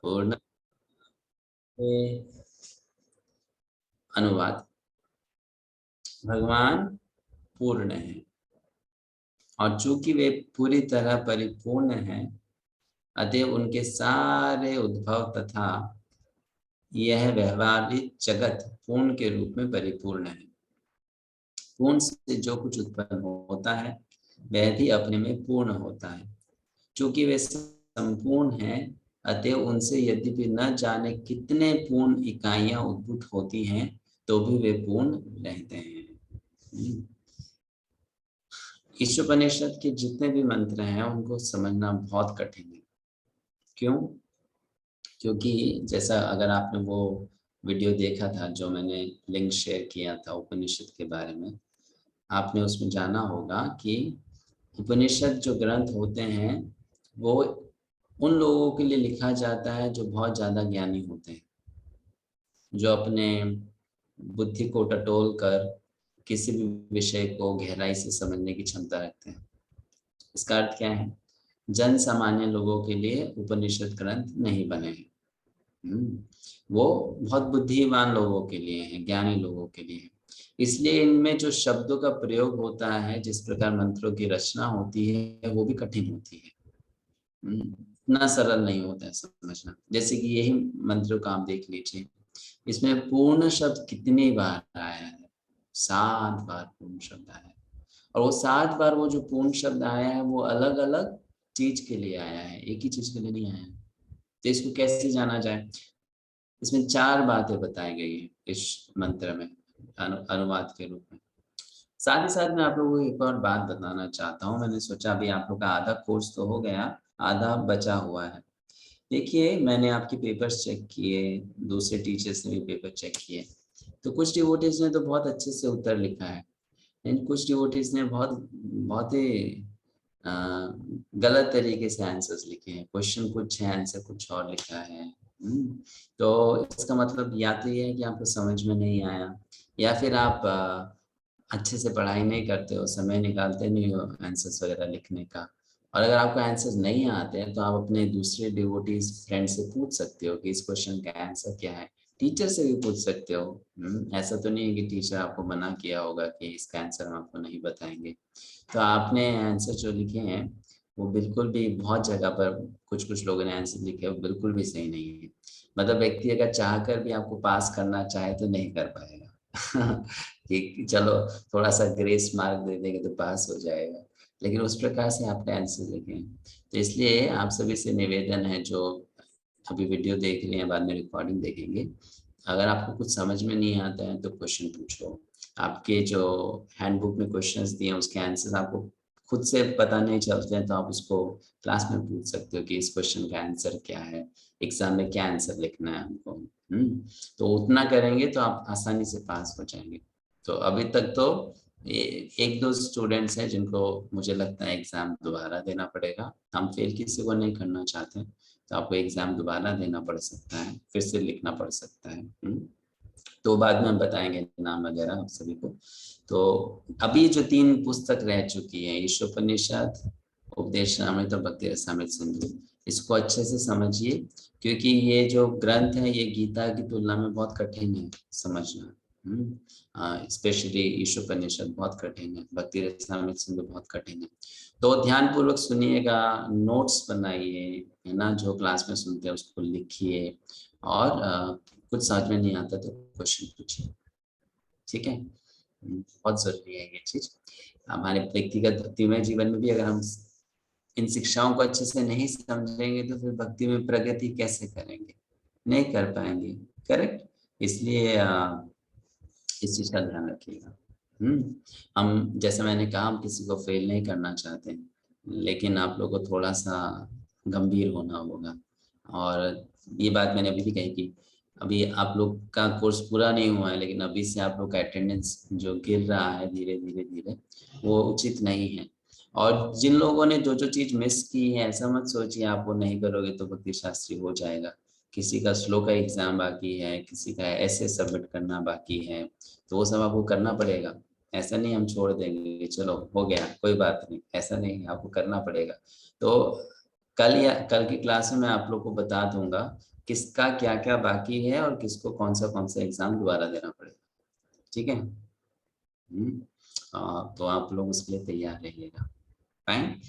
पूर्ण अनुवाद। भगवान पूर्ण है और चूंकि वे पूरी तरह परिपूर्ण हैं, अतः उनके सारे उद्भव तथा यह व्यवहारिक जगत पूर्ण के रूप में परिपूर्ण है। पूर्ण से जो कुछ उत्पन्न होता है वह भी अपने में पूर्ण होता है। चूंकि वे संपूर्ण हैं, अतः उनसे यद्यपि न जाने कितने पूर्ण इकाइयां उद्भूत होती हैं, तो भी वे पूर्ण रहते हैं। ईशोपनिषद के जितने भी मंत्र हैं उनको समझना बहुत कठिन है। क्यों? क्योंकि जैसा अगर आपने वो वीडियो देखा था जो मैंने लिंक शेयर किया था उपनिषद के बारे में, आपने उसमें जाना होगा कि उपनिषद जो ग्रंथ होते हैं वो उन लोगों के लिए लिखा जाता है जो बहुत ज़्यादा ज्ञानी होते हैं, जो अपने बुद्धि को टटोल कर किसी भी विषय को गहराई से समझने की क्षमता रखते हैं। इसका अर्थ क्या है? जन सामान्य लोगों के लिए उपनिषद ग्रंथ नहीं बने हैं। वो बहुत बुद्धिमान लोगों के लिए हैं, ज्ञानी लोगों के लिए है। इसलिए इनमें जो शब्दों का प्रयोग होता है, जिस प्रकार मंत्रों की रचना होती है, वो भी कठिन होती है। इतना सरल नहीं होता है समझना। जैसे कि यही मंत्रों का आप देख लीजिए, इसमें पूर्ण शब्द कितनी बार आया है? 7 बार पूर्ण शब्द आया है। और वो 7 बार वो जो पूर्ण शब्द आया है वो अलग अलग चीज के लिए आया है, एक ही चीज के लिए नहीं आया है। तो इसको कैसे जाना जाए? इसमें 4 बातें बताई गई है इस मंत्र में अनुवाद के रूप में। साथ ही साथ मैं आप लोगों को एक और बात बताना चाहता हूँ। मैंने सोचा अभी आप लोग का आधा कोर्स तो हो गया, आधा बचा हुआ है। देखिए, मैंने आपके पेपर्स चेक किए, दूसरे टीचर्स ने भी पेपर चेक किए, तो कुछ डिवोटीज ने तो बहुत अच्छे से उत्तर लिखा है, लेकिन कुछ डिवोटीज ने बहुत बहुत ही गलत तरीके से आंसर्स लिखे हैं। क्वेश्चन कुछ है, आंसर कुछ और लिखा है। तो इसका मतलब या तो ये है कि आपको समझ में नहीं आया, या फिर आप अच्छे से पढ़ाई नहीं करते हो, समय निकालते नहीं हो आंसर्स वगैरह लिखने का। और अगर आपको आंसर्स नहीं आते हैं तो आप अपने दूसरे डिवोटीज फ्रेंड से पूछ सकते हो कि इस क्वेश्चन का आंसर क्या है। टीचर से भी पूछ सकते हो। ऐसा तो नहीं है कि टीचर आपको मना किया होगा कि इसका आंसर हम आपको नहीं बताएंगे। तो आपने आंसर जो लिखे हैं वो बिल्कुल भी, बहुत जगह पर कुछ कुछ लोगों ने आंसर लिखे वो बिल्कुल भी सही नहीं है। मतलब व्यक्ति अगर चाह कर भी आपको पास करना चाहे तो नहीं कर पाएगा कि चलो थोड़ा सा ग्रेस मार्क दे देंगे तो पास हो जाएगा, लेकिन उस प्रकार से आपने आंसर लिखे हैं। तो इसलिए आप सभी से निवेदन है, जो अभी वीडियो देख रहे हैं बाद में रिकॉर्डिंग देखेंगे, अगर आपको कुछ समझ में नहीं आता है तो क्वेश्चन पूछो। आपके जो हैंडबुक में क्वेश्चंस दिए हैं उसके आंसर आपको खुद से पता नहीं चलते हैं तो आप उसको क्लास में पूछ सकते हो कि इस क्वेश्चन का आंसर क्या है, एग्जाम में क्या आंसर लिखना है हमको। तो उतना करेंगे तो आप आसानी से पास हो जाएंगे। तो अभी तक तो एक दो स्टूडेंट्स हैं जिनको मुझे लगता है एग्जाम दोबारा देना पड़ेगा। हम फेल किसी को नहीं करना चाहते, तो आपको एग्जाम दोबारा देना पड़ सकता है, फिर से लिखना पड़ सकता है। तो बाद में हम बताएंगे नाम वगैरह आप सभी को। तो अभी जो 3 पुस्तक रह चुकी है, ईशोपनिषद, उपदेशामृत और भक्ति रसामृत सिंधु, इसको अच्छे से समझिए, क्योंकि ये जो ग्रंथ है ये गीता की तुलना में बहुत कठिन है समझना। स्पेशली ईशोपनिषद बहुत कठिन है, भक्ति रसामृत सिंधु बहुत कठिन है। तो ध्यान पूर्वक सुनिएगा, नोट्स बनाइए, है ना, जो क्लास में सुनते हैं उसको लिखिए, और कुछ समझ में नहीं आता तो क्वेश्चन पूछिए। ठीक है, बहुत जरूरी है ये चीज। हमारे व्यक्तिगत भक्तिमय जीवन में भी अगर हम इन शिक्षाओं को अच्छे से नहीं समझेंगे तो फिर भक्ति में प्रगति कैसे करेंगे? नहीं कर पाएंगे। करेक्ट। इसलिए इस चीज का ध्यान रखिएगा। हम, जैसे मैंने कहा, हम किसी को फेल नहीं करना चाहते, लेकिन आप लोगों को थोड़ा सा गंभीर होना होगा। और ये बात मैंने अभी भी कही कि अभी आप लोग का कोर्स पूरा नहीं हुआ है, लेकिन अभी से आप लोग का अटेंडेंस जो गिर रहा है धीरे धीरे धीरे, वो उचित नहीं है। और जिन लोगों ने जो जो चीज मिस की है, ऐसा मत सोचिए आप वो नहीं करोगे तो भक्ति शास्त्री हो जाएगा। किसी का स्लो का एग्जाम बाकी है, किसी का ऐसे सबमिट करना बाकी है, तो वो सब आपको करना पड़ेगा। ऐसा नहीं हम छोड़ देंगे चलो हो गया कोई बात नहीं, ऐसा नहीं, आपको करना पड़ेगा। तो कल की क्लास में मैं आप लोग को बता दूंगा किसका क्या क्या बाकी है और किसको कौन सा एग्जाम दोबारा देना पड़ेगा, ठीक है। तो आप लोग उसके लिए तैयार रहिएगा। फाइन।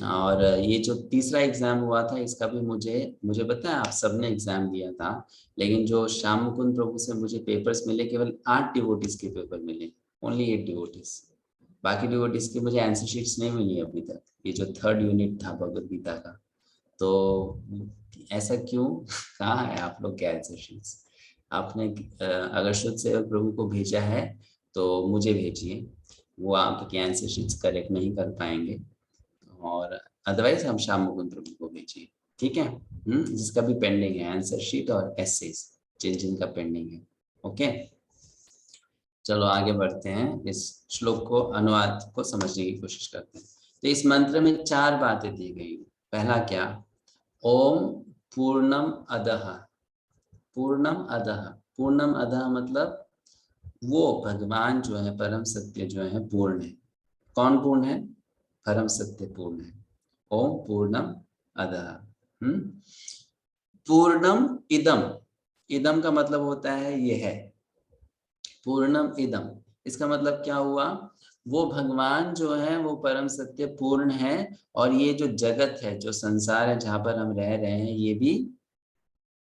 और ये जो तीसरा एग्जाम हुआ था इसका भी मुझे मुझे पता है आप सबने एग्जाम दिया था, लेकिन जो श्याम मुकुंद प्रभु से मुझे पेपर्स मिले केवल 8 डिवोटीज के पेपर मिले, ओनली 8 डिवोटीज। बाकी डिवोटीज की मुझे आंसर शीट्स नहीं मिली अभी तक। ये जो 3rd यूनिट था भगवद गीता का, तो ऐसा क्यों? कहाँ है आप लोग के आंसर शीट्स? आपने अगर शुद्ध सेवक प्रभु को भेजा है तो मुझे भेजिए, वो आपके आंसर शीट्स करेक्ट नहीं कर पाएंगे, और अदरवाइज हम श्याम मुकुंद प्रभु को भेजिए, ठीक है। जिसका भी पेंडिंग है आंसर शीट और एसेस, जिन जिनका पेंडिंग है। ओके, चलो आगे बढ़ते हैं, इस श्लोक को अनुवाद को समझने की कोशिश करते हैं। तो इस मंत्र में 4 बातें दी गई। पहला क्या? ओम पूर्णम अदः। पूर्णम अदः, पूर्णम अदः मतलब वो भगवान जो है परम सत्य जो है पूर्ण है। कौन पूर्ण है? परम सत्य पूर्ण है। ओम पूर्णम अदः। पूर्णम इदम, इदम का मतलब होता है ये है। पूर्णम इदम, इसका मतलब क्या हुआ? वो भगवान जो है वो परम सत्य पूर्ण है, और ये जो जगत है, जो संसार है जहां पर हम रह रहे हैं, ये भी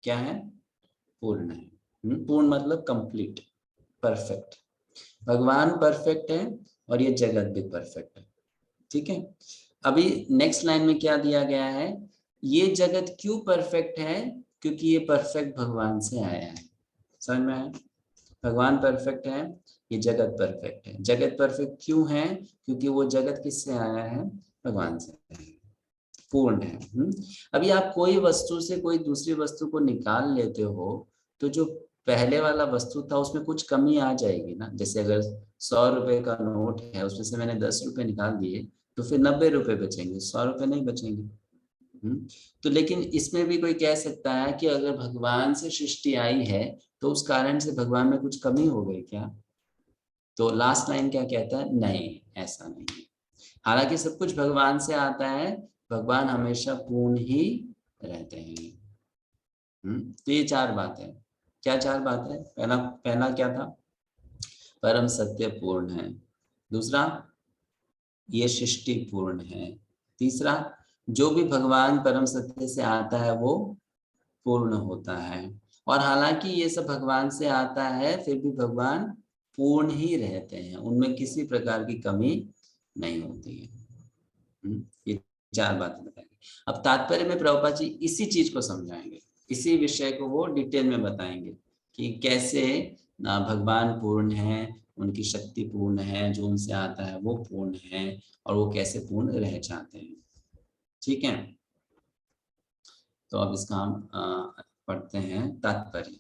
क्या है? पूर्ण है। पूर्ण मतलब कंप्लीट, परफेक्ट। भगवान परफेक्ट है और ये जगत भी परफेक्ट है, ठीक है। अभी नेक्स्ट लाइन में क्या दिया गया है? ये जगत क्यों परफेक्ट है? क्योंकि ये परफेक्ट भगवान से आया है। समझ में आया? भगवान परफेक्ट है, ये जगत परफेक्ट है। जगत परफेक्ट क्यों है? क्योंकि वो जगत किससे आया है? भगवान से आया है, पूर्ण है। अभी आप कोई वस्तु से कोई दूसरी वस्तु को निकाल लेते हो तो जो पहले वाला वस्तु था उसमें कुछ कमी आ जाएगी ना। जैसे अगर 100 रुपए का नोट है, उसमें से मैंने 10 रुपए निकाल दिए तो फिर 90 रुपए बचेंगे, 100 रुपए नहीं बचेंगे। तो लेकिन इसमें भी कोई कह सकता है कि अगर भगवान से सृष्टि आई है तो उस कारण से भगवान में कुछ कमी हो गई क्या? तो लास्ट लाइन क्या कहता है? नहीं, ऐसा नहीं है। हालांकि सब कुछ भगवान से आता है, भगवान हमेशा पूर्ण ही रहते हैं। तो ये 4 बातें। क्या 4 बातें? पहला पहला क्या था? परम सत्य पूर्ण है। दूसरा, ये सृष्टि पूर्ण है। तीसरा, जो भी भगवान परम सत्य से आता है वो पूर्ण होता है। और हालांकि ये सब भगवान से आता है फिर भी भगवान पूर्ण ही रहते हैं, उनमें किसी प्रकार की कमी नहीं होती है। ये 4 बातें बताएंगे। अब तात्पर्य में प्रभुपाद जी इसी चीज को समझाएंगे, इसी विषय को वो डिटेल में बताएंगे कि कैसे भगवान पूर्ण है, उनकी शक्ति पूर्ण है, जो उनसे आता है वो पूर्ण है, और वो कैसे पूर्ण रह जाते हैं, ठीक है। तो अब इसका हम पढ़ते हैं तात्पर्य।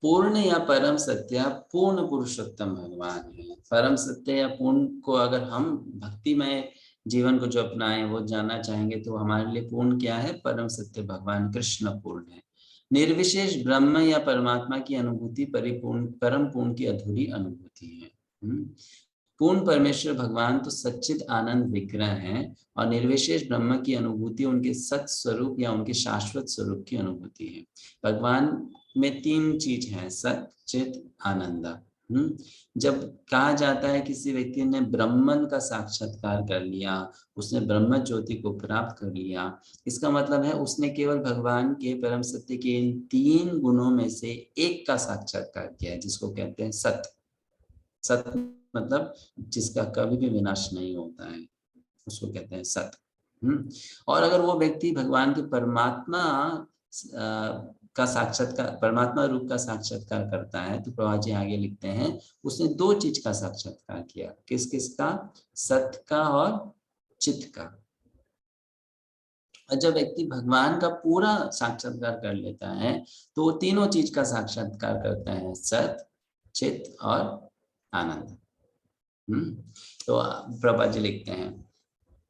पूर्ण या परम सत्य पूर्ण पुरुषोत्तम भगवान है। परम सत्य या पूर्ण को अगर हम भक्तिमय जीवन को जो अपनाएं वो जानना चाहेंगे तो हमारे लिए पूर्ण क्या है? परम सत्य भगवान कृष्ण पूर्ण है। निर्विशेष ब्रह्म या परमात्मा की अनुभूति परिपूर्ण परम पूर्ण की अधूरी अनुभूति है। पूर्ण परमेश्वर भगवान तो सच्चिद आनंद विग्रह है, और निर्विशेष ब्रह्म की अनुभूति उनके सत स्वरूप या उनके शाश्वत स्वरूप की अनुभूति है। भगवान में 3 चीज है, सत चित आनंद। जब कहा जाता है किसी व्यक्ति ने ब्रह्मन का साक्षात्कार कर लिया, उसने ब्रह्म ज्योति को प्राप्त कर लिया, इसका मतलब है उसने केवल भगवान के परम सत्य के इन 3 गुणों में से एक का साक्षात्कार किया है, जिसको कहते हैं सत। सत मतलब जिसका कभी भी विनाश नहीं होता है, उसको कहते हैं सत। और अगर वो व्यक्ति भगवान के परमात्मा का साक्षात्कार, परमात्मा रूप का साक्षात्कार करता है, तो प्रभुपाद जी आगे लिखते हैं उसने 2 चीज का साक्षात्कार किया। किस किस का? सत का और चित का। और जब व्यक्ति भगवान का पूरा साक्षात्कार कर लेता है तो वो तीनों चीज का साक्षात्कार करता है, सत चित और आनंद। तो प्रभुपाद जी लिखते हैं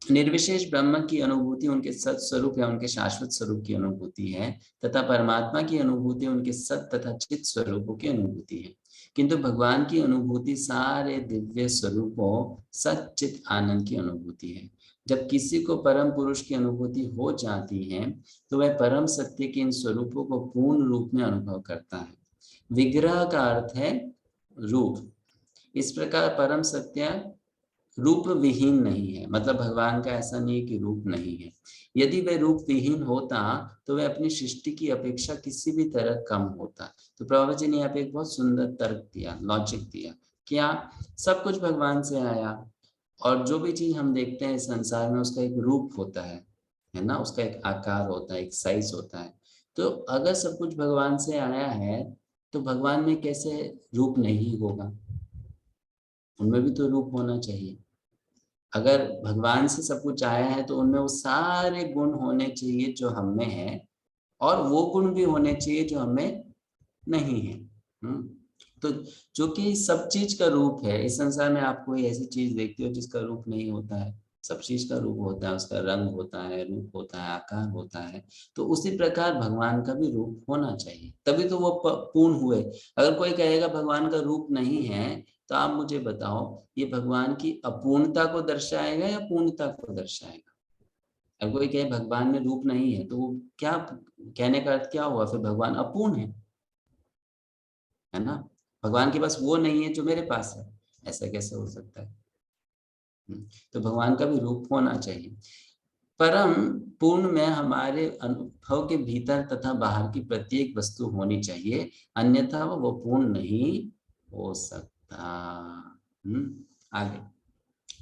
निर्विशेष ब्रह्म की अनुभूति उनके सत स्वरूप या उनके शाश्वत स्वरूप की अनुभूति है, तथा परमात्मा की अनुभूति उनके सत तथा चित स्वरूपों की अनुभूति है। किंतु भगवान की अनुभूति सारे दिव्य स्वरूपों सत चित आनंद की अनुभूति है। जब किसी को परम पुरुष की अनुभूति हो जाती है तो वह परम सत्य के इन स्वरूपों को पूर्ण रूप में अनुभव करता है। विग्रह का अर्थ है रूप। इस प्रकार परम सत्य रूप विहीन नहीं है, मतलब भगवान का ऐसा नहीं है कि रूप नहीं है। यदि वह रूप विहीन होता तो वह अपनी सृष्टि की अपेक्षा किसी भी तरह कम होता। तो प्रभुपाद जी ने यहाँ पे एक बहुत सुंदर तर्क दिया, लॉजिक दिया। क्या? सब कुछ भगवान से आया, और जो भी चीज हम देखते हैं इस संसार में उसका एक रूप होता है ना, उसका एक आकार होता है, एक साइज होता है। तो अगर सब कुछ भगवान से आया है तो भगवान में कैसे रूप नहीं होगा? उनमें भी तो रूप होना चाहिए। अगर भगवान से सब कुछ आया है तो उनमें वो सारे गुण होने चाहिए जो हम में है, और वो गुण भी होने चाहिए जो हमें नहीं है। तो जो कि सब चीज का रूप है, इस संसार में आप कोई ऐसी चीज देखते हो जिसका रूप नहीं होता है? सब चीज का रूप होता है, उसका रंग होता है, रूप होता है, आकार होता है। तो उसी प्रकार भगवान का भी रूप होना चाहिए, तभी तो वो पूर्ण हुए। अगर कोई कहेगा भगवान का रूप नहीं है, तो आप मुझे बताओ ये भगवान की अपूर्णता को दर्शाएगा या पूर्णता को दर्शाएगा? अगर कोई कहे भगवान में रूप नहीं है तो वो क्या कहने का अर्थ क्या हुआ? फिर भगवान अपूर्ण है ना। भगवान के पास वो नहीं है जो मेरे पास है, ऐसा कैसे हो सकता है? तो भगवान का भी रूप होना चाहिए। परम पूर्ण में हमारे अनुभव के भीतर तथा बाहर की प्रत्येक वस्तु होनी चाहिए, अन्यथा वो पूर्ण नहीं हो सकता। आगे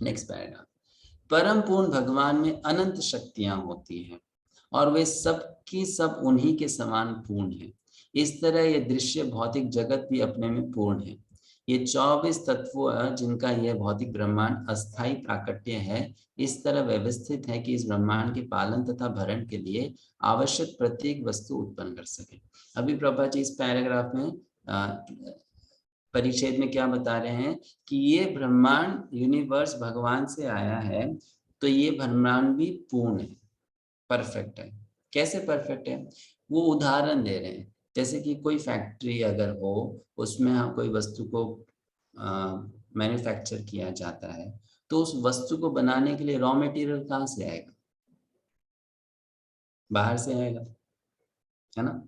नेक्स्ट पैराग्राफ। परम पूर्ण भगवान में अनंत शक्तियां होती हैं और वे सब की सब उन्हीं के समान पूर्ण है। इस तरह ये दृश्य भौतिक जगत भी अपने में पूर्ण है। ये 24 तत्व जिनका यह भौतिक ब्रह्मांड अस्थायी प्राकट्य है, इस तरह व्यवस्थित है कि इस ब्रह्मांड के पालन तथा भरण के लिए आवश्यक प्रत्येक वस्तु उत्पन्न कर सके। अभी प्रभा जी इस पैराग्राफ में परिच्छेद में क्या बता रहे हैं कि ये ब्रह्मांड यूनिवर्स भगवान से आया है, तो ये ब्रह्मांड भी पूर्ण है, परफेक्ट है। कैसे परफेक्ट है? वो उदाहरण दे रहे हैं, जैसे कि कोई फैक्ट्री अगर हो, उसमें हम कोई वस्तु को मैन्युफैक्चर किया जाता है, तो उस वस्तु को बनाने के लिए रॉ मटेरियल कहाँ से आएगा? बाहर से आएगा, है ना।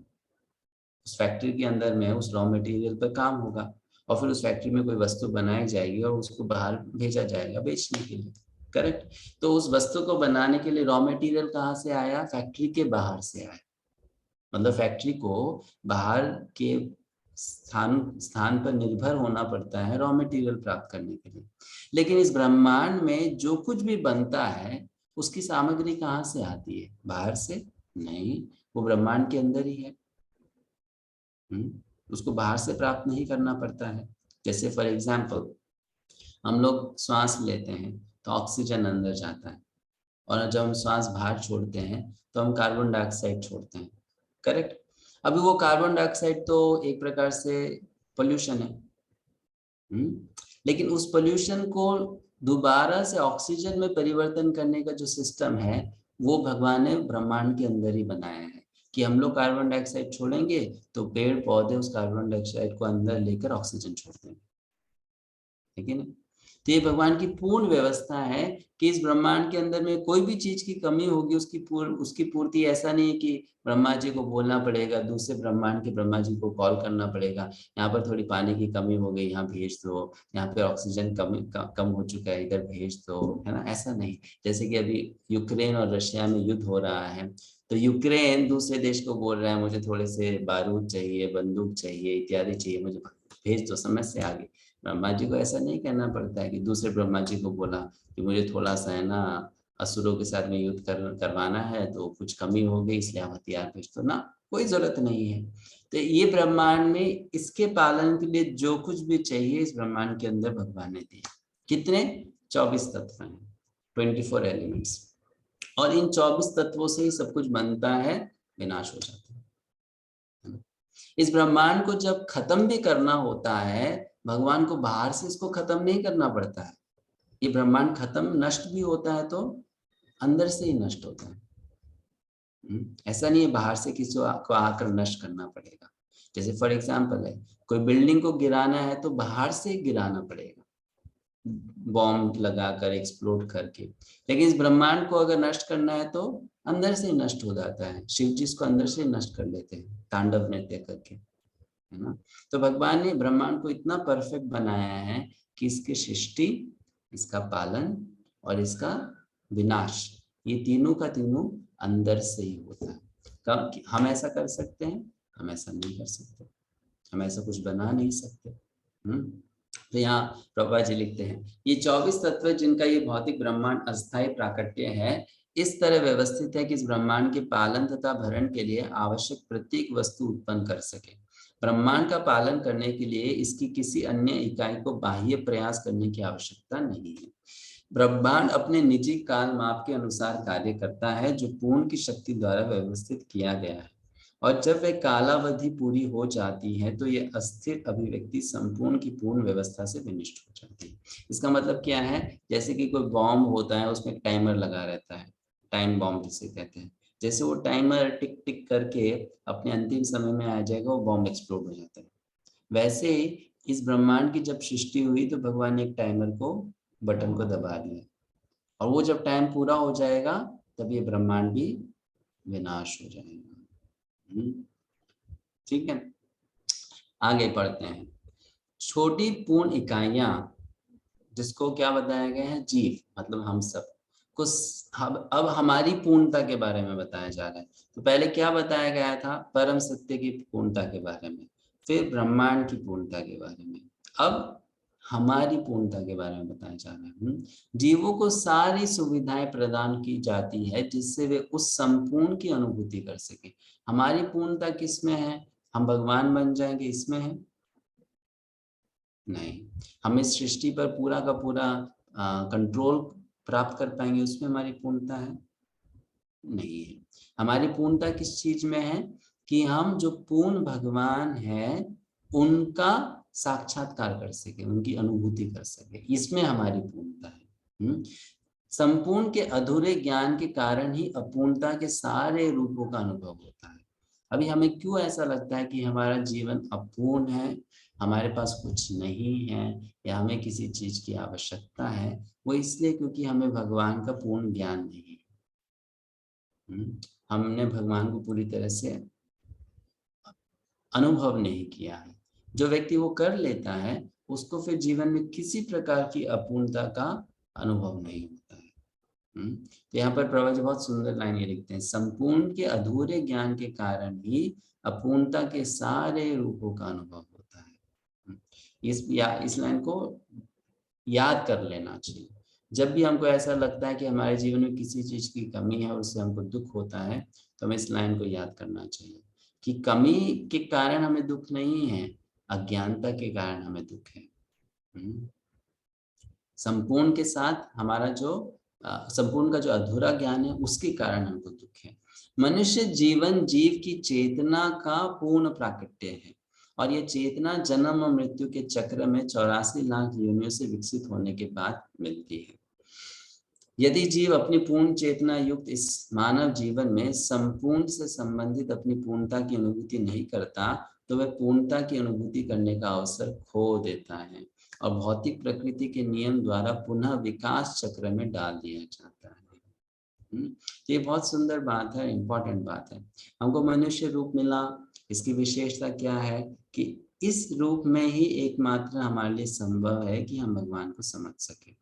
उस फैक्ट्री के अंदर में उस रॉ मटेरियल पर काम होगा, और फिर उस फैक्ट्री में कोई वस्तु बनाई जाएगी और उसको बाहर भेजा जाएगा बेचने के लिए। करेक्ट। तो उस वस्तु को बनाने के लिए रॉ मटेरियल कहाँ से आया? फैक्ट्री के बाहर से आया। मतलब फैक्ट्री को बाहर के स्थान स्थान पर निर्भर होना पड़ता है रॉ मटेरियल प्राप्त करने के लिए। लेकिन इस ब्रह्मांड में जो कुछ भी बनता है उसकी सामग्री कहाँ से आती है? बाहर से नहीं, वो ब्रह्मांड के अंदर ही है। उसको बाहर से प्राप्त नहीं करना पड़ता है। जैसे फॉर एग्जाम्पल हम लोग श्वास लेते हैं तो ऑक्सीजन अंदर जाता है, और जब हम श्वास बाहर छोड़ते हैं तो हम कार्बन डाइऑक्साइड छोड़ते हैं। करेक्ट। अभी वो कार्बन डाइऑक्साइड तो एक प्रकार से पोल्यूशन है। लेकिन उस पोल्यूशन को दोबारा से ऑक्सीजन में परिवर्तन करने का जो सिस्टम है वो भगवान ने ब्रह्मांड के अंदर ही बनाया है, कि हम लोग कार्बन डाइऑक्साइड छोड़ेंगे तो पेड़ पौधे उस कार्बन डाइऑक्साइड को अंदर लेकर ऑक्सीजन छोड़ते हैं। ठीक है ना। तो ये भगवान की पूर्ण व्यवस्था है कि इस ब्रह्मांड के अंदर में कोई भी चीज की कमी होगी उसकी पूर्ति ऐसा नहीं है कि ब्रह्मा जी को बोलना पड़ेगा, दूसरे ब्रह्मांड के ब्रह्मा जी को कॉल करना पड़ेगा, यहाँ पर थोड़ी पानी की कमी हो गई, यहाँ भेज दो, यहाँ पे ऑक्सीजन कम हो चुका है, इधर भेज दो, है ना। ऐसा नहीं। जैसे कि अभी यूक्रेन और रशिया में युद्ध हो रहा है, तो यूक्रेन दूसरे देश को बोल रहा है मुझे थोड़े से बारूद चाहिए, बंदूक चाहिए, इत्यादि चाहिए, मुझे भेज दो, समय से आगे। ब्रह्मा जी को ऐसा नहीं कहना पड़ता है कि दूसरे ब्रह्मा जी को बोला कि मुझे थोड़ा सा है ना असुरों के साथ में युद्ध करवाना है, तो कुछ कमी हो गई इसलिए आप हथियार भेज दो ना, कोई जरूरत नहीं है। तो ये ब्रह्मांड में इसके पालन के लिए जो कुछ भी चाहिए इस ब्रह्मांड के अंदर भगवान ने दिया। कितने? 24 तत्व हैं, 24 एलिमेंट्स। और इन 24 तत्वों से ही सब कुछ बनता है, विनाश हो जाता है। इस ब्रह्मांड को जब खत्म भी करना होता है, भगवान को बाहर से इसको खत्म नहीं करना पड़ता है। ये ब्रह्मांड खत्म नष्ट भी होता है तो अंदर से ही नष्ट होता है। ऐसा नहीं है बाहर से किसी को आकर नष्ट करना पड़ेगा। जैसे फॉर एग्जाम्पल है, कोई बिल्डिंग को गिराना है तो बाहर से गिराना पड़ेगा, बॉम्ब लगाकर एक्सप्लोड करके। लेकिन इस ब्रह्मांड को अगर नष्ट करना है तो अंदर से ही नष्ट हो जाता है। शिव जी इसको अंदर से ही नष्ट कर लेते हैं तांडव नृत्य करके, है ना। तो भगवान ने ब्रह्मांड को इतना परफेक्ट बनाया है कि इसकी सृष्टि, इसका पालन और इसका विनाश, ये तीनों का तीनों अंदर से ही होता है। कब हम ऐसा कर सकते हैं? हम ऐसा नहीं कर सकते, हम ऐसा कुछ बना नहीं सकते। तो यहाँ प्रभा जी लिखते हैं, ये 24 तत्व जिनका ये भौतिक ब्रह्मांड अस्थायी प्राकट्य है, इस तरह व्यवस्थित है कि इस ब्रह्मांड के पालन तथा भरण के लिए आवश्यक प्रत्येक वस्तु उत्पन्न कर सके। ब्रह्मांड का पालन करने के लिए इसकी किसी अन्य इकाई को बाह्य प्रयास करने की आवश्यकता नहीं है। ब्रह्मांड अपने निजी काल माप के अनुसार कार्य करता है, जो पूर्ण की शक्ति द्वारा व्यवस्थित किया गया है। और जब वह कालावधि पूरी हो जाती है तो ये अस्थिर अभिव्यक्ति संपूर्ण की पूर्ण व्यवस्था से विनिष्ट हो जाती है। इसका मतलब क्या है? जैसे कि कोई बॉम्ब होता है, उसमें टाइमर लगा रहता है, टाइम बॉम्ब जिसे कहते हैं। जैसे वो टाइमर टिक टिक करके अपने अंतिम समय में आ जाएगा, वो बॉम्ब एक्सप्लोड हो जाता है। वैसे ही इस ब्रह्मांड की जब सृष्टि हुई तो भगवान ने एक टाइमर को, बटन को दबा दिया, और वो जब टाइम पूरा हो जाएगा तब ये ब्रह्मांड भी विनाश हो जाएगा। ठीक है, आगे पढ़ते हैं। छोटी पूर्ण इकाइयां, जिसको क्या बताया गया है? जीव, मतलब हम सब को। अब हमारी पूर्णता के बारे में बताया जा रहा है। तो पहले क्या बताया गया था? परम सत्य की पूर्णता के बारे में, फिर ब्रह्मांड की पूर्णता के बारे में, अब हमारी पूर्णता के बारे में बताया जा रहा है। जीवों को सारी सुविधाएं प्रदान की जाती है जिससे वे उस संपूर्ण की अनुभूति कर सके। हमारी पूर्णता किसमें है? हम भगवान बन जाएंगे इसमें है? नहीं। हम इस सृष्टि पर पूरा का पूरा कंट्रोल प्राप्त कर पाएंगे उसमें हमारी पूर्णता है? नहीं है। हमारी पूर्णता किस चीज में है? कि हम जो पूर्ण भगवान है उनका साक्षात्कार कर सके, उनकी अनुभूति कर सके, इसमें हमारी पूर्णता है। संपूर्ण के अधूरे ज्ञान के कारण ही अपूर्णता के सारे रूपों का अनुभव होता है। अभी हमें क्यों ऐसा लगता है कि हमारा जीवन अपूर्ण है, हमारे पास कुछ नहीं है, या हमें किसी चीज की आवश्यकता है? वो इसलिए क्योंकि हमें भगवान का पूर्ण ज्ञान नहीं है। हमने भगवान को पूरी तरह से अनुभव नहीं किया है। जो व्यक्ति वो कर लेता है उसको फिर जीवन में किसी प्रकार की अपूर्णता का अनुभव नहीं होता है। तो यहाँ पर प्रभा जी बहुत सुंदर लाइन ये लिखते हैं, संपूर्ण के अधूरे ज्ञान के कारण ही अपूर्णता के सारे रूपों का अनुभव होता है। इस लाइन को याद कर लेना चाहिए। जब भी हमको ऐसा लगता है कि हमारे जीवन में किसी चीज की कमी है, उससे हमको दुख होता है, तो हमें इस लाइन को याद करना चाहिए कि कमी के कारण हमें दुख नहीं है, अज्ञानता के कारण हमें दुख है। संपूर्ण के साथ हमारा जो संपूर्ण का जो अधूरा ज्ञान है उसके कारण हमको दुख है। मनुष्य जीवन जीव की चेतना का पूर्ण प्राकट्य है, और ये चेतना जन्म और मृत्यु के चक्र में 84 लाख योनियों से विकसित होने के बाद मिलती है। यदि जीव अपनी पूर्ण चेतना युक्त इस मानव जीवन में संपूर्ण से संबंधित अपनी पूर्णता की अनुभूति नहीं करता तो वह पूर्णता की अनुभूति करने का अवसर खो देता है और भौतिक प्रकृति के नियम द्वारा पुनः विकास चक्र में डाल दिया जाता है। ये बहुत सुंदर बात है, इम्पोर्टेंट बात है। हमको मनुष्य रूप मिला, इसकी विशेषता क्या है कि इस रूप में ही एकमात्र हमारे लिए संभव है कि हम भगवान को समझ सके,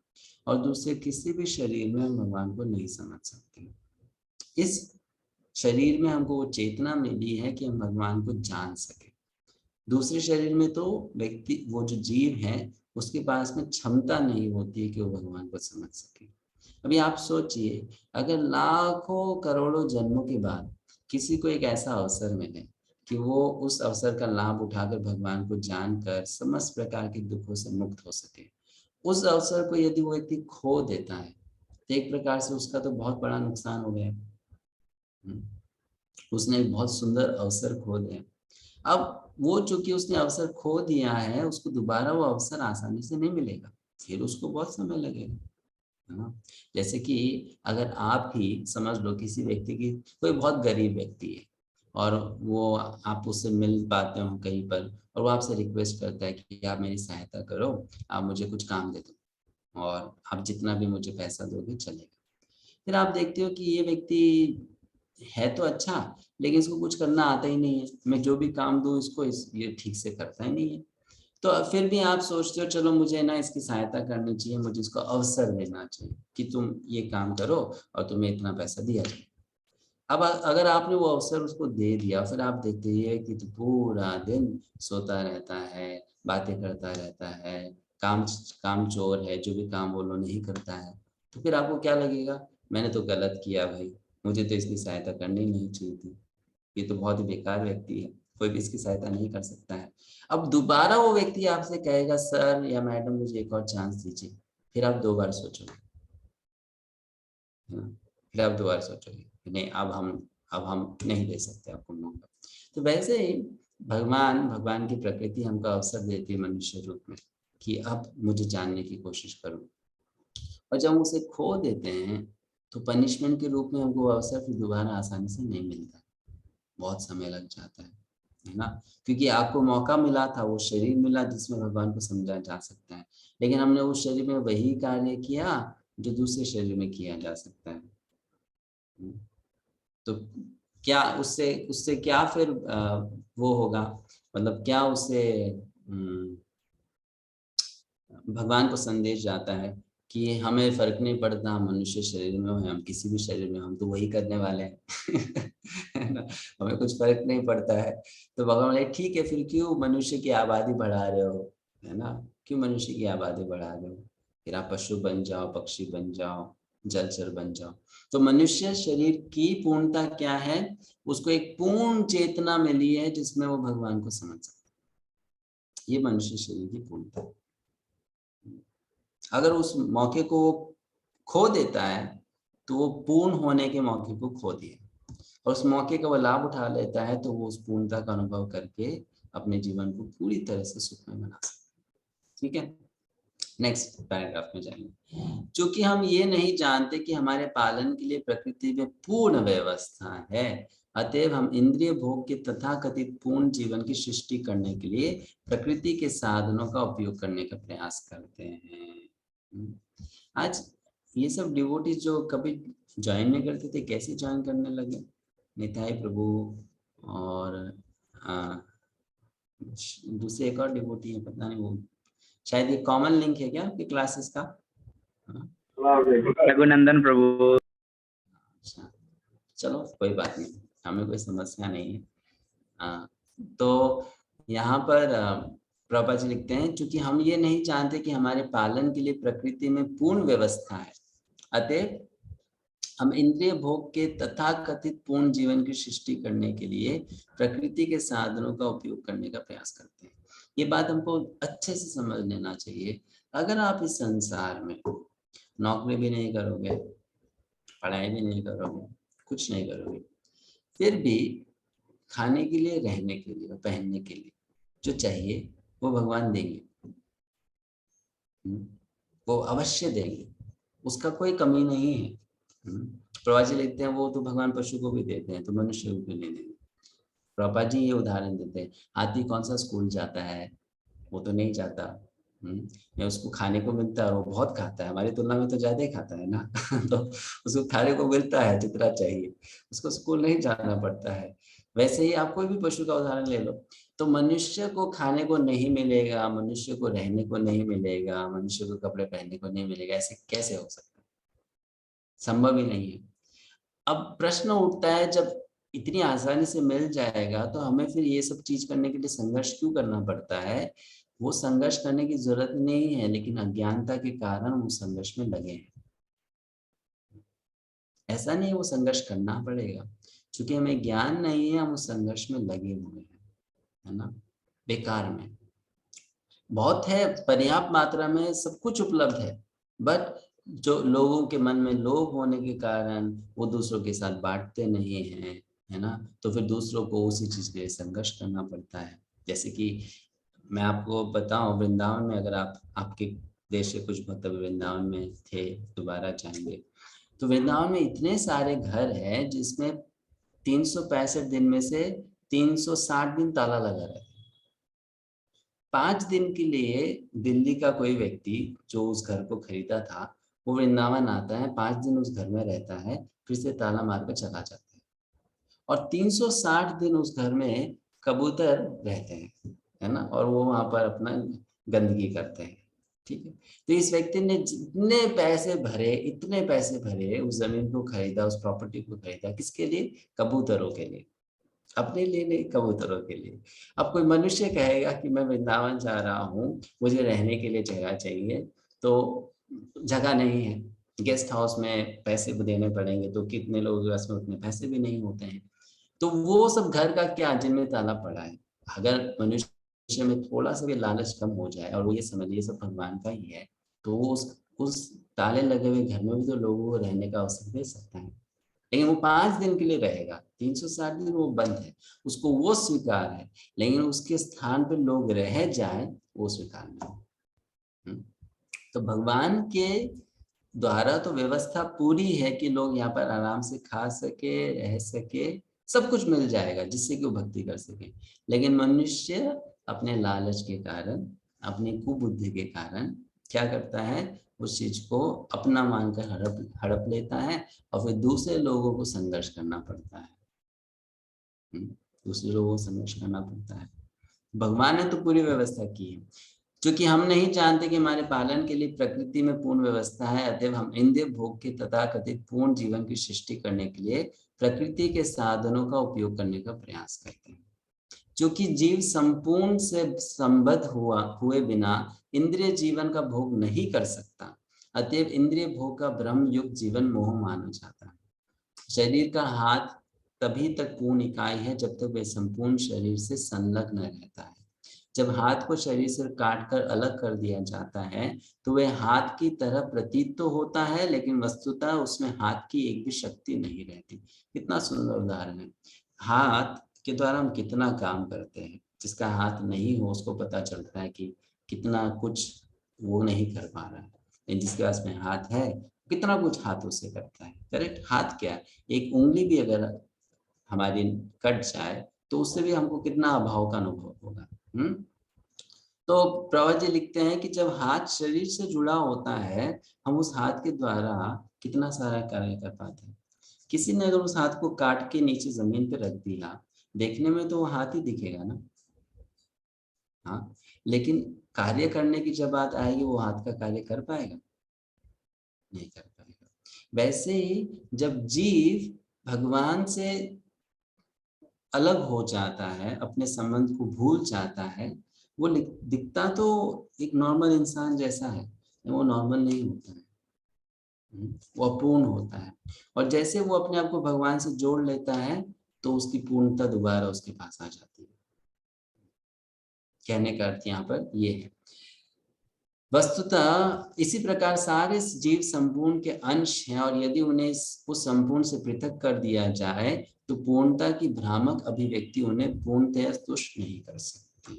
और दूसरे किसी भी शरीर में हम भगवान को नहीं समझ सकते। इस शरीर में हमको वो चेतना मिली है कि हम भगवान को जान सके। दूसरे शरीर में तो व्यक्ति, वो जो जीव है, उसके पास में क्षमता नहीं होती है कि वो भगवान को समझ सके। अभी आप सोचिए, अगर लाखों करोड़ों जन्मों के बाद किसी को एक ऐसा अवसर मिले कि वो उस अवसर का लाभ उठाकर भगवान को जानकर समस्त प्रकार के दुखों से मुक्त हो सके, उस अवसर को यदि वो व्यक्ति खो देता है तो एक प्रकार से उसका तो बहुत बड़ा नुकसान हो गया। उसने एक बहुत सुंदर अवसर खो दिया। अब वो चूंकि उसने अवसर खो दिया है, उसको दोबारा वो अवसर आसानी से नहीं मिलेगा, फिर उसको बहुत समय लगेगा, है ना। जैसे कि अगर आप ही समझ लो किसी व्यक्ति की, कोई बहुत गरीब व्यक्ति है और वो, आप उससे मिल पाते हो कहीं पर और वो आपसे रिक्वेस्ट करता है कि आप मेरी सहायता करो, आप मुझे कुछ काम दे दो। और आप जितना भी मुझे पैसा दोगे चलेगा। फिर आप देखते हो कि ये व्यक्ति है तो अच्छा, लेकिन इसको कुछ करना आता ही नहीं है, मैं जो भी काम दूं इसको ये ठीक से करता ही नहीं है। तो फिर भी आप सोचते हो चलो मुझे ना इसकी सहायता करनी चाहिए, मुझे इसको अवसर देना चाहिए कि तुम ये काम करो और तुम्हें इतना पैसा दिया जाए। अब अगर आपने वो अवसर उसको दे दिया, फिर आप देखते हैं कि तो पूरा दिन सोता रहता है, बातें करता रहता है, काम काम चोर है, जो भी काम बोलो नहीं करता है, तो फिर आपको क्या लगेगा, मैंने तो गलत किया भाई, मुझे तो इसकी सहायता करनी नहीं चाहिए थी, ये तो बहुत ही बेकार व्यक्ति है, कोई भी इसकी सहायता नहीं कर सकता है। अब दोबारा वो व्यक्ति आपसे कहेगा सर या मैडम मुझे एक और चांस दीजिए, फिर आप 2 बार सोचोगे, है ना? फिर आप दोबारा सोचोगे कि नहीं, अब हम नहीं दे सकते आपको मौका। तो वैसे ही भगवान की प्रकृति हमको अवसर देती है मनुष्य रूप में कि अब मुझे जानने की कोशिश करूं, और जब हम उसे खो देते हैं तो पनिशमेंट के रूप में हमको अवसर फिर दोबारा आसानी से नहीं मिलता, बहुत समय लग जाता है ना? क्योंकि आपको मौका मिला था, वो शरीर मिला जिसमें भगवान को समझा जा सकता है, लेकिन हमने उस शरीर में वही कार्य किया जो दूसरे शरीर में किया जा सकता है। तो क्या उससे उससे क्या फिर वो होगा, मतलब क्या उससे भगवान को संदेश जाता है कि हमें फर्क नहीं पड़ता हम मनुष्य शरीर में हो, हम किसी भी शरीर में, हम तो वही करने वाले हैं है ना? हमें कुछ फर्क नहीं पड़ता है। तो भगवान बोले ठीक है, फिर क्यों मनुष्य की आबादी बढ़ा रहे हो, है ना? क्यों मनुष्य की आबादी बढ़ा रहे हो? फिर आप पशु बन जाओ, पक्षी बन जाओ, जलचर बन जाओ। तो मनुष्य शरीर की पूर्णता क्या है, उसको एक पूर्ण चेतना मिली है जिसमें वो भगवान को समझ सकता है। ये मनुष्य शरीर की पूर्णता है। अगर उस मौके को वो खो देता है तो वो पूर्ण होने के मौके को खो दिया, और उस मौके का वो लाभ उठा लेता है तो वो उस पूर्णता का अनुभव करके अपने जीवन को पूरी तरह से सुखमय बना सकता है। ठीक है, नेक्स्ट पैराग्राफ में जाएंगे। क्योंकि हम ये नहीं जानते कि हमारे पालन के लिए प्रकृति में पूर्ण व्यवस्था है, अतएव हम इंद्रिय भोग के तथाकथित पूर्ण जीवन की सृष्टि करने के लिए प्रकृति के साधनों का उपयोग करने का प्रयास करते हैं। आज ये सब डिवोटीज जो कभी ज्वाइन नहीं करते थे, कैसे ज्वाइन करने लगे? निताई प्रभु और दूसरे एक और डिवोटी है, पता नहीं वो, शायद ये कॉमन लिंक है क्या आपकी क्लासेस का? रघुनंदन प्रभु। अच्छा, चलो कोई बात नहीं, हमें कोई समस्या नहीं है। तो यहाँ पर प्रभुपाद जी लिखते हैं, क्योंकि हम ये नहीं जानते कि हमारे पालन के लिए प्रकृति में पूर्ण व्यवस्था है, अतः हम इंद्रिय भोग के तथाकथित पूर्ण जीवन की सृष्टि करने के लिए प्रकृति के साधनों का उपयोग करने का प्रयास करते हैं। ये बात हमको अच्छे से समझ लेना चाहिए। अगर आप इस संसार में नौकरी भी नहीं करोगे, पढ़ाई भी नहीं करोगे, कुछ नहीं करोगे, फिर भी खाने के लिए, रहने के लिए, पहनने के लिए जो चाहिए वो भगवान देंगे। वो अवश्य देंगे, उसका कोई कमी नहीं है। प्रभुपाद जी लिखते हैं वो तो भगवान पशु को भी देते हैं, तो मनुष्य को क्यों नहीं देंगे? प्रभुपाद जी ये उदाहरण देते हैं, हाथी कौन सा स्कूल जाता है? वो तो नहीं जाता। या उसको खाने को मिलता है और वो बहुत खाता है, हमारी तुलना में तो ज्यादा ही खाता है ना तो उसको खाने को मिलता है जितना चाहिए, उसको स्कूल नहीं जाना पड़ता है। वैसे ही आप कोई भी पशु का उदाहरण ले लो, तो मनुष्य को खाने को नहीं मिलेगा, मनुष्य को रहने को नहीं मिलेगा, मनुष्य को कपड़े पहनने को नहीं मिलेगा, ऐसे कैसे हो सकता है? संभव ही नहीं है। अब प्रश्न उठता है, जब इतनी आसानी से मिल जाएगा तो हमें फिर ये सब चीज करने के लिए संघर्ष क्यों करना पड़ता है? वो संघर्ष करने की जरूरत नहीं है, लेकिन अज्ञानता के कारण हम उस संघर्ष में लगे हैं। ऐसा नहीं है वो संघर्ष करना पड़ेगा, क्योंकि हमें ज्ञान नहीं है, हम उस संघर्ष में लगे हुए हैं, है ना? बेकार में बहुत है, पर्याप्त मात्रा में सब कुछ उपलब्ध है, बट जो लोगों के मन में लोभ होने के कारण वो दूसरों के साथ बांटते नहीं हैं, है ना? तो फिर दूसरों को उसी चीज के लिए संघर्ष करना पड़ता है। जैसे कि मैं आपको बताऊं, वृंदावन में अगर आप आपके देश के कुछ भक्त वृंदावन में थे, दोबारा जाएंगे, तो वृंदावन में इतने सारे घर हैं जिसमें 365 दिन में से 360 दिन ताला लगा रहता है। 5 दिन के लिए दिल्ली का कोई व्यक्ति जो उस घर को खरीदा था, वो वृंदावन आता है, 5 दिन उस घर में रहता है, फिर से ताला मार कर चला जाता है। और 360 दिन उस घर में कबूतर रहते हैं, है ना, और वो वहां पर अपना गंदगी करते हैं। ठीक है, तो इस व्यक्ति ने जितने पैसे भरे, इतने पैसे भरे, उस जमीन को खरीदा, उस प्रॉपर्टी को खरीदा, किसके लिए? कबूतरों के लिए, अपने लिए नहीं, कबूतरों के लिए। अब कोई मनुष्य कहेगा कि मैं वृंदावन जा रहा हूँ, मुझे रहने के लिए जगह चाहिए, तो जगह नहीं है, गेस्ट हाउस में पैसे देने पड़ेंगे, तो कितने लोगों के पास में उतने पैसे भी नहीं होते हैं। तो वो सब घर का क्या, जिनमें ताला पड़ा है। अगर मनुष्य में थोड़ा सा भी लालच कम हो जाए और वो ये समझ ये सब भगवान का ही है, तो वो उस ताले लगे हुए घर में भी तो लोगों को रहने का अवसर दे सकता है। लेकिन वो 5 दिन के लिए रहेगा, 360 दिन वो बंद है, उसको वो स्वीकार है, लेकिन उसके स्थान पर लोग रह जाए वो स्वीकार नहीं। तो भगवान के द्वारा तो व्यवस्था पूरी है कि लोग यहाँ पर आराम से खा सके, रह सके, सब कुछ मिल जाएगा जिससे कि वो भक्ति कर सके। लेकिन मनुष्य अपने लालच के कारण, अपनी कुबुद्धि के कारण क्या करता है, उस चीज को अपना मानकर हड़प हड़प लेता है, और फिर दूसरे लोगों को संघर्ष करना पड़ता है। दूसरे लोगों को संघर्ष करना पड़ता है। भगवान ने तो पूरी व्यवस्था की है, क्योंकि हम नहीं जानते कि हमारे पालन के लिए प्रकृति में पूर्ण व्यवस्था है, अतएव हम इंद्रिय भोग के तथाकथित पूर्ण जीवन की सृष्टि करने के लिए प्रकृति के साधनों का उपयोग करने का प्रयास करते हैं। क्योंकि जीव संपूर्ण से संबद्ध हुए बिना इंद्रिय जीवन का भोग नहीं कर सकता, अतएव इंद्रिय भोग का ब्रह्म युक्त जीवन मोह माना जाता है। शरीर का हाथ तभी तक पूर्ण इकाई है जब तक वह संपूर्ण शरीर से संलग्न रहता है। जब हाथ को शरीर से काट कर अलग कर दिया जाता है तो वह हाथ की तरह प्रतीत तो होता है, लेकिन वस्तुतः उसमें हाथ की एक भी शक्ति नहीं रहती। कितना सुंदर उदाहरण है। हाथ के द्वारा हम कितना काम करते हैं, जिसका हाथ नहीं हो उसको पता चलता है कि कितना कुछ वो नहीं कर पा रहा है, लेकिन जिसके पास में हाथ है कितना कुछ हाथों से करता है। करेक्ट, हाथ क्या, एक उंगली भी अगर हमारी कट जाए तो उससे भी हमको कितना अभाव का अनुभव होगा। तो प्रभा जी लिखते हैं कि जब हाथ शरीर से जुड़ा होता है, हम उस हाथ के द्वारा कितना सारा कार्य कर पाते हैं। किसी ने अगर उस हाथ को काट के नीचे जमीन पे रख दिया, देखने में तो वो हाथ ही दिखेगा ना, हाँ, लेकिन कार्य करने की जब बात आएगी वो हाथ का कार्य कर पाएगा? नहीं कर पाएगा। वैसे ही जब जीव भगवान से अलग हो जाता है, अपने संबंध को भूल जाता है, वो दिखता तो एक नॉर्मल इंसान जैसा है, वो नॉर्मल नहीं होता है, वो अपूर्ण होता है। और जैसे वो अपने आप को भगवान से जोड़ लेता है तो उसकी पूर्णता दोबारा उसके पास आ जाती है। कहने का अर्थ यहाँ पर ये है। वस्तुतः इसी प्रकार सारे जीव संपूर्ण के अंश हैं, और यदि उन्हें उस संपूर्ण से पृथक कर दिया जाए तो पूर्णता की भ्रामक अभिव्यक्ति उन्हें पूर्णतया तुष्ट नहीं कर सकती।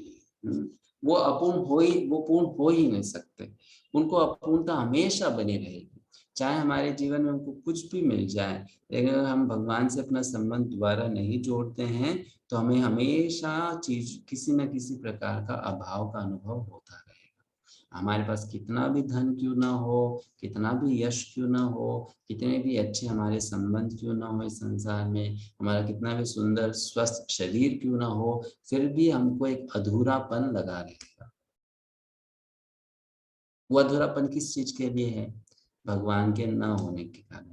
वो अपूर्ण वो पूर्ण हो ही नहीं सकते, उनको अपूर्णता हमेशा बनी रहेगी। चाहे हमारे जीवन में हमको कुछ भी मिल जाए, लेकिन अगर हम भगवान से अपना संबंध दोबारा नहीं जोड़ते हैं तो हमें हमेशा चीज किसी न किसी प्रकार का अभाव का अनुभव होता रहेगा। हमारे पास कितना भी धन क्यों ना हो, कितना भी यश क्यों ना हो, कितने भी अच्छे हमारे संबंध क्यों ना हो इस संसार में, हमारा कितना भी सुंदर स्वस्थ शरीर क्यों ना हो, फिर भी हमको एक अधूरापन लगा रहेगा। वो अधूरापन किस चीज के लिए है? भगवान के न होने के कारण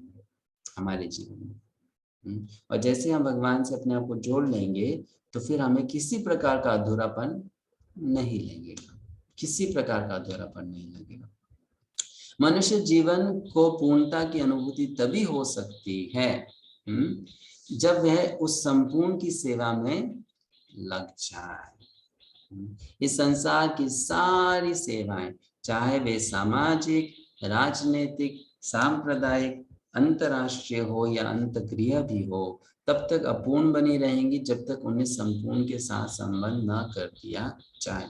हमारे जीवन में। और जैसे हम भगवान से अपने आप को जोड़ लेंगे तो फिर हमें किसी प्रकार का अधूरापन नहीं लगेगा, किसी प्रकार का अधूरापन नहीं लगेगा। मनुष्य जीवन को पूर्णता की अनुभूति तभी हो सकती है जब वह उस संपूर्ण की सेवा में लग जाए। इस संसार की सारी सेवाएं, चाहे वे सामाजिक, राजनीतिक, सांप्रदायिक, अंतरराष्ट्रीय हो या अंतक्रिया भी हो, तब तक अपूर्ण बनी रहेंगी जब तक उन्हें संपूर्ण के साथ संबंध न कर दिया जाए।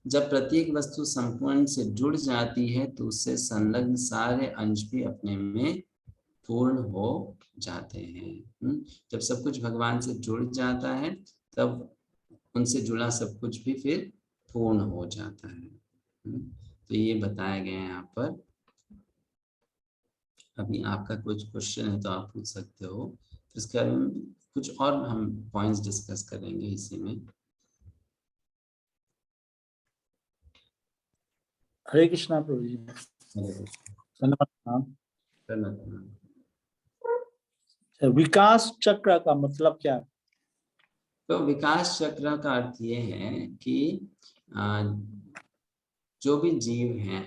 जब प्रत्येक वस्तु संपूर्ण से जुड़ जाती है तो उससे संलग्न सारे अंश भी अपने में पूर्ण हो जाते हैं। जब सब कुछ भगवान से जुड़ जाता है तब उनसे जुड़ा सब कुछ भी फिर पूर्ण हो जाता है। तो ये बताया गया है यहाँ पर। अभी आपका कुछ क्वेश्चन है तो आप पूछ सकते हो, तो इसके बारे में कुछ और हम पॉइंट्स डिस्कस करेंगे इसी में। हरे कृष्णा प्रभु जी। विकास चक्र का मतलब क्या है? तो विकास चक्र का अर्थ ये है कि जो भी जीव हैं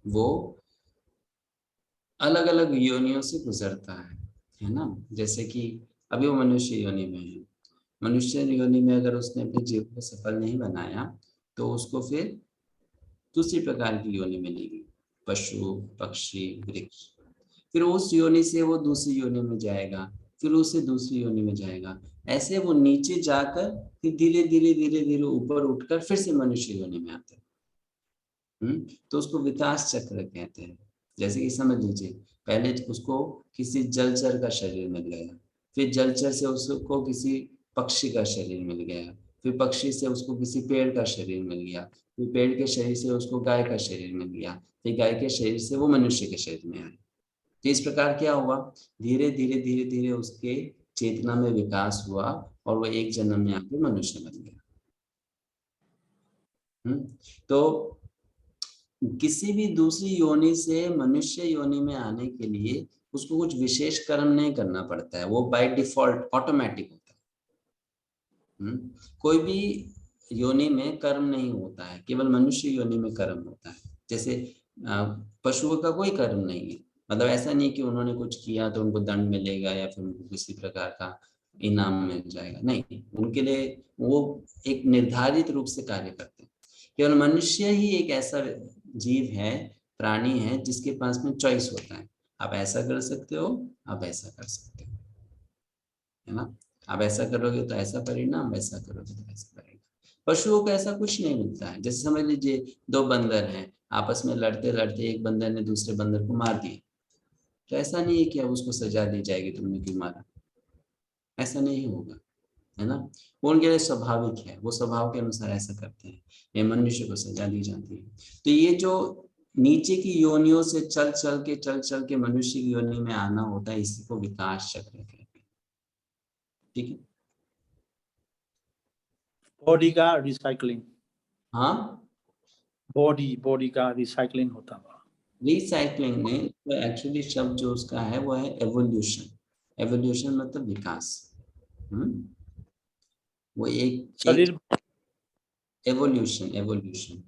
वो अलग अलग योनियों से गुजरता है ना। जैसे कि अभी वो मनुष्य योनि में है, मनुष्य योनि में अगर उसने अपने जीवन को सफल नहीं बनाया तो उसको फिर दूसरी प्रकार की योनि मिलेगी, पशु पक्षी वृक्ष। फिर उस योनि से वो दूसरी योनि में जाएगा, फिर उससे दूसरी योनि में जाएगा। ऐसे वो नीचे जाकर फिर धीरे धीरे धीरे धीरे ऊपर उठकर फिर से मनुष्य योनि में आता है। तो उसको विकास चक्र कहते हैं। जैसे कि समझ लीजिए, पहले उसको किसी जलचर का शरीर मिल गया, फिर जलचर से उसको किसी पक्षी का शरीर मिल गया, फिर पक्षी से उसको किसी पेड़ का शरीर मिल गया, फिर पेड़ के शरीर से उसको गाय का शरीर मिल गया, फिर गाय के शरीर से वो मनुष्य के शरीर में आया। तो इस प्रकार क्या हुआ, धीरे धीरे धीरे धीरे उसके चेतना में विकास हुआ और वो एक जन्म में आके मनुष्य बन गया। तो किसी भी दूसरी योनि से मनुष्य योनि में आने के लिए उसको कुछ विशेष कर्म नहीं करना पड़ता है, वो बाय डिफॉल्ट ऑटोमेटिक होता है। कोई भी योनि में कर्म नहीं होता है, केवल मनुष्य योनि में कर्म होता है। जैसे पशुओं का कोई कर्म नहीं है, मतलब ऐसा नहीं कि उन्होंने कुछ किया तो उनको दंड मिलेगा या फिर उनको किसी प्रकार का इनाम मिल जाएगा, नहीं, उनके लिए वो एक निर्धारित रूप से कार्य करते हैं। केवल मनुष्य ही एक ऐसा जीव है, प्राणी है, जिसके पास में चॉइस होता है, आप ऐसा कर सकते हो, आप ऐसा कर सकते हो, है ना। आप ऐसा करोगे तो ऐसा परिणाम, वैसा करोगे तो ऐसा परिणाम। पशुओं को ऐसा कुछ नहीं मिलता है। जैसे समझ लीजिए दो बंदर हैं, आपस में लड़ते लड़ते एक बंदर ने दूसरे बंदर को मार दिया, तो ऐसा नहीं है कि अब उसको सजा दी जाएगी तुमने क्यों मारा, ऐसा नहीं होगा, है ना। वो उनके लिए स्वाभाविक है, वो स्वभाव के अनुसार ऐसा करते हैं। ये मनुष्य को सजा दी जाती है। तो ये जो नीचे की योनियों से चल चल के मनुष्य की योनि में आना होता है, इसी को विकास चक्र कहते हैं। ठीक है। बॉडी का रिसाइकलिंग, हाँ, बॉडी का रिसाइकलिंग होता है। रिसाइकलिंग में तो एक्चुअली शब्द जो उसका है वो है एवोल्यूशन। एवोल्यूशन मतलब विकास। वो एक शरीर एवोल्यूशन, एवोल्यूशन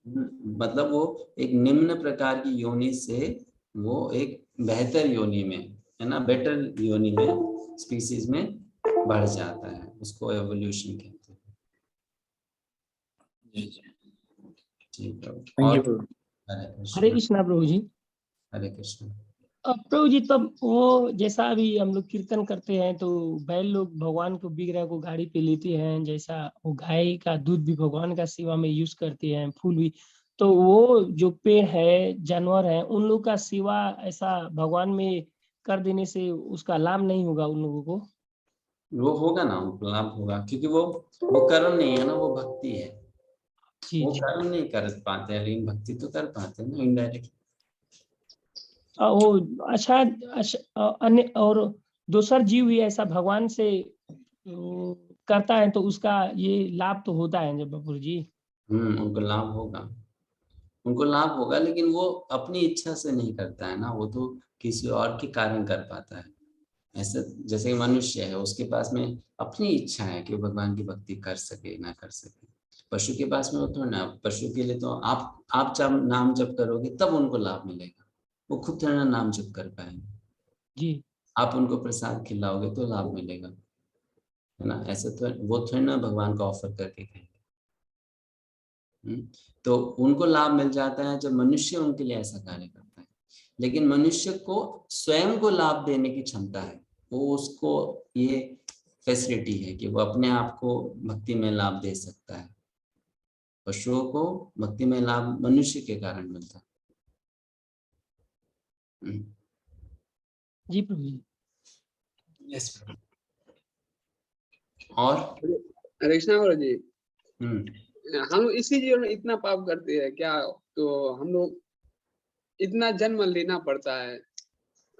मतलब वो एक निम्न प्रकार की योनि से वो एक बेहतर योनि में, है ना, बेटर योनि में, स्पीसीज में बढ़ जाता है, उसको एवोल्यूशन कहते हैं। ठीक है। थैंक और यू। हरे हरे कृष्ण। कृष्णा प्रभु जी। हरे कृष्ण। अब प्रभु जी तब वो जैसा अभी हम लोग कीर्तन करते हैं तो बैल लोग भगवान को विग्रह को गाड़ी पे लेते हैं, जैसा वो गाय का दूध भी भगवान का सेवा में यूज करते हैं, फूल भी। तो वो जो पेड़ है, जानवर है, उन लोग का सेवा ऐसा भगवान में कर देने से उसका लाभ नहीं होगा उन लोगों को? वो होगा ना, उनको लाभ होगा, क्योंकि वो कर्म नहीं है ना, वो भक्ति है। जी वो जी। कर्म नहीं कर पाते हैं लेकिन भक्ति तो कर पाते हैं ना, इनडायरेक्ट। वो अच्छा, अन्य और दूसर जीव भी ऐसा भगवान से करता है तो उसका ये लाभ तो होता है जब बपुर जी। उनको लाभ होगा, उनको लाभ होगा, लेकिन वो अपनी इच्छा से नहीं करता है ना, वो तो किसी और के कारण कर पाता है। ऐसे जैसे कि मनुष्य है, उसके पास में अपनी इच्छा है कि वो भगवान की भक्ति कर सके ना कर सके। पशु के पास में वो थोड़ा ना, पशु के लिए तो आप जब नाम जप करोगे तब उनको लाभ मिलेगा, वो खुद थोड़ा ना नाम जप कर पाएंगे। जी। आप उनको प्रसाद खिलाओगे तो लाभ मिलेगा, है ना। ऐसे तो वो थोड़ी ना भगवान को ऑफर करके कहेंगे। तो उनको लाभ मिल जाता है जब मनुष्य उनके लिए ऐसा कार्य करता है। लेकिन मनुष्य को स्वयं को लाभ देने की क्षमता है, वो उसको ये फैसिलिटी है कि वो अपने आप को भक्ति में लाभ दे सकता है। पशुओं को भक्ति में लाभ मनुष्य के कारण मिलता है। जी प्रभु जी। यस। और हरे कृष्णा गुरु जी, हम्म हम लोग इसी जीवन में इतना पाप करते हैं क्या? तो हम लोग इतना जन्म लेना पड़ता है,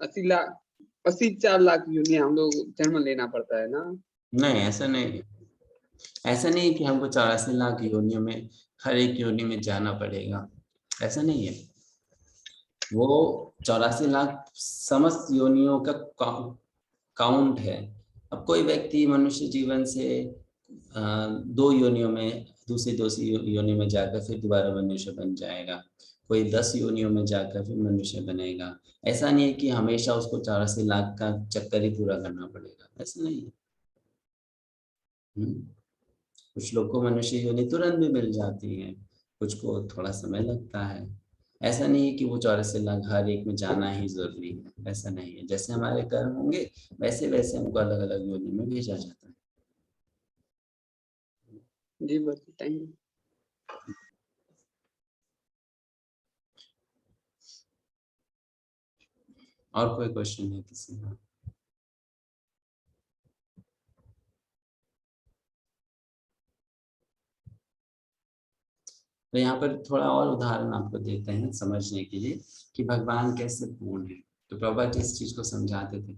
84 लाख योनि हम लोग जन्म लेना पड़ता है ना? नहीं, ऐसा नहीं है। ऐसा नहीं है कि हमको 84 लाख योनियों में हर एक योनि में जाना पड़ेगा, ऐसा नहीं है। वो 84 लाख समस्त योनियों का काउंट है। अब कोई व्यक्ति मनुष्य जीवन से 2 योनियों में दूसरी योनि में जाकर फिर दोबारा मनुष्य बन जाएगा, कोई 10 योनियों में जाकर फिर मनुष्य बनेगा। ऐसा नहीं है कि हमेशा उसको 84 लाख का चक्कर ही पूरा करना पड़ेगा, ऐसा नहीं है। कुछ लोग को मनुष्य योनि तुरंत भी मिल जाती है, कुछ को थोड़ा समय लगता है। ऐसा नहीं है कि वो 84 लाख हर एक में जाना ही जरूरी है, ऐसा नहीं है। जैसे हमारे कर्म होंगे वैसे वैसे हमको अलग अलग योनि में भेजा जाता है। जी बस थैंक यू। और कोई क्वेश्चन है किसी का? तो यहाँ पर थोड़ा और उदाहरण आपको देते हैं समझने के लिए कि भगवान कैसे पूर्ण है। तो प्रभुपाद जी इस चीज को समझाते थे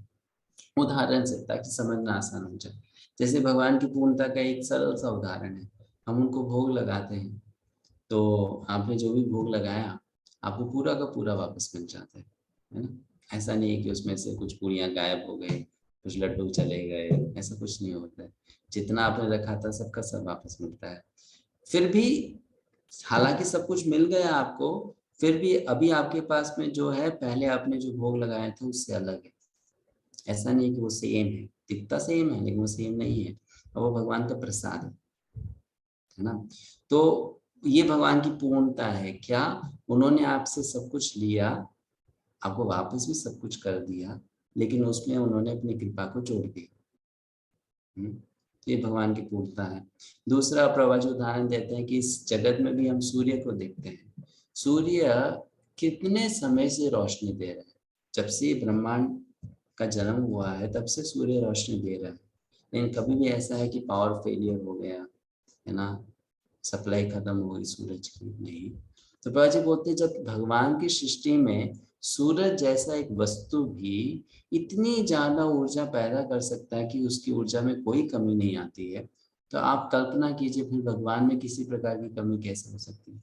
उदाहरण से, ताकि समझना आसान हो जाए। जैसे भगवान की पूर्णता का एक सरल सा उदाहरण है, हम उनको भोग लगाते हैं, तो आपने जो भी भोग लगाया आपको पूरा का पूरा वापस मिल जाता है ना? ऐसा नहीं है कि उसमें से कुछ पूरियां गायब हो गए, कुछ लड्डू चले गए, ऐसा कुछ नहीं होता है। जितना आपने रखा था सबका सब वापस मिलता है। फिर भी हालांकि सब कुछ मिल गया आपको, फिर भी अभी आपके पास में जो है पहले आपने जो भोग लगाया था उससे अलग है। ऐसा नहीं कि वो सेम है, दिखता सेम है लेकिन वो सेम नहीं है, और वो भगवान का प्रसाद है ना? तो ये भगवान की पूर्णता है। क्या उन्होंने आपसे सब कुछ लिया, आपको वापस भी सब कुछ कर दिया, लेकिन उसमें उन्होंने अपनी कृपा को जोड़ दिया। ये भगवान की पूर्णता है। दूसरा प्रभुपाद जी उदाहरण देते हैं कि इस जगत में भी हम सूर्य को देखते हैं। सूर्य कितने समय से रोशनी दे रहा है, जब से ब्रह्मांड का जन्म हुआ है तब से सूर्य रोशनी दे रहा है। लेकिन कभी भी ऐसा है कि पावर फेलियर हो गया है ना, सप्लाई खत्म हो गई सूरज की, नहीं। तो प्रभुपाद जी बोलते हैं जब भगवान की सृष्टि में सूरज जैसा एक वस्तु भी इतनी ज्यादा ऊर्जा पैदा कर सकता है कि उसकी ऊर्जा में कोई कमी नहीं आती है, तो आप कल्पना कीजिए फिर भगवान में किसी प्रकार की कमी कैसे हो सकती है?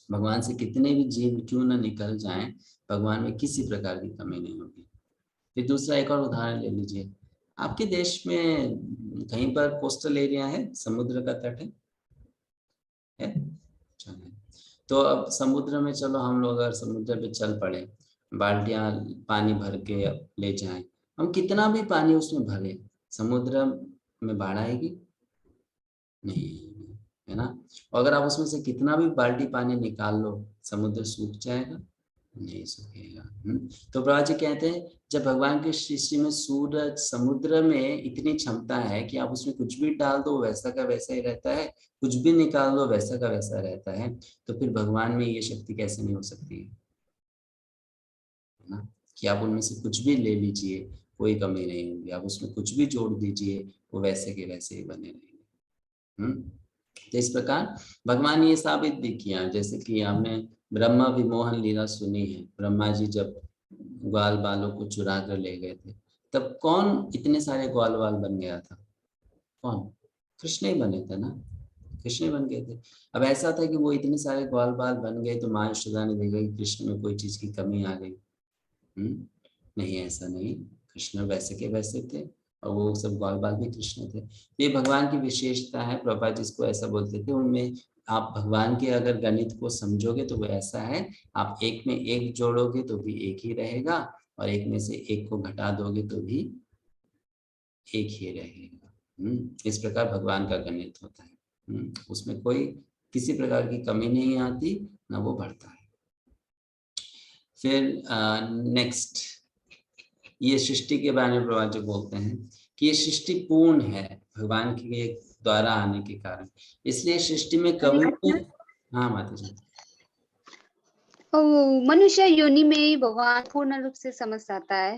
भगवान से कितने भी जीव क्यों ना निकल जाएं, भगवान में किसी प्रकार की कमी नहीं होगी। फिर दूसरा एक और उदाहरण ले लीजिए, आपके देश में कहीं पर कोस्टल एरिया है, समुद्र का तट है? चलो, तो अब समुद्र में चलो हम लोग अगर समुद्र पे चल पड़े, बाल्टियां पानी भर के ले जाएं, हम कितना भी पानी उसमें भरे, समुद्र में बाढ़ आएगी नहीं, है ना? और अगर आप उसमें से कितना भी बाल्टी पानी निकाल लो, समुद्र सूख जाएगा नहीं सूखेगा। तो प्रभुपाद जी कहते हैं जब भगवान की सृष्टि में सूरज समुद्र में इतनी क्षमता है कि आप उसमें कुछ भी डाल दो वैसा का वैसा ही रहता है, कुछ भी निकाल दो वैसा का वैसा रहता है, तो फिर भगवान में ये शक्ति कैसे नहीं हो सकती है ना? कि आप उनमें से कुछ भी ले लीजिए कोई कमी नहीं होगी, आप उसमें कुछ भी जोड़ दीजिए वो वैसे के वैसे ही बने रहेंगे। तो इस प्रकार भगवान ये साबित भी किया, जैसे कि हमने ब्रह्मा विमोहन लीला सुनी है। ब्रह्मा जी जब ग्वाल बालों को चुरा कर ले गए थे, तब कौन इतने सारे ग्वाल बाल बन गया था? कौन? कृष्ण ही बने थे ना, कृष्ण ही बन गए थे। अब ऐसा था कि वो इतने सारे ग्वाल बाल बन गए तो माँ यशोदा ने देखा कि कृष्ण में कोई चीज की कमी आ गई। नहीं, ऐसा नहीं, कृष्ण वैसे के वैसे थे और वो सब ग्वाल बाल भी कृष्ण थे। ये भगवान की विशेषता है, प्रभुपाद जिसको ऐसा बोलते थे। उनमें आप भगवान के अगर गणित को समझोगे तो वो ऐसा है, आप एक में एक जोड़ोगे तो भी एक ही रहेगा, और एक में से एक को घटा दोगे तो भी एक ही रहेगा। इस प्रकार भगवान का गणित होता है। उसमें कोई किसी प्रकार की कमी नहीं आती, ना वो बढ़ता है। फिर नेक्स्ट, ये सृष्टि के बारे में प्रभुपाद जी बोलते हैं कि ये सृष्टि पूर्ण है भगवान के द्वारा आने के कारण, इसलिए सृष्टि में कभी भी। हाँ माता जी। मनुष्य योनि में ही भगवान पूर्ण रूप से समझ आता है,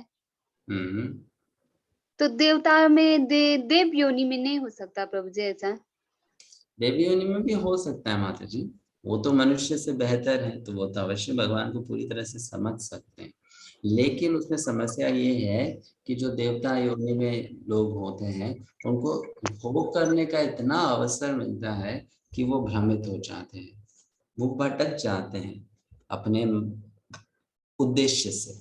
तो देवता में देव योनि में नहीं हो सकता प्रभु जी ऐसा? देवी योनि में भी हो सकता है माता जी, वो तो मनुष्य से बेहतर है, तो वो तो अवश्य भगवान को पूरी तरह से समझ सकते हैं। लेकिन उसमें समस्या ये है कि जो देवता योनि में लोग होते हैं उनको भोग करने का इतना अवसर मिलता है कि वो भ्रमित हो जाते हैं, वो भटक जाते हैं अपने उद्देश्य से,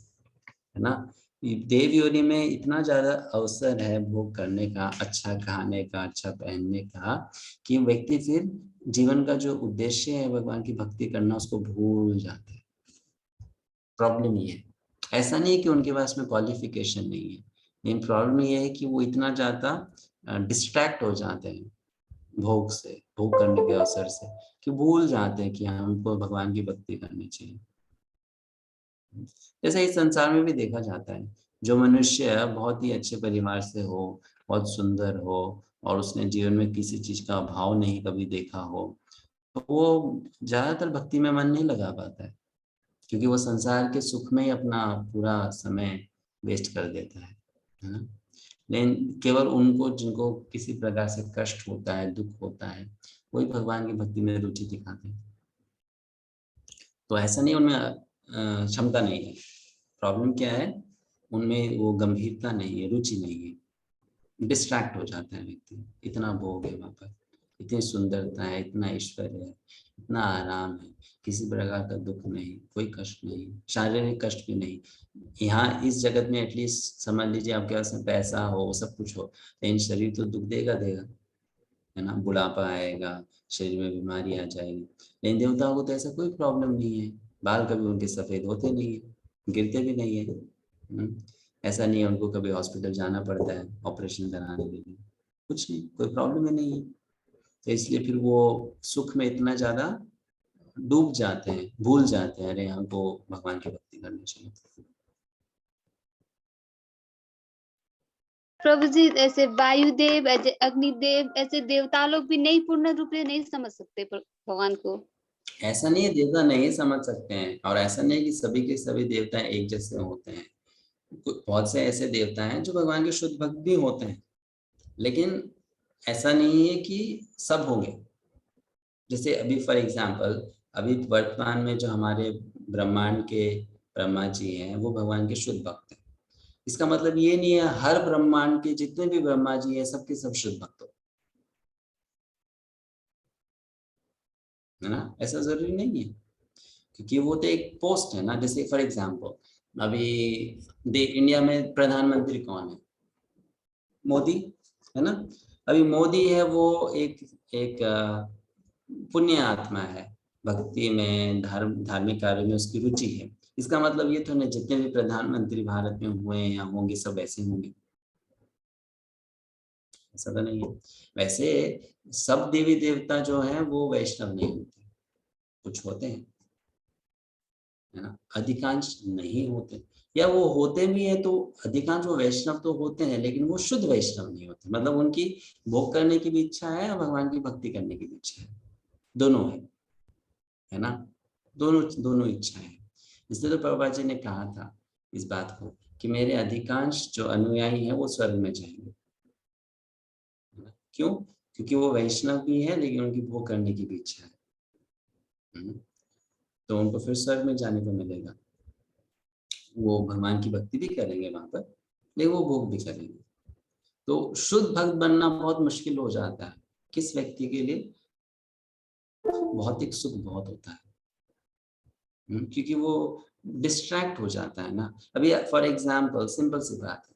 है ना। देव योनि में इतना ज्यादा अवसर है भोग करने का, अच्छा खाने का, अच्छा पहनने का, कि व्यक्ति फिर जीवन का जो उद्देश्य है भगवान की भक्ति करना उसको भूल जाते हैं। प्रॉब्लम ये है, ऐसा नहीं है कि उनके पास में क्वालिफिकेशन नहीं है, लेकिन प्रॉब्लम ये है कि वो इतना ज्यादा डिस्ट्रैक्ट हो जाते हैं भोग से, भोग करने के अवसर से, कि भूल जाते हैं कि हमको भगवान की भक्ति करनी चाहिए। जैसे इस संसार में भी देखा जाता है, जो मनुष्य बहुत ही अच्छे परिवार से हो, बहुत सुंदर हो, और उसने जीवन में किसी चीज का अभाव नहीं कभी देखा हो, तो वो ज्यादातर भक्ति में मन नहीं लगा पाता है, क्योंकि वो संसार के सुख में ही अपना पूरा समय वेस्ट कर देता है ना। लेकिन केवल उनको जिनको किसी प्रकार से कष्ट होता है, दुख होता है, वही भगवान की भक्ति में रुचि दिखाते हैं। तो ऐसा नहीं उनमें क्षमता नहीं है, प्रॉब्लम क्या है, उनमें वो गंभीरता नहीं है, रुचि नहीं है, डिस्ट्रैक्ट हो जाता है व्यक्ति। इतना भोग है वहां पर, इतनी सुंदरता है, इतना ऐश्वर्य है, इतना आराम है, किसी प्रकार का दुख नहीं, कोई कष्ट नहीं, शारीरिक कष्ट भी नहीं। यहाँ इस जगत में एटलीस्ट समझ लीजिए आपके पास में पैसा हो, सब कुछ हो, लेकिन शरीर तो दुख देगा, है ना। बुढ़ापा आएगा, शरीर में बीमारी आ जाएगी। लेकिन देवताओं को तो ऐसा कोई प्रॉब्लम नहीं है, बाल कभी उनके सफेद होते नहीं है, गिरते भी नहीं है। ऐसा नहीं है उनको कभी हॉस्पिटल जाना पड़ता है ऑपरेशन कराने के लिए, कुछ नहीं, कोई प्रॉब्लम ही नहीं है। तो इसलिए फिर वो सुख में इतना ज्यादा डूब जाते हैं, भूल जाते हैं, अरे हमको भगवान की भक्ति करनी चाहिए। प्रभु जी ऐसे वायुदेव, ऐसे अग्निदेव, ऐसे देवता लोग भी नहीं पूर्ण रूप से नहीं समझ सकते भगवान को? ऐसा नहीं है देवता नहीं समझ सकते हैं, और ऐसा नहीं कि सभी के सभी देवता एक जैसे होते हैं। बहुत से ऐसे देवता हैं जो भगवान के शुद्ध भक्त भी होते हैं, लेकिन ऐसा नहीं है कि सब होंगे। जैसे अभी फॉर एग्जांपल, अभी वर्तमान में जो हमारे ब्रह्मांड के ब्रह्मा जी हैं वो भगवान के शुद्ध भक्त हैं। इसका मतलब ये नहीं है हर ब्रह्मांड के जितने भी ब्रह्मा जी हैं सबके सब शुद्ध भक्त हो, है ना। ऐसा जरूरी नहीं है, क्योंकि वो तो एक पोस्ट है ना। जैसे फॉर एग्जांपल अभी इंडिया में प्रधानमंत्री कौन है, मोदी, है ना। अभी मोदी है वो एक एक पुण्य आत्मा है, भक्ति में, धार्मिक कार्य में उसकी रुचि है। इसका मतलब ये तो नहीं जितने भी प्रधानमंत्री भारत में हुए हैं या होंगे सब ऐसे होंगे, ऐसा तो नहीं है। वैसे सब देवी देवता जो हैं वो वैष्णव नहीं होते, कुछ होते हैं, है ना, अधिकांश नहीं होते, या वो होते भी हैं तो अधिकांश वो वैष्णव तो होते हैं, लेकिन वो शुद्ध वैष्णव नहीं होते। मतलब उनकी भोग करने की भी इच्छा है और भगवान की भक्ति करने की भी इच्छा है, दोनों है ना, दोनों दोनों इच्छाएं हैं। इसलिए तो प्रभुपाद जी ने कहा था इस बात को कि मेरे अधिकांश जो अनुयायी हैं वो स्वर्ग में जाएंगे। क्यों? क्योंकि वो वैष्णव भी है लेकिन उनकी भोग करने की भी इच्छा है, तो उनको फिर स्वर्ग में जाने को मिलेगा। वो भगवान की भक्ति भी करेंगे वहां पर, लेकिन वो भोग भी करेंगे। तो शुद्ध भक्त बनना बहुत मुश्किल हो जाता है किस व्यक्ति के लिए, भौतिक सुख बहुत होता है, क्योंकि वो डिस्ट्रैक्ट हो जाता है ना। अभी फॉर एग्जाम्पल सिंपल सी बात है,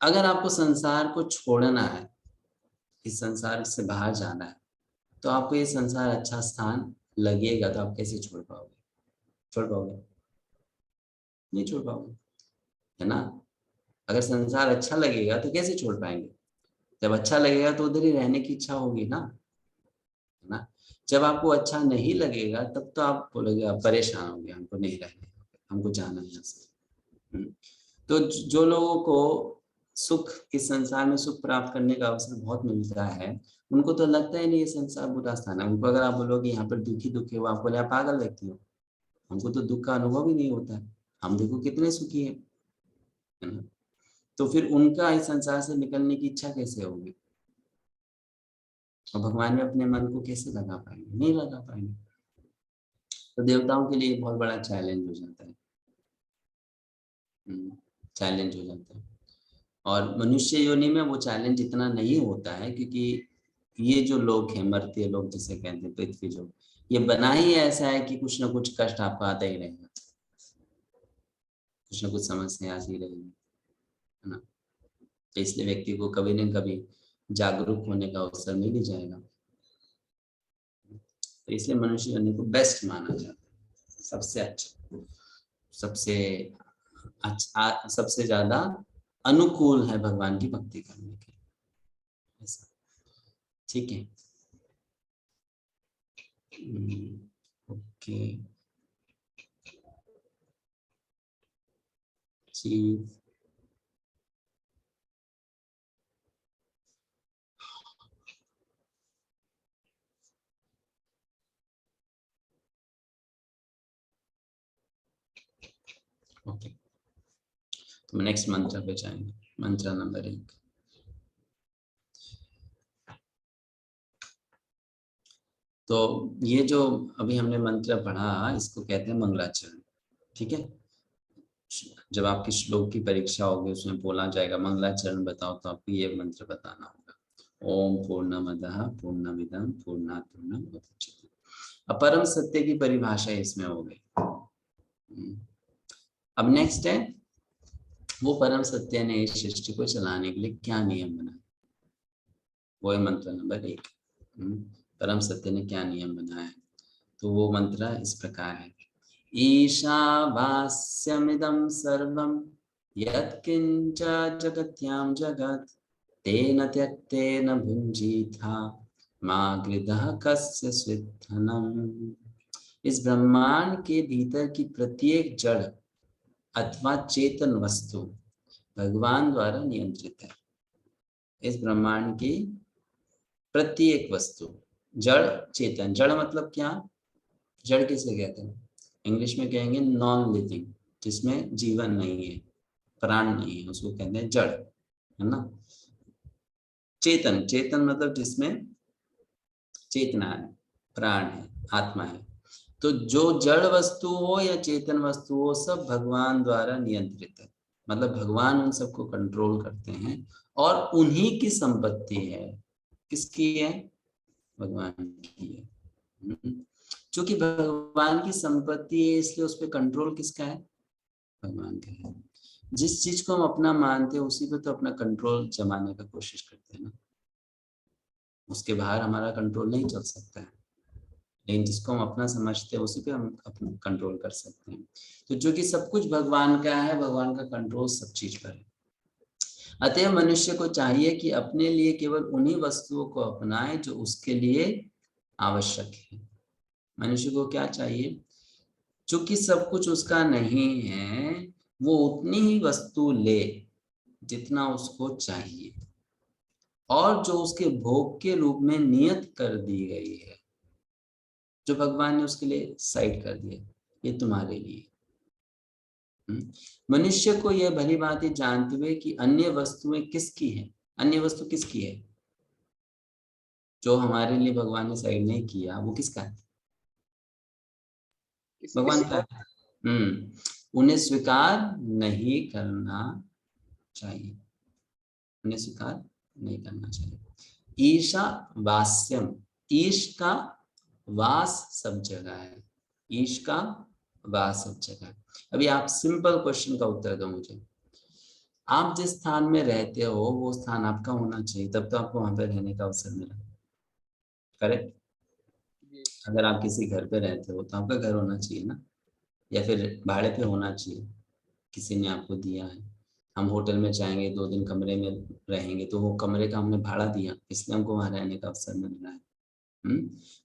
अगर आपको संसार को छोड़ना है, इस संसार से बाहर जाना है, तो आपको ये संसार अच्छा स्थान लगेगा, तो आप कैसे छोड़ पाओगे? छोड़ पाओगे? नहीं छोड़ पाओगे, है ना। अगर संसार अच्छा लगेगा तो कैसे छोड़ पाएंगे? जब अच्छा लगेगा तो उधर ही रहने की इच्छा होगी ना, है ना। जब आपको अच्छा नहीं लगेगा तब तो आप बोलोगे, आप परेशान होंगे, हमको नहीं रहना, हमको जाना है यहाँ से। तो जो लोगों को सुख, इस संसार में सुख प्राप्त करने का अवसर बहुत मिलता है, उनको तो लगता है नहीं ये संसार बुरा स्थान है। उनको अगर आप बोलोगे यहाँ पर दुखी दुखी हो, आपको आप पागल व्यक्ति हो, हमको तो दुख का अनुभव ही नहीं होता है, हम देखो कितने सुखी है ना। तो फिर उनका इस संसार से निकलने की इच्छा कैसे होगी? और भगवान में अपने मन को कैसे लगा पाएंगे? नहीं लगा पाएंगे। तो देवताओं के लिए बहुत बड़ा चैलेंज हो जाता है, चैलेंज हो जाता है। और मनुष्य योनि में वो चैलेंज इतना नहीं होता है, क्योंकि ये जो लोग हैं, मर्त्य लोग जिसे कहते हैं, पृथ्वी जो, ये बना ही ऐसा है कि कुछ ना कुछ कष्ट आपको आता ही रहेगा, कुछ ना कुछ समस्या आती रहेगी, है ना। तो इसलिए व्यक्ति को कभी न कभी जागरूक होने का अवसर मिल ही जाएगा। तो इसलिए मनुष्य योनि को बेस्ट माना जाता है, सबसे अच्छा, सबसे ज्यादा अनुकूल है भगवान की भक्ति करने के लिए, ऐसा। ठीक है, ओके जी। ओके, तो नेक्स्ट मंत्र पे जाएंगे, मंत्र नंबर 1। तो ये जो अभी हमने मंत्र पढ़ा, इसको कहते हैं मंगलाचरण। ठीक है, जब आपकी श्लोक की परीक्षा होगी, उसमें बोला जाएगा मंगलाचरण बताओ, तो आपको ये मंत्र बताना होगा। ओम पूर्णमदः पूर्णमिदं पूर्णात् पूर्णमुदच्यते। अब परम सत्य की परिभाषा इसमें हो गई। अब नेक्स्ट है, वो परम सत्य ने इस सृष्टि को चलाने के लिए क्या नियम बनाए, वो है मंत्र नंबर 1। परम सत्य ने क्या नियम बनाया? तो वो मंत्र इस प्रकार है। ईशावास्यमिदं सर्वं यत्किंच जगत्यां जगत् तेन त्यक्तेन भुञ्जीथा मा गृधः कस्य स्विद्धनम्। इस ब्रह्मांड के भीतर की प्रत्येक जड़ अथवा चेतन वस्तु भगवान द्वारा नियंत्रित है। इस ब्रह्मांड की प्रत्येक वस्तु, जड़ चेतन, जड़ मतलब क्या? जड़ किसे कहते हैं? इंग्लिश में कहेंगे नॉन लिविंग, जिसमें जीवन नहीं है, प्राण नहीं है, उसको कहते हैं जड़, है ना। चेतन, चेतन मतलब जिसमें चेतना है, प्राण है, आत्मा है। तो जो जड़ वस्तु हो या चेतन वस्तु हो, सब भगवान द्वारा नियंत्रित है। मतलब भगवान उन सबको कंट्रोल करते हैं और उन्हीं की संपत्ति है। किसकी है? भगवान की है। क्योंकि भगवान की संपत्ति है, इसलिए उस पर कंट्रोल किसका है? भगवान का है। जिस चीज को हम अपना मानते हैं, उसी पे तो अपना कंट्रोल जमाने का कोशिश करते हैं ना। उसके बाहर हमारा कंट्रोल नहीं चल सकता है, लेकिन जिसको हम अपना समझते हैं, उसी पे हम अपना कंट्रोल कर सकते हैं। तो जो कि सब कुछ भगवान का है, भगवान का कंट्रोल सब चीज पर है। अतः मनुष्य को चाहिए कि अपने लिए केवल उन्हीं वस्तुओं को अपनाए जो उसके लिए आवश्यक है। मनुष्य को क्या चाहिए? चूंकि सब कुछ उसका नहीं है, वो उतनी ही वस्तु ले जितना उसको चाहिए, और जो उसके भोग के रूप में नियत कर दी गई है, जो भगवान ने उसके लिए साइड कर दिया, ये तुम्हारे लिए। मनुष्य को यह भली भांति जानते हुए कि अन्य वस्तुएं किसकी है, अन्य वस्तु किसकी है, जो हमारे लिए भगवान ने साइड नहीं किया, वो किसका है? भगवान का है। उन्हें स्वीकार नहीं करना चाहिए, उन्हें स्वीकार नहीं करना चाहिए। ईशा वास्यम, ईश का वास सब जगह है, ईश का वास सब जगह है। अभी आप सिंपल क्वेश्चन का उत्तर दो मुझे। आप जिस स्थान में रहते हो, वो स्थान आपका होना चाहिए, तब तो आपको वहां पर रहने का अवसर मिला, करेक्ट? अगर आप किसी घर पे रहते हो तो आपका घर होना चाहिए ना, या फिर भाड़े पे होना चाहिए, किसी ने आपको दिया है। हम होटल में जाएंगे, 2 दिन कमरे में रहेंगे, तो वो कमरे का हमने भाड़ा दिया, इसलिए हमको वहां रहने का अवसर मिल रहा है।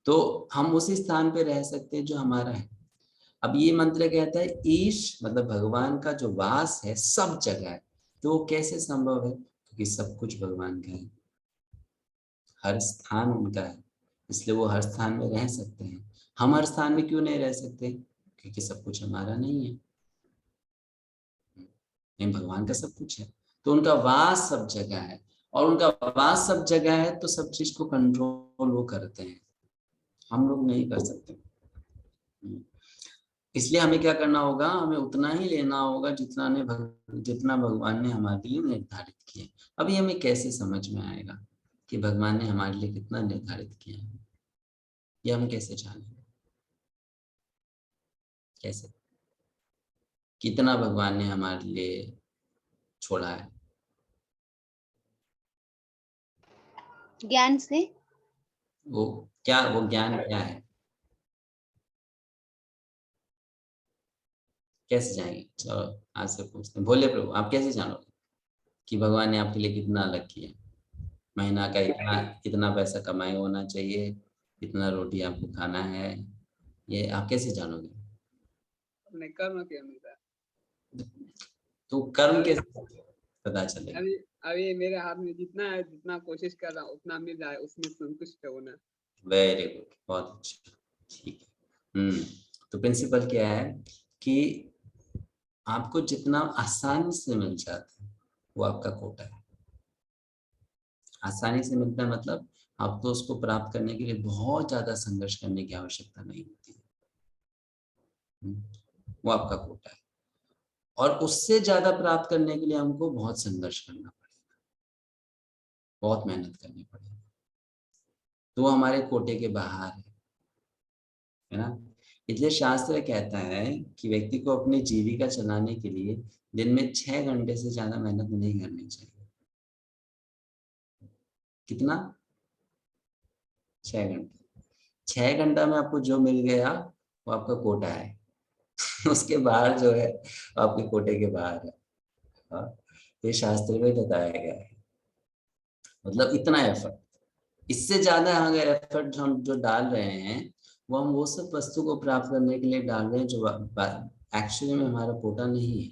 तो हम उसी स्थान पे रह सकते हैं जो हमारा है। अब ये मंत्र कहता है ईश मतलब भगवान का जो वास है सब जगह है। तो वो कैसे संभव है? क्योंकि सब कुछ भगवान का है, हर स्थान उनका है, इसलिए वो हर स्थान में रह सकते हैं। हम हर स्थान में क्यों नहीं रह सकते? क्योंकि सब कुछ हमारा नहीं है, नहीं भगवान का सब कुछ है। तो उनका वास सब जगह है, और उनका वास सब जगह है तो सब चीज को कंट्रोल वो करते हैं, हम लोग नहीं कर सकते। इसलिए हमें क्या करना होगा, हमें उतना ही लेना होगा जितना भगवान ने हमारे लिए निर्धारित किया। अभी हमें कैसे समझ में आएगा कि भगवान ने हमारे लिए कितना निर्धारित किया है, ये हम कैसे जानेंगे? कैसे, कितना भगवान ने हमारे लिए छोड़ा है? ज्ञान से। वो ज्ञान क्या है? कैसे जाएंगे? चलो आज से पूछते हैं, भोले प्रभु आप कैसे जानोगे कि भगवान ने आपके लिए कितना अलग किया? महीना का इतना पैसा कमाई होना चाहिए, इतना रोटी आपको खाना है, ये आप कैसे जानोगे? अपने कर्म के अनुसार। तो कर्म कैसे पता चलेगा? अभी मेरे हाथ में जितना है, जितना कोशिश कर रहा हूँ उतना मिल रहा है, उसमें संतुष्ट होना। वेरी गुड, बहुत अच्छा, ठीक है। तो प्रिंसिपल क्या है कि आपको जितना आसानी से मिल जाता है वो आपका कोटा है। आसानी से मिलता है मतलब आपको तो उसको प्राप्त करने के लिए बहुत ज्यादा संघर्ष करने की आवश्यकता नहीं होती है, वो आपका कोटा है। और उससे ज्यादा प्राप्त करने के लिए हमको बहुत संघर्ष करना पड़ेगा, बहुत मेहनत करनी पड़ेगी, तो वो हमारे कोटे के बाहर है ना। इसलिए शास्त्र कहता है कि व्यक्ति को अपनी जीविका चलाने के लिए दिन में 6 घंटे से ज्यादा मेहनत नहीं करनी चाहिए। कितना? 6 घंटे। 6 घंटा में आपको जो मिल गया वो आपका कोटा है उसके बाहर जो है आपके कोटे के बाहर है। हाँ? ये शास्त्र में बताया गया है, मतलब इतना एफर्ट, इससे ज्यादा अगर एफर्ट हम जो डाल रहे हैं वो हम वो सब वस्तु को प्राप्त करने के लिए डाल रहे हैं जो एक्चुअली में हमारा कोटा नहीं है।